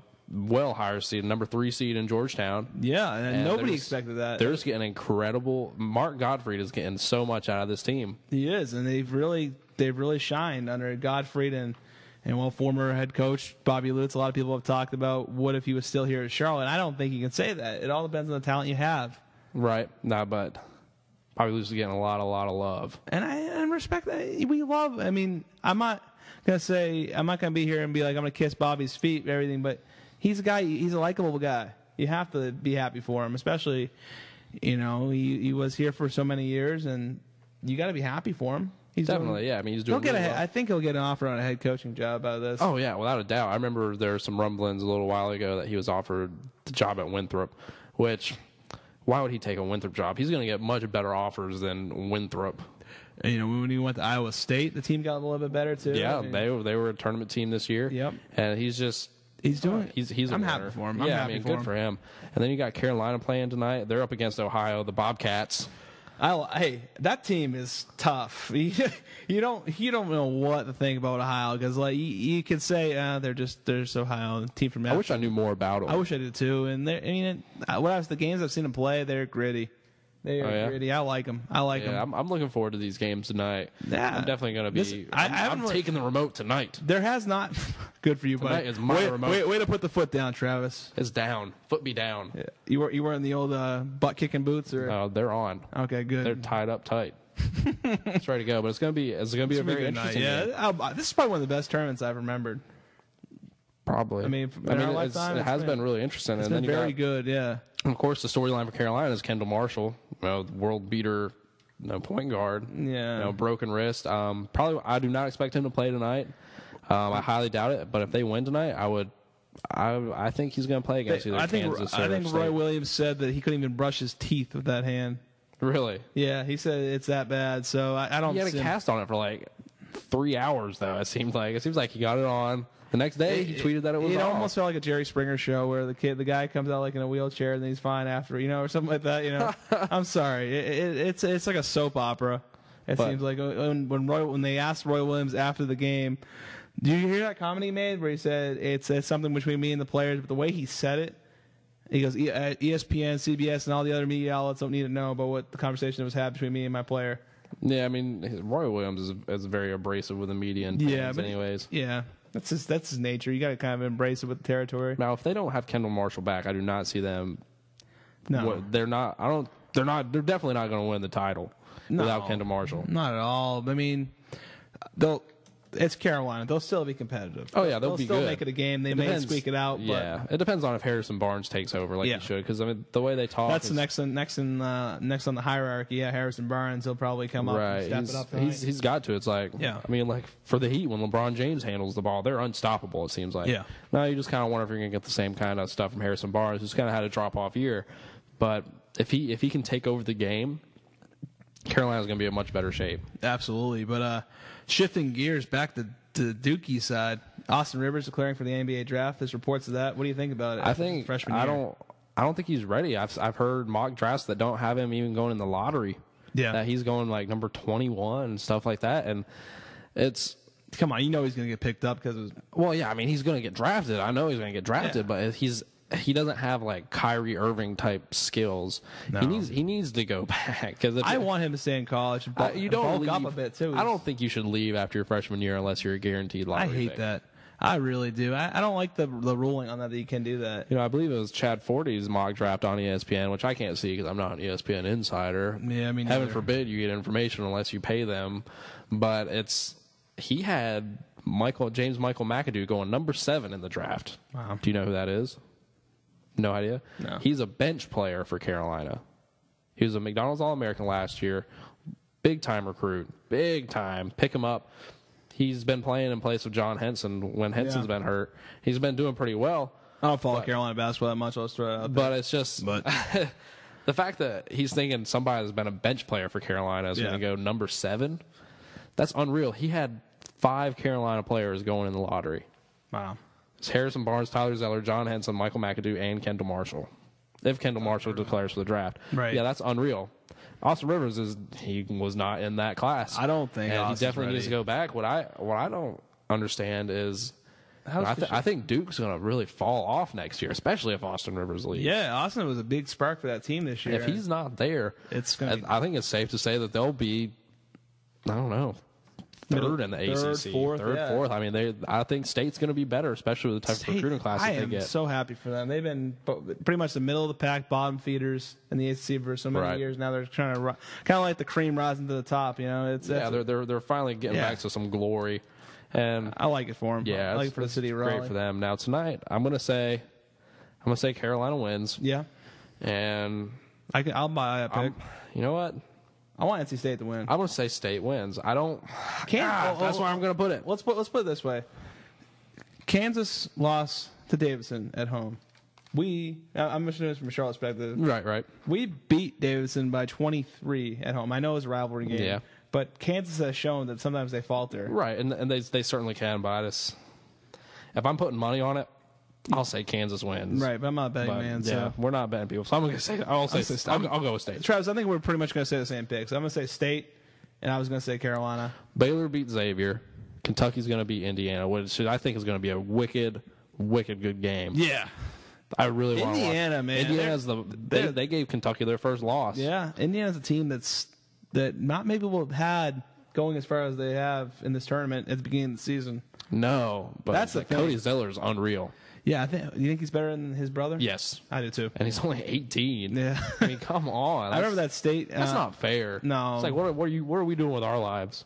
higher seed, number 3 seed in Georgetown. Yeah, and nobody expected that. They're just getting incredible. Mark Gottfried is getting so much out of this team. He is, and they've really shined under Gottfried and former head coach Bobby Lutz. A lot of people have talked about what if he was still here at Charlotte. I don't think you can say that. It all depends on the talent you have. Right. No, but Bobby Lutz is getting a lot of love. And I respect that. We love. I mean, I'm not gonna be here and be like I'm gonna kiss Bobby's feet and everything, but. He's a guy. He's a likable guy. You have to be happy for him, especially, he was here for so many years, and you got to be happy for him. He's definitely, yeah. I mean, he's doing. I think he'll get an offer on a head coaching job out of this. Oh yeah, without a doubt. I remember there were some rumblings a little while ago that he was offered the job at Winthrop, which why would he take a Winthrop job? He's going to get much better offers than Winthrop. And, when he went to Iowa State, the team got a little bit better too. Yeah, they were a tournament team this year. Yep, and he's just. He's doing. He's. I'm happy for him. Good for him. And then you got Carolina playing tonight. They're up against Ohio, the Bobcats. Hey, that team is tough. You don't know what to think about Ohio, because you could say they're just Ohio, the team from. I wish I knew more about them. I wish I did too. And the games I've seen them play, they're gritty. They are gritty. I like them. I'm looking forward to these games tonight. Yeah, I'm definitely going to be. I'm taking the remote tonight. There has not. Good for you, buddy. Tonight is my remote. Way to put the foot down, Travis. It's down. Foot be down. Yeah. You wearing the old butt kicking boots, or? No, they're on. Okay, good. They're tied up tight. It's ready to go, but it's going to be a very interesting night. Yeah, this is probably one of the best tournaments I've remembered. Probably. I mean, it has been really interesting. It's been very good, yeah. And of course, the storyline for Carolina is Kendall Marshall, world beater, point guard. Yeah. Broken wrist. Probably, I do not expect him to play tonight. I highly doubt it. But if they win tonight, I think he's going to play against either Kansas or I think State. Roy Williams said that he couldn't even brush his teeth with that hand. Really? Yeah, he said it's that bad. So I don't. He had a cast on it for like 3 hours, though. It seems like he got it on. The next day, he tweeted that it was. It almost felt like a Jerry Springer show where the guy comes out like in a wheelchair and then he's fine after, or something like that. I'm sorry, it's like a soap opera. It seems like when they asked Roy Williams after the game, did you hear that comment he made where he said it's something between me and the players? But the way he said it, he goes, ESPN, CBS, and all the other media outlets don't need to know about what the conversation that was had between me and my player. Yeah, I mean, Roy Williams is very abrasive with the media and fans, anyways. Yeah. That's his nature. You got to kind of embrace it with the territory. Now, if they don't have Kendall Marshall back, I do not see them No. They're not. They're definitely not going to win the title without Kendall Marshall. Not at all. I mean, it's Carolina. They'll still be competitive. Oh yeah, they'll be still good. make it a game. They may squeak it out. Yeah, but it depends on if Harrison Barnes takes over like he should. Because I mean, the way they talk. That's next on the hierarchy. Yeah, Harrison Barnes. He'll probably come up and step it up. He's got to. It's like I mean, like for the Heat when LeBron James handles the ball, they're unstoppable. It seems like. Yeah. Now you just kind of wonder if you're gonna get the same kind of stuff from Harrison Barnes, who's kind of had a drop off year, but if he can take over the game, Carolina's going to be in much better shape. Absolutely. But shifting gears back to the Dookie side, Austin Rivers declaring for the NBA draft. There's reports of that. What do you think about it? I think freshman year? I don't think he's ready. I've heard mock drafts that don't have him even going in the lottery. Yeah. That he's going like number 21 and stuff like that, and it's. Come on, you know he's going to get picked up because. Well, yeah, I mean he's going to get drafted. I know he's going to get drafted, but he doesn't have like Kyrie Irving type skills. No. He needs to go back because I want him to stay in college. You don't bulk up a bit too. I don't think you should leave after your freshman year unless you're a guaranteed lottery. I hate pick. that. I really do. I don't like the ruling on that you can do that. You know, I believe it was Chad Forty's mock draft on ESPN, which I can't see because I'm not an ESPN insider. Yeah, I mean, heaven forbid you get information unless you pay them. But he had James Michael McAdoo going number 7 in the draft. Wow. Do you know who that is? No idea? No. He's a bench player for Carolina. He was a McDonald's All-American last year. Big-time recruit. Big time. Pick him up. He's been playing in place of John Henson when Henson's been hurt. He's been doing pretty well. I don't follow Carolina basketball that much. I'll just throw it out there. But it's just the fact that he's thinking somebody that's been a bench player for Carolina is going to go number 7, that's unreal. He had 5 Carolina players going in the lottery. Wow. It's Harrison Barnes, Tyler Zeller, John Henson, Michael McAdoo, and Kendall Marshall. If Kendall Marshall declares for the draft. Right. Yeah, that's unreal. Austin Rivers he was not in that class. I don't think and he definitely needs to go back. What I don't understand is I think Duke's going to really fall off next year, especially if Austin Rivers leaves. Yeah, Austin was a big spark for that team this year. If he's not there, I think it's safe to say that they'll be, I don't know, third in the ACC, fourth. I mean, I think State's going to be better, especially with the type of recruiting class that they get. I am so happy for them. They've been pretty much the middle of the pack, bottom feeders in the ACC for so many years. Now they're trying to kind of like the cream rising to the top. You know, they're finally getting back to some glory, and I like it for them. Yeah, I like it for the city of Raleigh. Great for them. Now tonight, I'm gonna say Carolina wins. Yeah, and I'll buy a pick. You know what? I want NC State to win. I'm going to say State wins. I don't. That's where I'm going to put it. Let's put it this way. Kansas lost to Davidson at home. I'm mentioning this from a Charlotte perspective. Right. We beat Davidson by 23 at home. I know it's a rivalry game. Yeah. But Kansas has shown that sometimes they falter. Right, and they certainly can. But if I'm putting money on it, I'll say Kansas wins. Right, but I'm not a betting man. Yeah, we're not betting people. So I'm going to say I'll go with State. Travis, I think we're pretty much going to say the same picks. I'm going to say State, and I was going to say Carolina. Baylor beat Xavier. Kentucky's going to beat Indiana, which I think is going to be a wicked good game. Yeah. I really want to watch. Indiana, man. Indiana's they gave Kentucky their first loss. Yeah, Indiana's a team that not many people have had going as far as they have in this tournament at the beginning of the season. No, but that's the thing. Cody Zeller is unreal. Yeah, you think he's better than his brother? Yes. I do too. And he's only 18. Yeah. I mean, come on. I remember that State. That's not fair. No. It's like, what are we doing with our lives?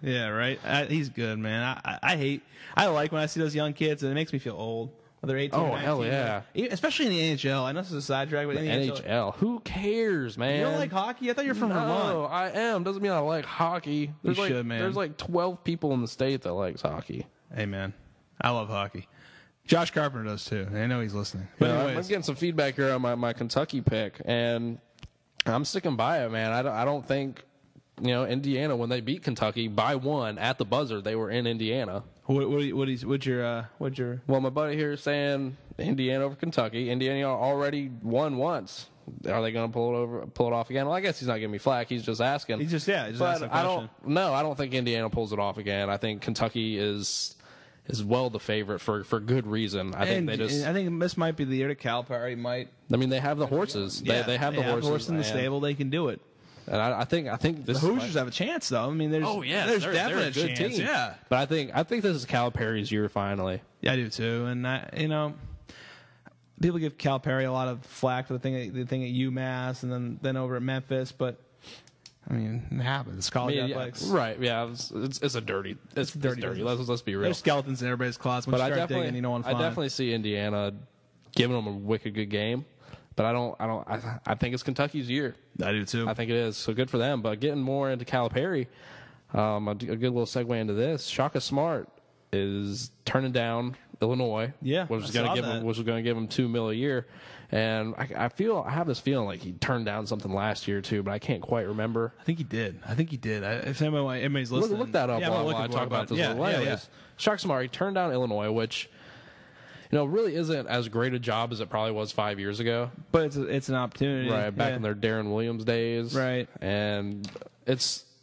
Yeah, right. He's good, man. I like when I see those young kids, and it makes me feel old. They're 18 or 19. Hell yeah. Especially in the NHL. I know this is a sidetrack, but in the NHL. Who cares, man? You don't like hockey? I thought you were from Vermont. No, I am. Doesn't mean I like hockey. You should, man. There's like 12 people in the state that likes hockey. Hey, man. I love hockey. Josh Carpenter does too. I know he's listening. But I'm getting some feedback here on my Kentucky pick, and I'm sticking by it, man. I don't think, Indiana, when they beat Kentucky by 1 at the buzzer, they were in Indiana. What's your? Well, my buddy here is saying Indiana over Kentucky. Indiana already won once. Are they going to pull it off again? Well, I guess he's not giving me flack. He's just asking. He's just asking a question. I don't think Indiana pulls it off again. I think Kentucky is well the favorite for good reason. I think this might be the year to Calipari might. I mean, they have the horses. Yeah, they have the horses. Horse in the stable. They can do it. And I think this the Hoosiers have a chance, though. I mean, there's they're definitely a good chance. team. Yeah, but I think this is Calipari's year finally. Yeah, I do too. And people give Calipari a lot of flack for the thing at UMass and then over at Memphis, but I mean, it happens. It's college athletics. Right, yeah. It's a dirty. It's dirty. Let's be real. There's skeletons in everybody's closet. When But you start digging, you know what I definitely see Indiana giving them a wicked good game. But I think it's Kentucky's year. I do too. I think it is. So good for them. But getting more into Calipari, a good little segue into this. Shaka Smart is turning down Illinois. Yeah, which was going to give him $2 million a year. And I have this feeling like he turned down something last year too, but I can't quite remember. I think he did. If anybody's listening, look that up while I talk about this. Yeah. Shaka Smart, he turned down Illinois, which really isn't as great a job as it probably was 5 years ago. But it's an opportunity, right? Back in their Darren Williams days, right? And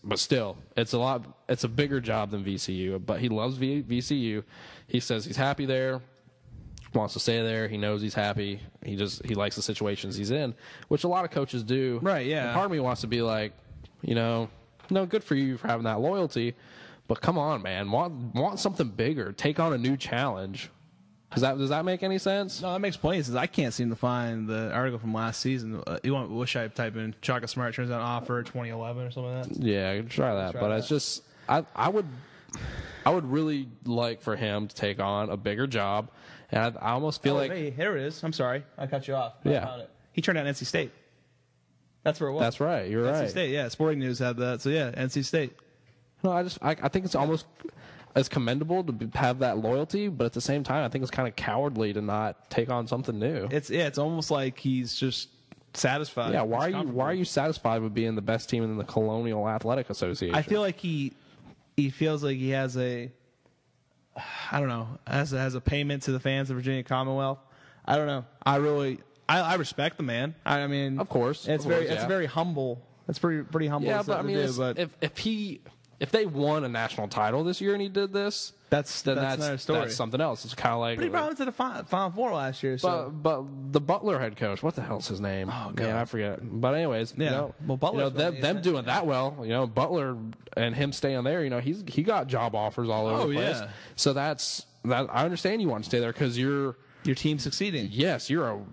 but still, it's a bigger job than VCU. But he loves VCU. He says he's happy there, wants to stay there. He knows he's happy. He likes the situations he's in, which a lot of coaches do. Right, yeah. And part of me wants to be like, no, good for you for having that loyalty, but come on, man, want something bigger. Take on a new challenge. Does that make any sense? No, that makes plenty of sense. I can't seem to find the article from last season. Wish I type in Shaka Smart turns out offer 2011 or something like that. Yeah, try that. But it's just I would really like for him to take on a bigger job, and I almost feel like hey, here it is. I'm sorry, I cut you off. Yeah, I found it. He turned out NC State. That's where it was. That's right. You're right. NC State. Yeah, Sporting News had that. So yeah, NC State. No, I think it's almost as commendable to have that loyalty, but at the same time, I think it's kind of cowardly to not take on something new. It's almost like he's just satisfied. Yeah, why are you satisfied with being the best team in the Colonial Athletic Association? I feel like he feels like he has a has a payment to the fans of Virginia Commonwealth. I don't know. I respect the man. I mean, of course, it's very humble. It's pretty humble. Yeah, but I mean, if they won a national title this year and he did this, that's another story. That's something else. It's kind of like. But he brought him to the Final Four last year. So. But the Butler head coach, what the hell's his name? Oh God, I forget. But anyways, well, Butler, them doing that well, Butler and him staying there, he got job offers all over the place. Yeah. So that I understand you want to stay there because your team's succeeding. Yes, you're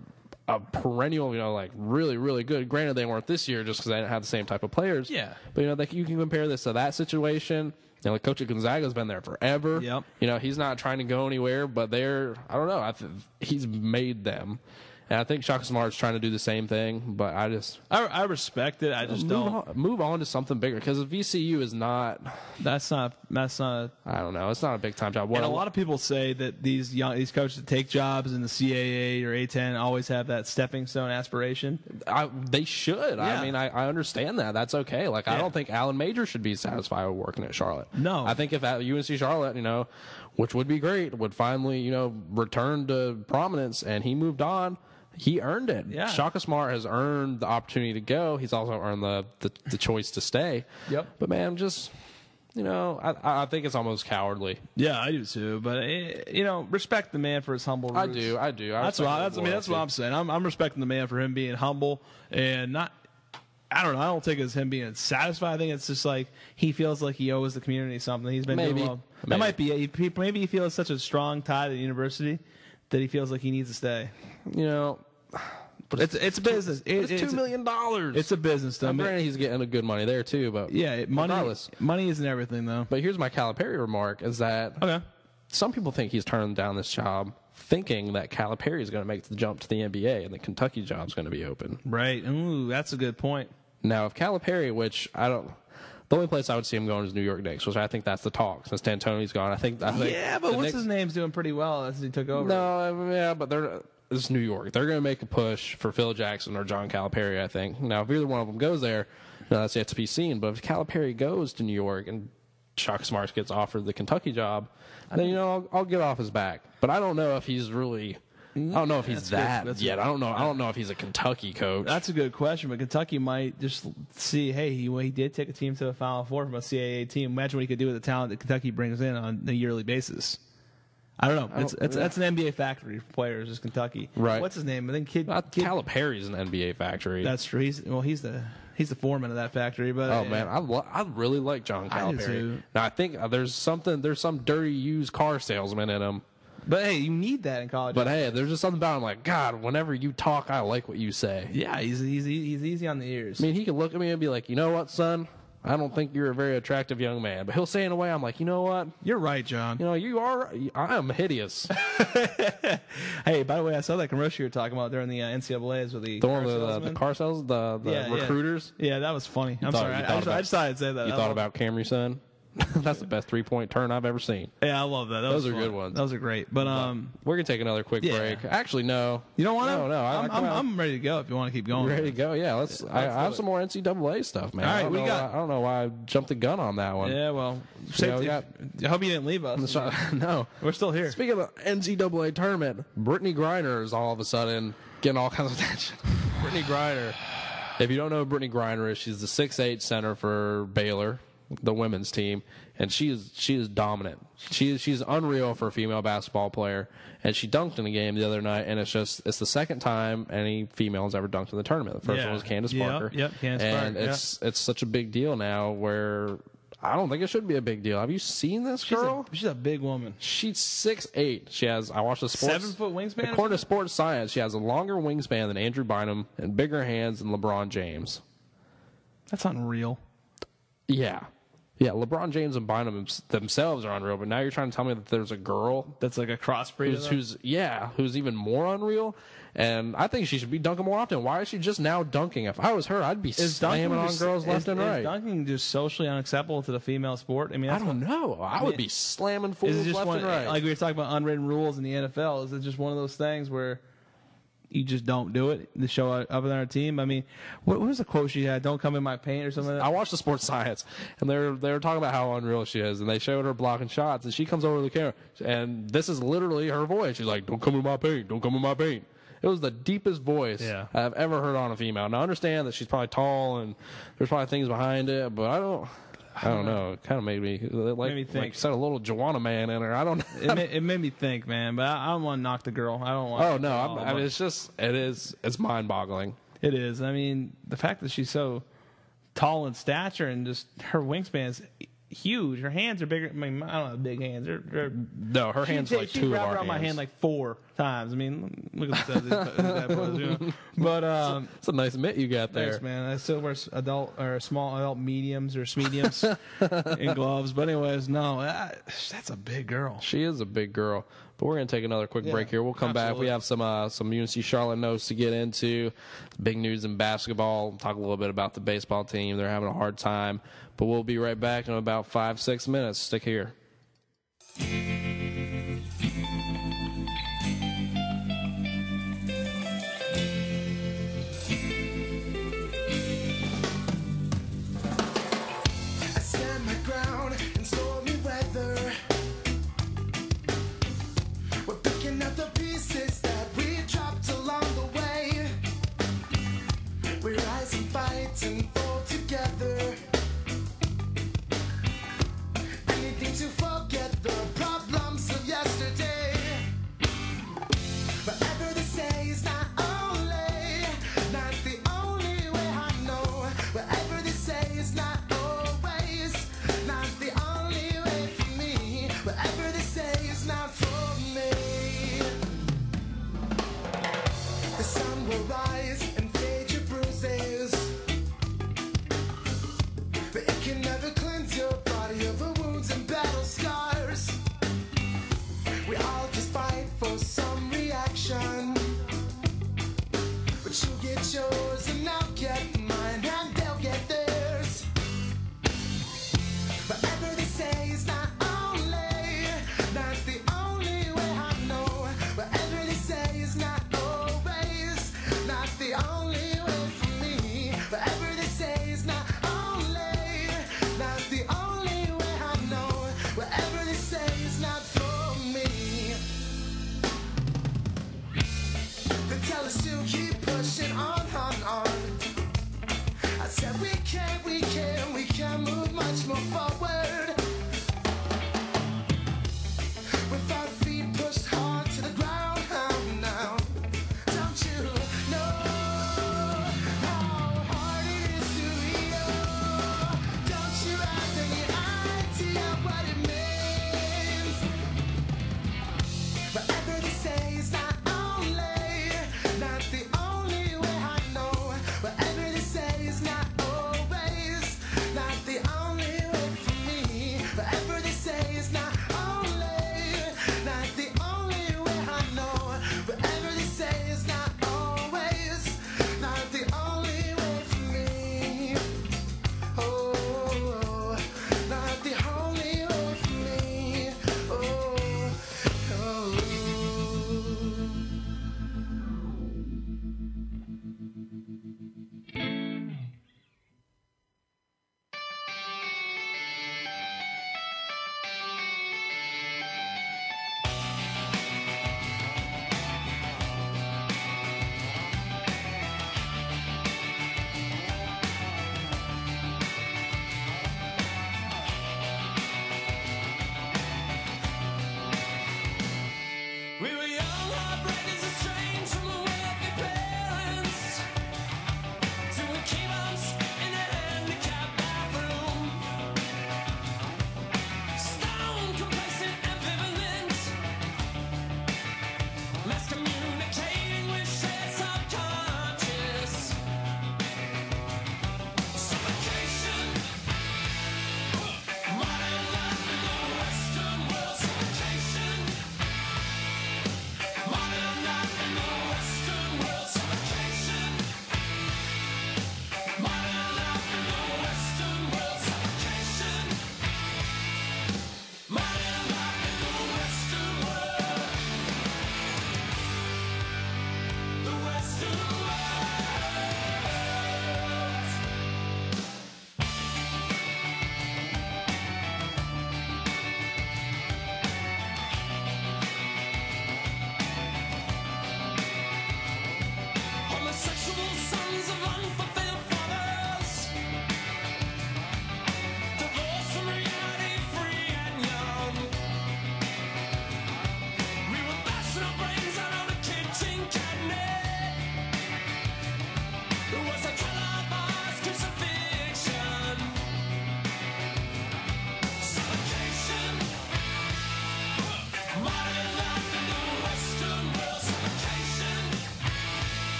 a perennial, like really, really good. Granted, they weren't this year just because they didn't have the same type of players. Yeah. But, you can compare this to that situation. Like Coach Gonzaga's been there forever. Yep. He's not trying to go anywhere, but I don't know. He's made them. And I think Shaka Smart's trying to do the same thing, but I respect it. I just move on to something bigger because VCU is not. That's not. I don't know. It's not a big time job. And a lot of people say that these coaches that take jobs in the CAA or A10 always have that stepping stone aspiration. They should. Yeah. I mean, I understand that. That's okay. Like, I don't think Alan Major should be satisfied with working at Charlotte. No. I think if at UNC Charlotte, which would be great, would finally, return to prominence, and he moved on. He earned it. Yeah. Shaka Smart has earned the opportunity to go. He's also earned the choice to stay. Yep. But man, just I think it's almost cowardly. Yeah, I do too. But respect the man for his humble roots. I do. That's what I'm saying. I'm respecting the man for him being humble and not. I don't know. I don't think it's him being satisfied. I think it's just like he feels like he owes the community something. He's been doing well. That might be. Maybe he feels such a strong tie to the university that he feels like he needs to stay. But it's a business. It's $2 million. It's a business, though. Granted, he's getting a good money there too, but money isn't everything, though. But here's my Calipari remark: is that some people think he's turning down this job, thinking that Calipari is going to make the jump to the NBA and the Kentucky job's going to be open. Right. Ooh, that's a good point. Now, if Calipari, which the only place I would see him going is New York Knicks, which I think that's the talk. Since D'Antoni's gone, I think. Yeah, but what's his name's doing pretty well as he took over. No, yeah, but it's New York. They're going to make a push for Phil Jackson or John Calipari, I think. Now, if either one of them goes there, that's yet to be seen. But if Calipari goes to New York and Shaka Smart gets offered the Kentucky job, then I'll get off his back. But I don't know if he's really. I don't know if he's that yet. I don't know if he's a Kentucky coach. That's a good question, but Kentucky might just see, hey, he did take a team to a Final Four from a CAA team. Imagine what he could do with the talent that Kentucky brings in on a yearly basis. I don't know. That's an NBA factory for players. Is Kentucky? Right. What's his name? I think Calipari's an NBA factory. That's true. He's the foreman of that factory. But man, I really like John Calipari. Now I think there's some dirty used car salesman in him. But hey, you need that in college. But hey, there's just something about him like, God, whenever you talk, I like what you say. Yeah, he's easy on the ears. I mean, he can look at me and be like, you know what, son? I don't think you're a very attractive young man. But he'll say in a way, I'm like, you know what? You're right, John. You know, you are. I am hideous. Hey, by the way, I saw that commercial you were talking about during the NCAAs with the car sales, the recruiters. Yeah, that was funny. I'm sorry. I just thought I'd say that. You thought about Camry, son? That's the best 3-point turn I've ever seen. Yeah, I love that. Those are good ones. Those are great. But we're gonna take another quick break. Actually, no. You don't want to? No. I'm ready to go. If you want to keep going. Ready to go? Yeah. Let's. I have some more NCAA stuff, man. All right, I don't know why I jumped the gun on that one. Yeah, well, I hope you didn't leave us. No, we're still here. Speaking of the NCAA tournament, Brittany Griner is all of a sudden getting all kinds of attention. Brittany Griner. If you don't know who Brittany Griner is, she's the 6'8" center for Baylor, the women's team, and she is dominant. She's unreal for a female basketball player, and she dunked in a game the other night, and it's the second time any female has ever dunked in the tournament. The first one was Candace Parker. Yep, Candace Parker. And it's such a big deal now where I don't think it should be a big deal. Have you seen this girl? She's a big woman. She's 6'8". I watched the sports 7-foot wingspan. According to Sports Science, she has a longer wingspan than Andrew Bynum and bigger hands than LeBron James. That's unreal. Yeah. Yeah, LeBron James and Bynum themselves are unreal, but now you're trying to tell me that there's a girl that's like a crossbreed who's even more unreal, and I think she should be dunking more often. Why is she just now dunking? If I was her, I'd be slamming on girls left and right. Is dunking just socially unacceptable to the female sport? I mean, I don't know. I would be slamming fools left and right. Like we were talking about unwritten rules in the NFL. Is it just one of those things where you just don't do it to show up on our team? I mean, what was the quote she had? Don't come in my paint or something like that? I watched the Sports Science, and they were talking about how unreal she is, and they showed her blocking shots, and she comes over to the camera, and this is literally her voice. She's like, don't come in my paint. Don't come in my paint. It was the deepest voice I've ever heard on a female. Now, I understand that she's probably tall, and there's probably things behind it, but I don't know. It kind of made me think. Like said a little Joanna man in her. I don't know. It made me think, man. But I don't want to knock the girl. I don't want. Oh no! I mean, it's mind-boggling. It is. I mean, the fact that she's so tall in stature and just her wingspan is huge. Her hands are bigger. I mean, I don't have big hands. No, her hands are like two of our hands. She grabbed my hand like 4 times. I mean, look at that. But it's a nice mitt you got there. Thanks, man. I still wear small adult mediums or mediums in gloves. But anyways, no, that's a big girl. She is a big girl. But we're going to take another quick break here. We'll come back. We have some UNC Charlotte notes to get into. Big news in basketball. Talk a little bit about the baseball team. They're having a hard time. But we'll be right back in about 5-6 minutes. Stick here. I stand my ground in stormy weather. We're picking up the pieces that we dropped along the way. We rise and fight and fall together. Anything to forget the problems of yesterday. Whatever they say is not the only way I know. Whatever they say is not always, not the only way for me. Whatever they say is not for me. The sun will rise and fade your bruises, but it can never cleanse your body of the wounds and battle scars. We all just fight for some reaction, but you get yours and I'll get mine and they'll get theirs. Whatever they say is not the only way I know. Whatever they say is not always, not the only way for me. Whatever they say is not the only way I know. Whatever they say is not for me. They tell us to keep pushing on. I said we can move much more forward. With our feet pushed hard to the ground now. Don't you know how hard it is to heal? Don't you have any idea what it means? But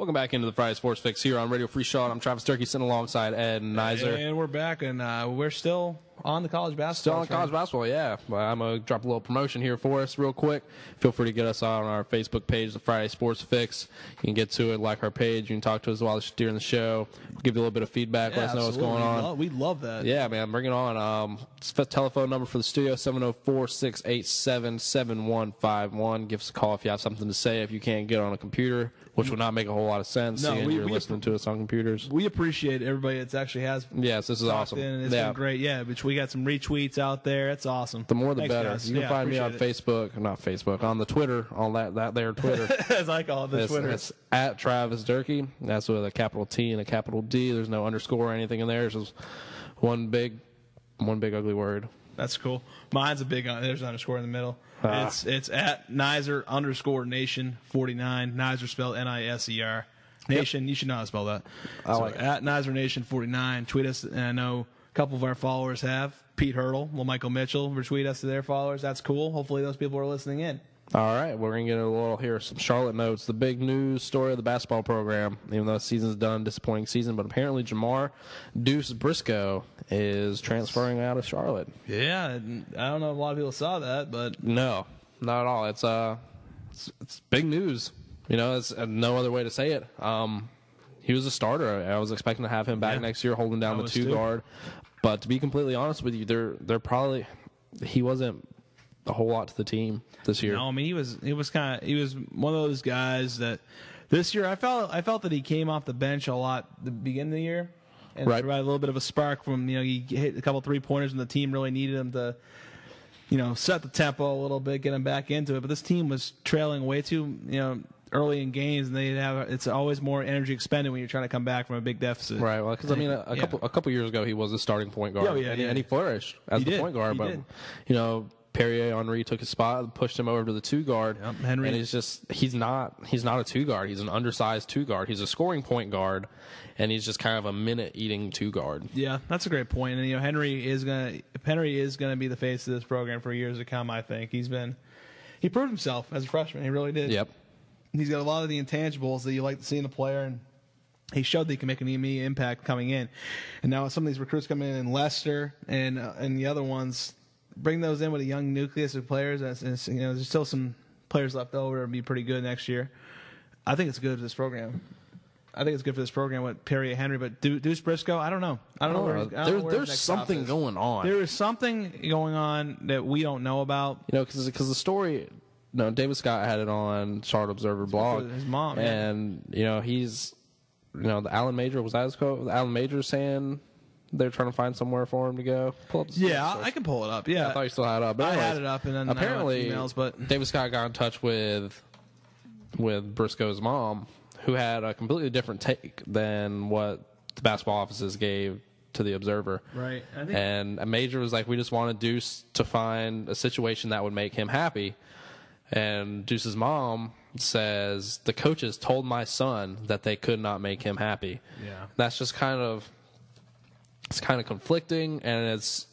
Welcome back into the Friday Sports Fix here on Radio Free Shot. I'm Travis Turkey sitting alongside Ed and Nizer. And we're back, and we're still on the college basketball. Still on college basketball, yeah. Well, I'm going to drop a little promotion here for us real quick. Feel free to get us on our Facebook page, the Friday Sports Fix. You can get to it, like our page. You can talk to us while during the show. Give you a little bit of feedback. Let us know what's going on. We love that. Yeah, man. Bring it on. Telephone number for the studio, 704-687-7151. Give us a call if you have something to say. If you can't get on a computer, which would not make a whole lot of sense, seeing you're listening to us on computers. We appreciate everybody that actually has. Yes, this is awesome. It's been great. Yeah, but we got some retweets out there. It's awesome. The more the Thanks, better. guys. You can find me on Facebook, not Facebook, on the Twitter, on that there Twitter. As I call it, the Twitter. It's at Travis Durkee. That's with a capital T and a capital D. There's no underscore or anything in there. It's just one big ugly word. That's cool. Mine's a big. There's an underscore in the middle. It's at Nizer_Nation49. Nizer spelled Niser. Nation. Yep. You should know how to spell that. At NizerNation49. Tweet us, and I know a couple of our followers have. Pete Hurdle, Michael Mitchell retweet us to their followers. That's cool. Hopefully those people are listening in. All right, we're going to get a little here, some Charlotte notes. The big news story of the basketball program, even though the season's done, disappointing season, but apparently Jamar Deuce Briscoe is transferring out of Charlotte. Yeah, I don't know if a lot of people saw that, but no, not at all. It's big news. You know, it's no other way to say it. He was a starter. I was expecting to have him back next year, holding down the two guard. But to be completely honest with you, he wasn't a whole lot to the team this year. No, I mean he was one of those guys that this year I felt that he came off the bench a lot at the beginning of the year and provided a little bit of a spark from, he hit a couple 3-pointers and the team really needed him to set the tempo a little bit, get him back into it. But this team was trailing way too early in games, and it's always more energy expended when you're trying to come back from a big deficit. Right. Well, because a couple years ago he was a starting point guard. And he flourished as the point guard. But Perrier Henry took his spot, pushed him over to the 2 guard. Yep, Henry. And he's not a 2 guard. He's an undersized 2 guard. He's a scoring point guard, and he's just kind of a minute eating 2 guard. Yeah, that's a great point. And Henry is gonna be the face of this program for years to come. I think he proved himself as a freshman. He really did. Yep. He's got a lot of the intangibles that you like to see in a player, and he showed that he can make an immediate impact coming in. And now some of these recruits coming in Leicester and the other ones, bring those in with a young nucleus of players. There's still some players left over and be pretty good next year. I think it's good for this program. With Perrier Henry, but Deuce Briscoe, I don't know. There's something going on. There is something going on that we don't know about. Because the story. No, David Scott had it on Charlotte Observer blog. His mom, and he's, the Allen Major, was that his quote? Allen Major saying they're trying to find somewhere for him to go. Pull up I can pull it up. Yeah, I thought you still had it up. But anyways, I had it up, and then apparently emails, but David Scott got in touch with Briscoe's mom, who had a completely different take than what the basketball offices gave to the Observer. Right. And a Major was like, we just wanted Deuce to find a situation that would make him happy. And Deuce's mom says, the coaches told my son that they could not make him happy. Yeah. That's just kind of conflicting, and it's,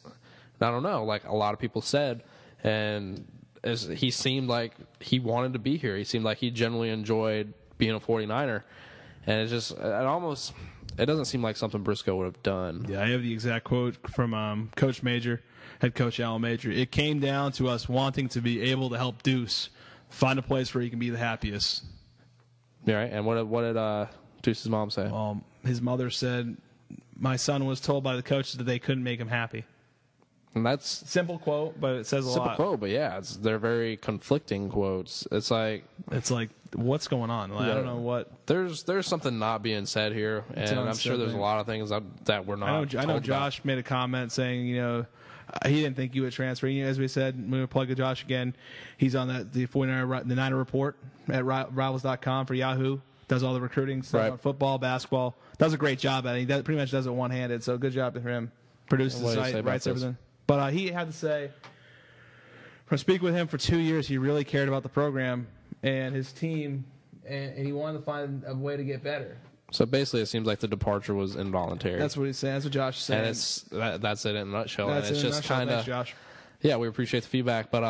I don't know, like a lot of people said, and he seemed like he wanted to be here. He seemed like he genuinely enjoyed being a 49er. And it doesn't seem like something Briscoe would have done. Yeah, I have the exact quote from Coach Major. Head coach Allen Major. It came down to us wanting to be able to help Deuce find a place where he can be the happiest. Yeah, right. And what did Deuce's mom say? His mother said, my son was told by the coaches that they couldn't make him happy. And that's simple quote, but it says a lot. Simple quote, but yeah, they're very conflicting quotes. It's like what's going on? I don't know what. There's something not being said here, and I'm sure there's a lot of things that we're not. I know Josh made a comment saying, he didn't think you would transfer. As we said, I'm going to plug Josh again. He's on the 49er, the Niner Report at Rivals.com for Yahoo. Does all the recruiting stuff on football, basketball. Does a great job at it. He pretty much does it one-handed, so good job to him. Produces the site, writes everything. But he had to say, from speaking with him for 2 years, he really cared about the program and his team, and he wanted to find a way to get better. So basically, it seems like the departure was involuntary. That's what he's saying. That's what Josh is saying. And that's it in a nutshell. That's and it's just kind of, Josh. Yeah, we appreciate the feedback, but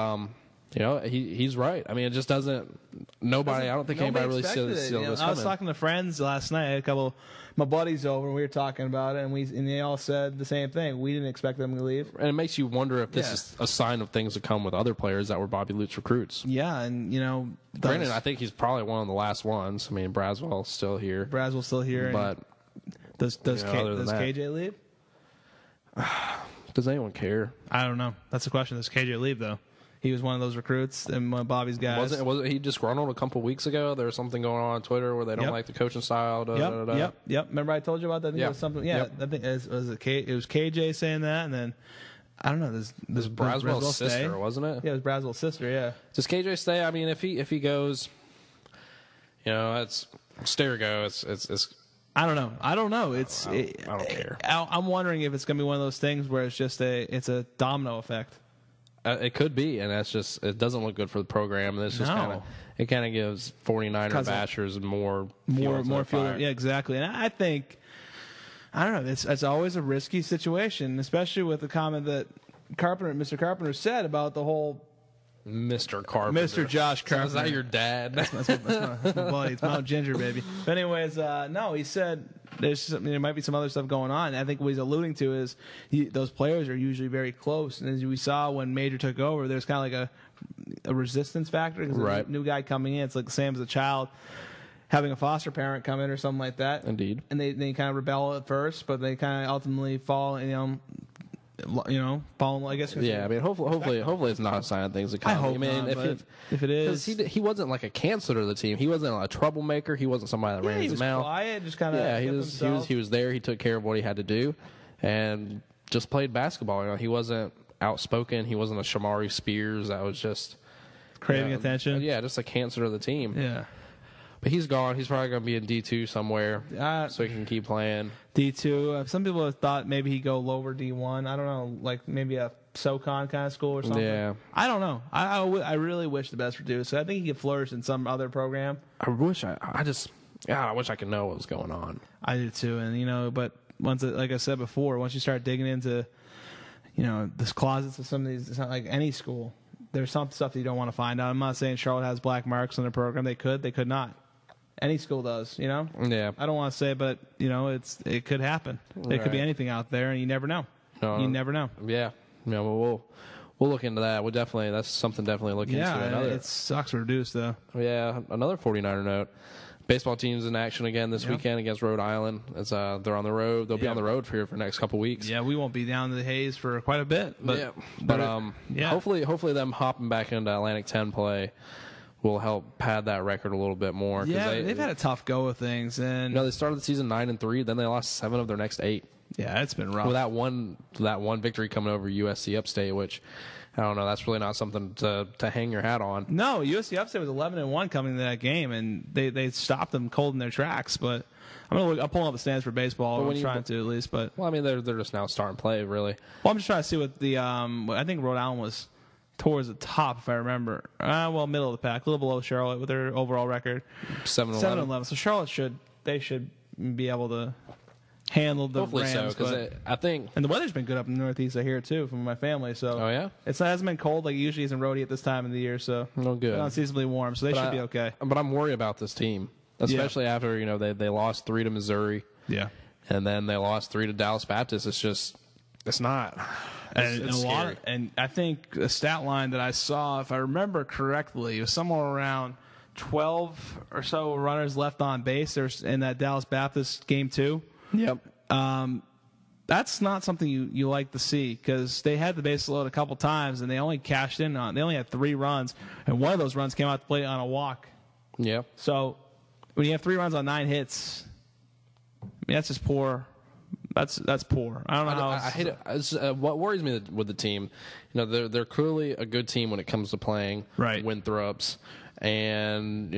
he's right. I mean, it just doesn't. Nobody. I don't think anybody really sees this coming. I was talking to friends last night. I had a couple of my buddies over, and we were talking about it, and they all said the same thing. We didn't expect them to leave. And it makes you wonder if this is a sign of things to come with other players that were Bobby Lute's recruits. Yeah, and granted, I think he's probably one of the last ones. I mean, Braswell's still here. But does KJ leave? Does anyone care? I don't know. That's the question. Does KJ leave though? He was one of those recruits and one of Bobby's guys. Wasn't he disgruntled a couple weeks ago? There was something going on Twitter where they don't like the coaching style. Yep. Remember I told you about that? I think it was something. Yeah, I think it was KJ saying that, and then I don't know. This Braswell's sister, wasn't it? Yeah, it was Braswell's sister. Yeah. Does KJ stay? I mean, if he goes, it's Stergo. It's. I don't know. I don't care. I'm wondering if it's going to be one of those things where it's just a domino effect. It could be, and it doesn't look good for the program. And it's just kind of gives 49er bashers more fuel. Yeah, exactly. And I think, I don't know, it's always a risky situation, especially with the comment that Mr. Carpenter said about the whole Mr. Carpenter. Mr. Josh Carpenter. Is that your dad? That's my buddy. It's Mount Ginger, baby. But anyways, no, he said there might be some other stuff going on. I think what he's alluding to is those players are usually very close. And as we saw when Major took over, there's kind of like a resistance factor. Because there's a new guy coming in. It's like the same as a child having a foster parent come in or something like that. Indeed. And they kind of rebel at first, but they kind of ultimately fall, falling, I guess. Yeah, I mean, hopefully it's not a sign of things to come. I hope not, if it is, he wasn't like a cancer to the team. He wasn't a troublemaker. He wasn't somebody that ran his mouth. He was quiet, just kind of. Yeah, he was there. He took care of what he had to do, and just played basketball. He wasn't outspoken. He wasn't a Shamari Spears that was just craving attention. Yeah, just a cancer to the team. Yeah. But he's gone. He's probably going to be in D2 somewhere, so he can keep playing. D2. Some people have thought maybe he'd go lower D1. I don't know, like maybe a SoCon kind of school or something. Yeah. I don't know. I really wish the best for Deuce. So I think he could flourish in some other program. I wish I could know what was going on. I do too. And, but like I said before, once you start digging into, the closets of some of these, it's not like any school. There's some stuff that you don't want to find out. I'm not saying Charlotte has black marks on their program. They could not. Any school does, Yeah. I don't want to say, but it could happen. There could be anything out there, and you never know. You never know. Yeah. Well, we'll look into that. That's something definitely look into. Yeah, it sucks for Deuce though. Yeah, another 49er note. Baseball team's in action again this weekend against Rhode Island. They're on the road. They'll be on the road for the next couple weeks. Yeah, we won't be down to the Haze for quite a bit. But hopefully them hopping back into Atlantic 10 play will help pad that record a little bit more. Yeah, they've had a tough go of things, and they started the season 9-3, then they lost 7 of their next 8. Yeah, it's been rough. With that one victory coming over USC Upstate, which I don't know, that's really not something to hang your hat on. No, USC Upstate was 11-1 coming into that game, and they stopped them cold in their tracks. But I'm pulling up the stands for baseball. I'm trying to at least, but they're just now starting play really. Well, I'm just trying to see what the I think Rhode Island was towards the top, if I remember. Middle of the pack, a little below Charlotte with their overall record. 7-11. So Charlotte should be able to handle the Hopefully Rams. So, because I think... And the weather's been good up in the Northeast, I hear, too, from my family. So oh, yeah? It hasn't been cold like it usually is in Rhodey at this time of the year. So no good. It's unseasonably warm, so they should be okay. But I'm worried about this team, especially after they lost 3 to Missouri. Yeah. And then they lost 3 to Dallas Baptist. It's not... It's scary. And I think a stat line that I saw, if I remember correctly, it was somewhere around 12 or so runners left on base. There's in that Dallas Baptist game 2. Yep. That's not something you like to see because they had the base load a couple times and they only cashed in on. They only had 3 runs, and one of those runs came out to play on a walk. Yeah. So when you have 3 runs on 9 hits, that's just poor. That's poor. I don't know how. I hate it. What worries me with the team, they're clearly a good team when it comes to playing. Right. Winthrops and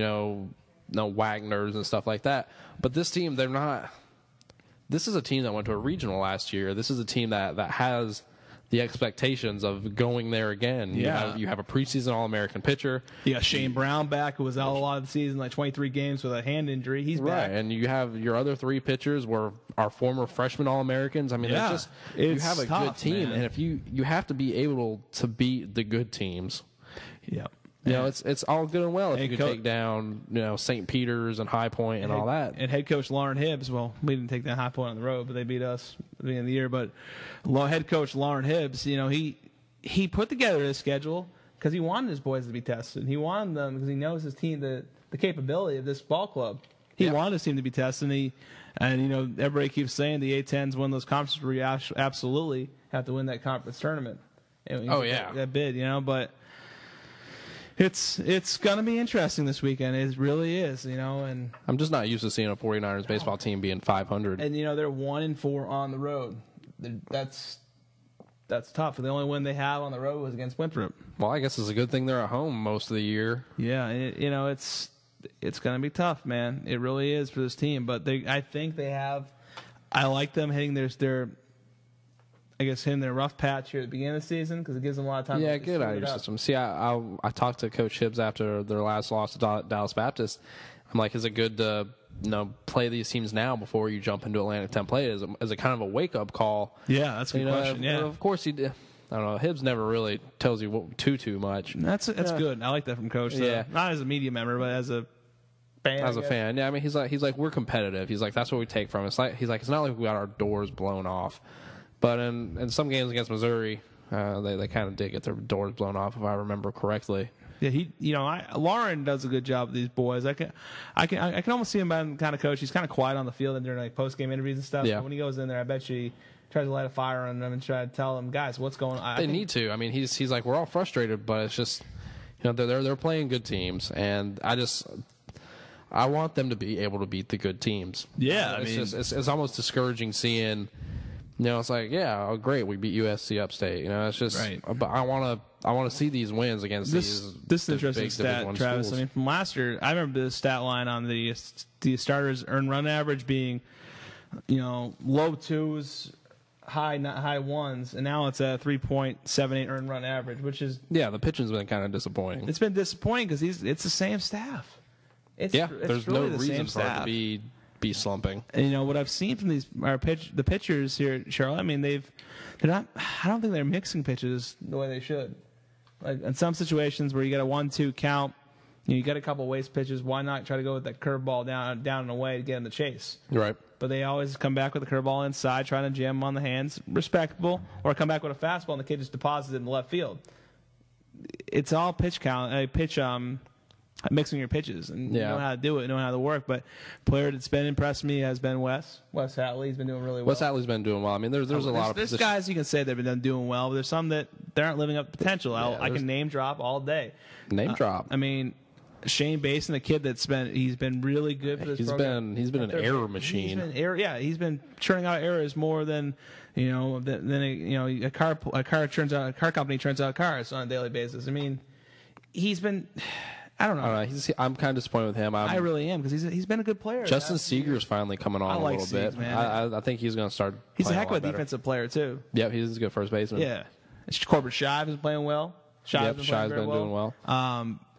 Wagners and stuff like that. But this team, they're not. This is a team that went to a regional last year. This is a team that has the expectations of going there again. Yeah. You have a preseason All-American pitcher. You got Shane Brown back, who was out a lot of the season, like 23 games with a hand injury. He's back. And you have your other 3 pitchers are former freshman All-Americans. I mean, you have a good team, man. and if you have to be able to beat the good teams. Yeah. You know, it's all good and well if And you can take down, St. Peter's and High Point and all that. And head coach Lauren Hibbs, well, we didn't take that High Point on the road, but they beat us at the beginning of the year. But head coach Lauren Hibbs, he put together his schedule because he wanted his boys to be tested. He wanted them because he knows his team, the capability of this ball club. He wanted his team to be tested. And everybody keeps saying the A-10s win those conferences where you absolutely have to win that conference tournament. That bid, but it's going to be interesting this weekend. It really is, and I'm just not used to seeing a 49ers baseball team being 500. And they're 1-4 on the road. That's tough. The only win they have on the road was against Winthrop. Well, I guess it's a good thing they're at home most of the year. Yeah, it's going to be tough, man. It really is for this team. But I think they have. I like them hitting their hitting their rough patch here at the beginning of the season because it gives them a lot of time. Yeah, get out of your system. See, I talked to Coach Hibbs after their last loss to Dallas Baptist. I'm like, is it good to play these teams now before you jump into Atlantic 10 play? Is it kind of a wake up call? Yeah, that's a good question. Yeah, of course he did. I don't know. Hibbs never really tells you too much. That's good. I like that from Coach. Yeah, not as a media member, but as a fan. As a fan, yeah. I mean, he's like we're competitive. He's like that's what we take from it. It's not like we got our doors blown off. But in some games against Missouri, they kind of did get their doors blown off, if I remember correctly. Yeah, Lauren does a good job with these boys. I can almost see him being the kind of coach. He's kind of quiet on the field and during like post game interviews and stuff. Yeah. But when he goes in there, I bet you he tries to light a fire on them and try to tell them, guys, what's going on. They need to. I mean, he's like we're all frustrated, but it's just they're playing good teams, and I want them to be able to beat the good teams. Yeah, it's almost discouraging seeing. It's like, yeah, oh, great, we beat USC Upstate. It's just, right. But I want to see these wins against this interesting stat, Travis. Schools. I mean, from last year, I remember the stat line on the starters' earned run average being, low twos, high ones, and now it's a 3.78 earned run average, which is the pitching's been kind of disappointing. It's been disappointing because it's the same staff. There's really no reason for it to be slumping. And what I've seen from the pitchers here at Charlotte, I mean, I don't think they're mixing pitches the way they should. Like in some situations where you got a 1-2 count, you got a couple waste pitches. Why not try to go with that curveball down and away to get in the chase? Right. But they always come back with a curveball inside, trying to jam them on the hands, respectable, or come back with a fastball and the kid just deposits it in the left field. It's all pitch count, mixing your pitches, and you know how to do it, know how to work. But player that's been impressed me has been Wes Hatley. He's been doing really well. Wes Hatley's been doing well. I mean, there's a lot of there's guys you can say they've been doing well, but there's some that they aren't living up to potential. I can name drop all day. Name drop. I mean, Shane Basin, the kid he's been really good for this program. He's been an error machine. He's been churning out errors more than a car company churns out cars on a daily basis. I mean, he's been. I don't know. I'm kind of disappointed with him. I really am because he's been a good player. Justin Seeger's finally coming on a little bit. Man. I think he's going to start. He's a heck of a defensive player too. Yep, he's a good first baseman. Yeah, Corbett Shive is playing well. Shive's been doing well.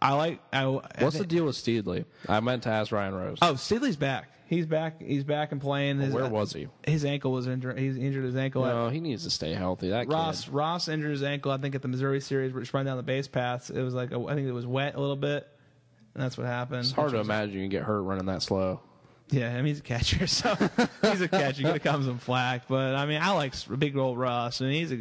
What's the deal with Steedley? I meant to ask Ryan Rose. Oh, Steedley's back. He's back. He's back and playing. Where was he? His ankle was injured. He's injured his ankle. No, he needs to stay healthy. Ross injured his ankle. I think at the Missouri series, where he's running down the base paths. It was I think it was wet a little bit. And that's what happened. It's hard to imagine you can get hurt running that slow. Yeah, I mean, he's a catcher, so he's a catcher. He's going to come some flack. But, I mean, I like big old Ross, and he's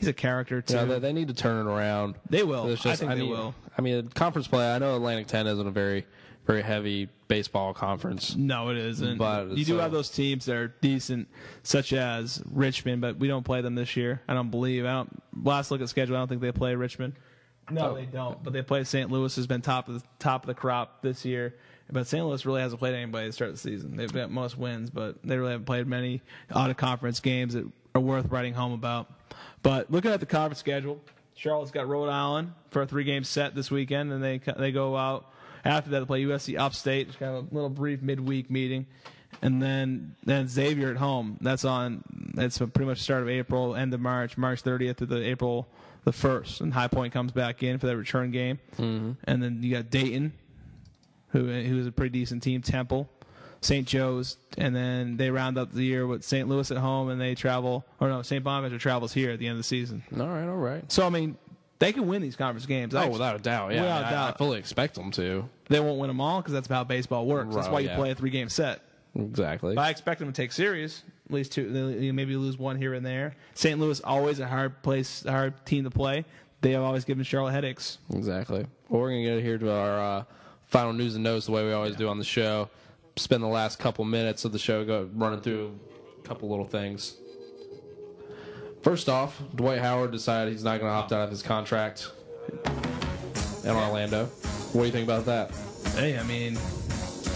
a character, too. Yeah, they need to turn it around. They will. I think they will. I mean, conference play, I know Atlantic 10 isn't a very, very heavy baseball conference. No, it isn't. But you do have those teams that are decent, such as Richmond, but we don't play them this year. I don't believe. Last look at schedule, I don't think they play Richmond. No, they don't. But they play St. Louis, has been top of the crop this year. But St. Louis really hasn't played anybody to start the season. They've got most wins, but they really haven't played many out-of-conference games that are worth writing home about. But looking at the conference schedule, Charlotte's got Rhode Island for a 3-game set this weekend, and they go out after that to play USC Upstate. Just kind of a little brief midweek meeting. And then Xavier at home. That's pretty much the start of April, end of March 30th through the April the 1st. And High Point comes back in for that return game. Mm-hmm. And then you got Dayton, who's a pretty decent team, Temple, St. Joe's, and then they round up the year with St. St. Bonaventure travels here at the end of the season. All right. So, I mean, They can win these conference games. Oh, without a doubt. Yeah, Without a doubt. I fully expect them to. They won't win them all because that's how baseball works. That's Right, why you yeah. play a 3-game set. Exactly. But I expect them to take series, at least 2. You maybe lose 1 here and there. St. Louis always a hard team to play. They have always given Charlotte headaches. Exactly. Well, we're going to get here to our final news and notes the way we always do on the show. Spend the last couple minutes of the show running through a couple little things. First off, Dwight Howard decided he's not going to opt out of his contract in Orlando. What do you think about that? Hey, I mean,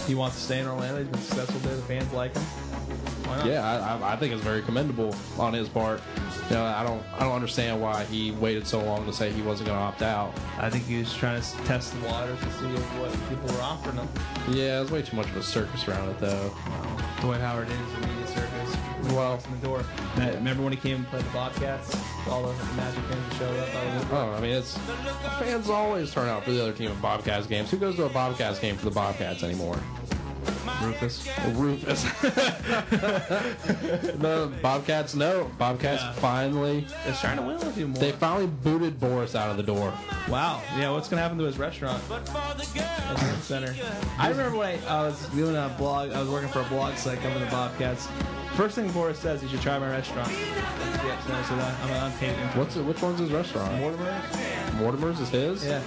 he wants to stay in Orlando. He's been successful there. The fans like him. Why not? Yeah, I think it's very commendable on his part. You know, I don't understand why he waited so long to say he wasn't going to opt out. I think he was trying to test the waters to see what people were offering him. Yeah, there's way too much of a circus around it, though. Dwight Howard is a media circus. Well, In the door. Remember when he came and played the Bobcats? All the Magic fans showed up. I mean, it's fans always turn out for the other team at Bobcats games. Who goes to a Bobcats game for the Bobcats anymore? Rufus. Rufus. No, Bobcats. No, Bobcats finally. They're trying to win with you more. They finally booted Boris out of the door. Wow. Yeah, what's going to happen to his restaurant? At the center. I remember when I was doing a blog, I was working for a blog site covering the Bobcats. First thing Boris says, you should try my restaurant. Yep, so I'm taping. Which one's his restaurant? Mortimer's? Mortimer's is his? Yeah.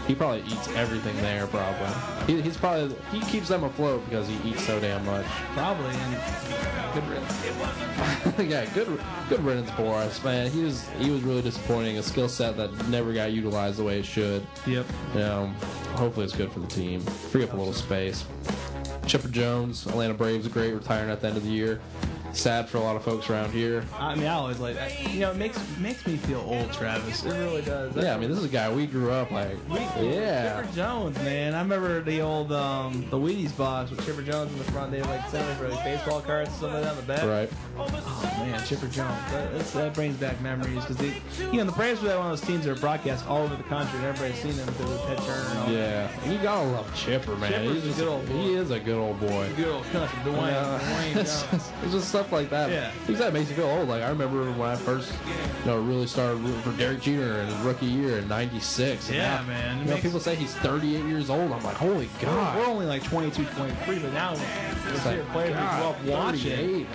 He probably eats everything there, probably. He keeps them afloat because he eats so damn much. Probably, and good riddance. Yeah, good riddance, Boris. Man, he was really disappointing. A skill set that never got utilized the way it should. Yep. You know, hopefully it's good for the team. Free up a little space. Chipper Jones, Atlanta Braves, great, retiring at the end of the year. Sad for a lot of folks around here. I mean, I always like that. You know, it makes me feel old, Travis. It really does. Yeah, I mean, this is a guy we grew up like. Yeah. Chipper Jones, man. I remember the old the Wheaties box with Chipper Jones in the front. They like sent for like baseball cards and stuff like that on the back. Right. Oh man, Chipper Jones. That brings back memories because the Braves were one of those teams that are broadcast all over the country, and everybody's seen them because of Ted Turner and all. Yeah, and you gotta love Chipper, man. Chipper's a good old boy. He is a good old boy. Good old country, Dwayne Jones. It's just stuff like that. Yeah. Things that makes you feel old. Like I remember when I first, really started rooting for Derek Jeter in his rookie year in '96. Yeah, man. People say he's 38 years old. I'm like, holy God. We're only like 22, 23, but now It's we're like, players God, who grew up watching. 38.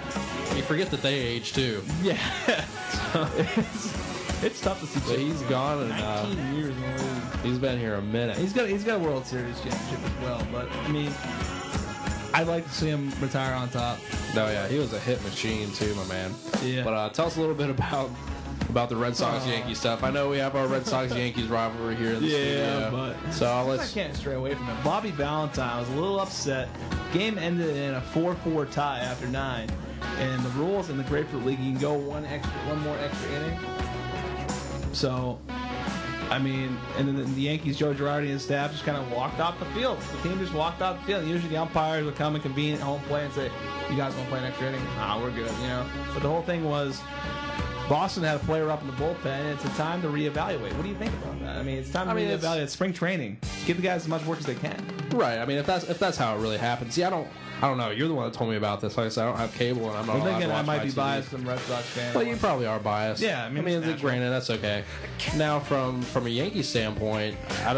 You forget that they age too. Yeah. It's tough to see. But he's gone, and 19 years in the league. he's been here a minute. He's got a World Series championship as well, but I mean, I'd like to see him retire on top. No, yeah, he was a hit machine too, my man. Yeah. But tell us a little bit about the Red Sox Yankees stuff. I know we have our Red Sox Yankees rivalry here in the studio. But so I let's. can't stray away from it. Bobby Valentine was a little upset. Game ended in a 4-4 tie after 9. And the rules in the Grapefruit League, you can go one more extra inning. So, I mean, and then the Yankees, Joe Girardi and his staff just kind of walked off the field. The team just walked off the field. Usually the umpires would come and convene at home play and say, you guys want to play an extra inning? Nah, we're good, But the whole thing was Boston had a player up in the bullpen, and it's a time to reevaluate. What do you think about that? I mean, it's time to reevaluate. It's spring training. Give the guys as much work as they can. Right. I mean, if that's how it really happens. See, I don't know. You're the one that told me about this. Like I said, I don't have cable, and I'm not allowed to watch I might my be TV. biased from Red Sox fan. Well, you probably are biased. Yeah, I mean, granted, that's okay. Now, from a Yankee standpoint, I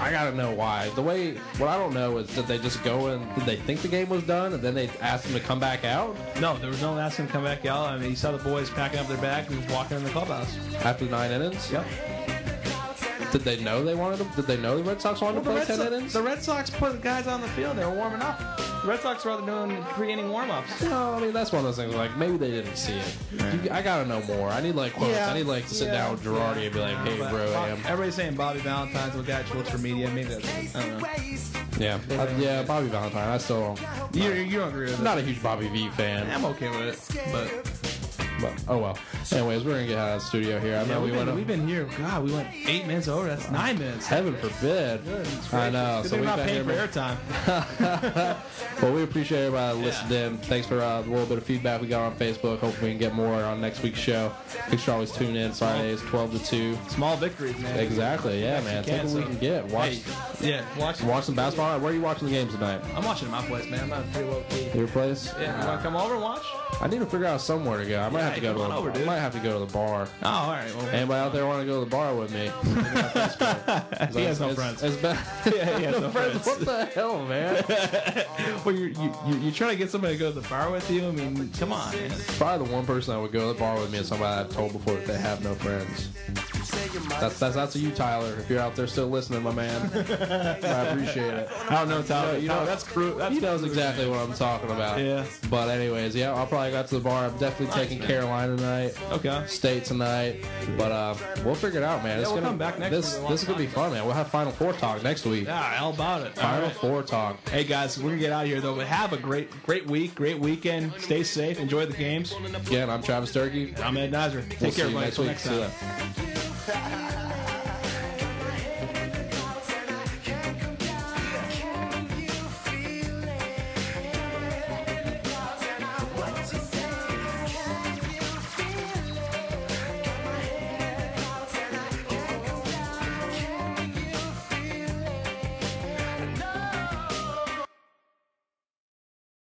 gotta know why. What I don't know is did they just go and did they think the game was done, and then they asked them to come back out No, there was no asking him to come back out. I mean, you saw the boys packing up their bag and just walking in the clubhouse. after 9 innings? Yep. Did they know they wanted to? Did they know the Red Sox wanted to play 10 innings? The Red Sox put the guys on the field. They were warming up. The Red Sox were out there doing pre-inning warm-ups. No, I mean that's one of those things. Like maybe they didn't see it. I gotta know more. I need quotes. Yeah. I need to sit down with Girardi and be like, "Hey, But bro, everybody's saying Bobby Valentine's the guy that looks for media. Maybe that's, I don't know. yeah, Bobby Valentine. I still don't. You don't agree with I'm it? not a huge Bobby V fan, I'm okay with it, but oh well. Anyways, we're gonna get out of the studio here. I know we've been here. God, we went 8 minutes over. That's 9 minutes. Heaven forbid. I know. Good So thing we've we're not been paying for here. airtime. Well, we appreciate everybody listening in. Thanks for the little bit of feedback we got on Facebook. Hopefully we can get more on next week's show. Make sure you always tune in Fridays, 12 to 2. Small victories, man. Exactly. Yeah, man. Take what we can get. Watch some basketball. Where are you watching the games tonight? I'm watching at my place, man. I'm not pretty low key. Your place? Yeah, you want to come over and watch? I need to figure out somewhere to go. I might have have to go to come on over, I dude. might have to go to the bar. Oh, all right. Well, Anybody out there want to go to the bar with me? he has no friends. It's been, Yeah, he has no friends. What the hell, man? Well, you're trying to get somebody to go to the bar with you? I mean, come on, man. Probably the one person that would go to the bar with me is somebody I've told before that they have no friends. That's to you, Tyler. If you're out there still listening, my man, I appreciate it. I don't know, Tyler. You know that's cruel. He knows exactly what I'm talking about. Yeah. But anyways, yeah, I'll probably go to the bar. I'm definitely taking Carolina tonight. Okay. State tonight. But we'll figure it out, man. Yeah, we'll come back next week. This is gonna be fun, man. We'll have Final Four talk next week. Yeah, how about it? Final Four talk. Hey guys, we're gonna get out of here though. But have a great week, great weekend. Stay safe. Enjoy the games. Again, I'm Travis Durkee. I'm Ed Nizer. Take We'll care, see you everybody. next Until week. next See time. ya.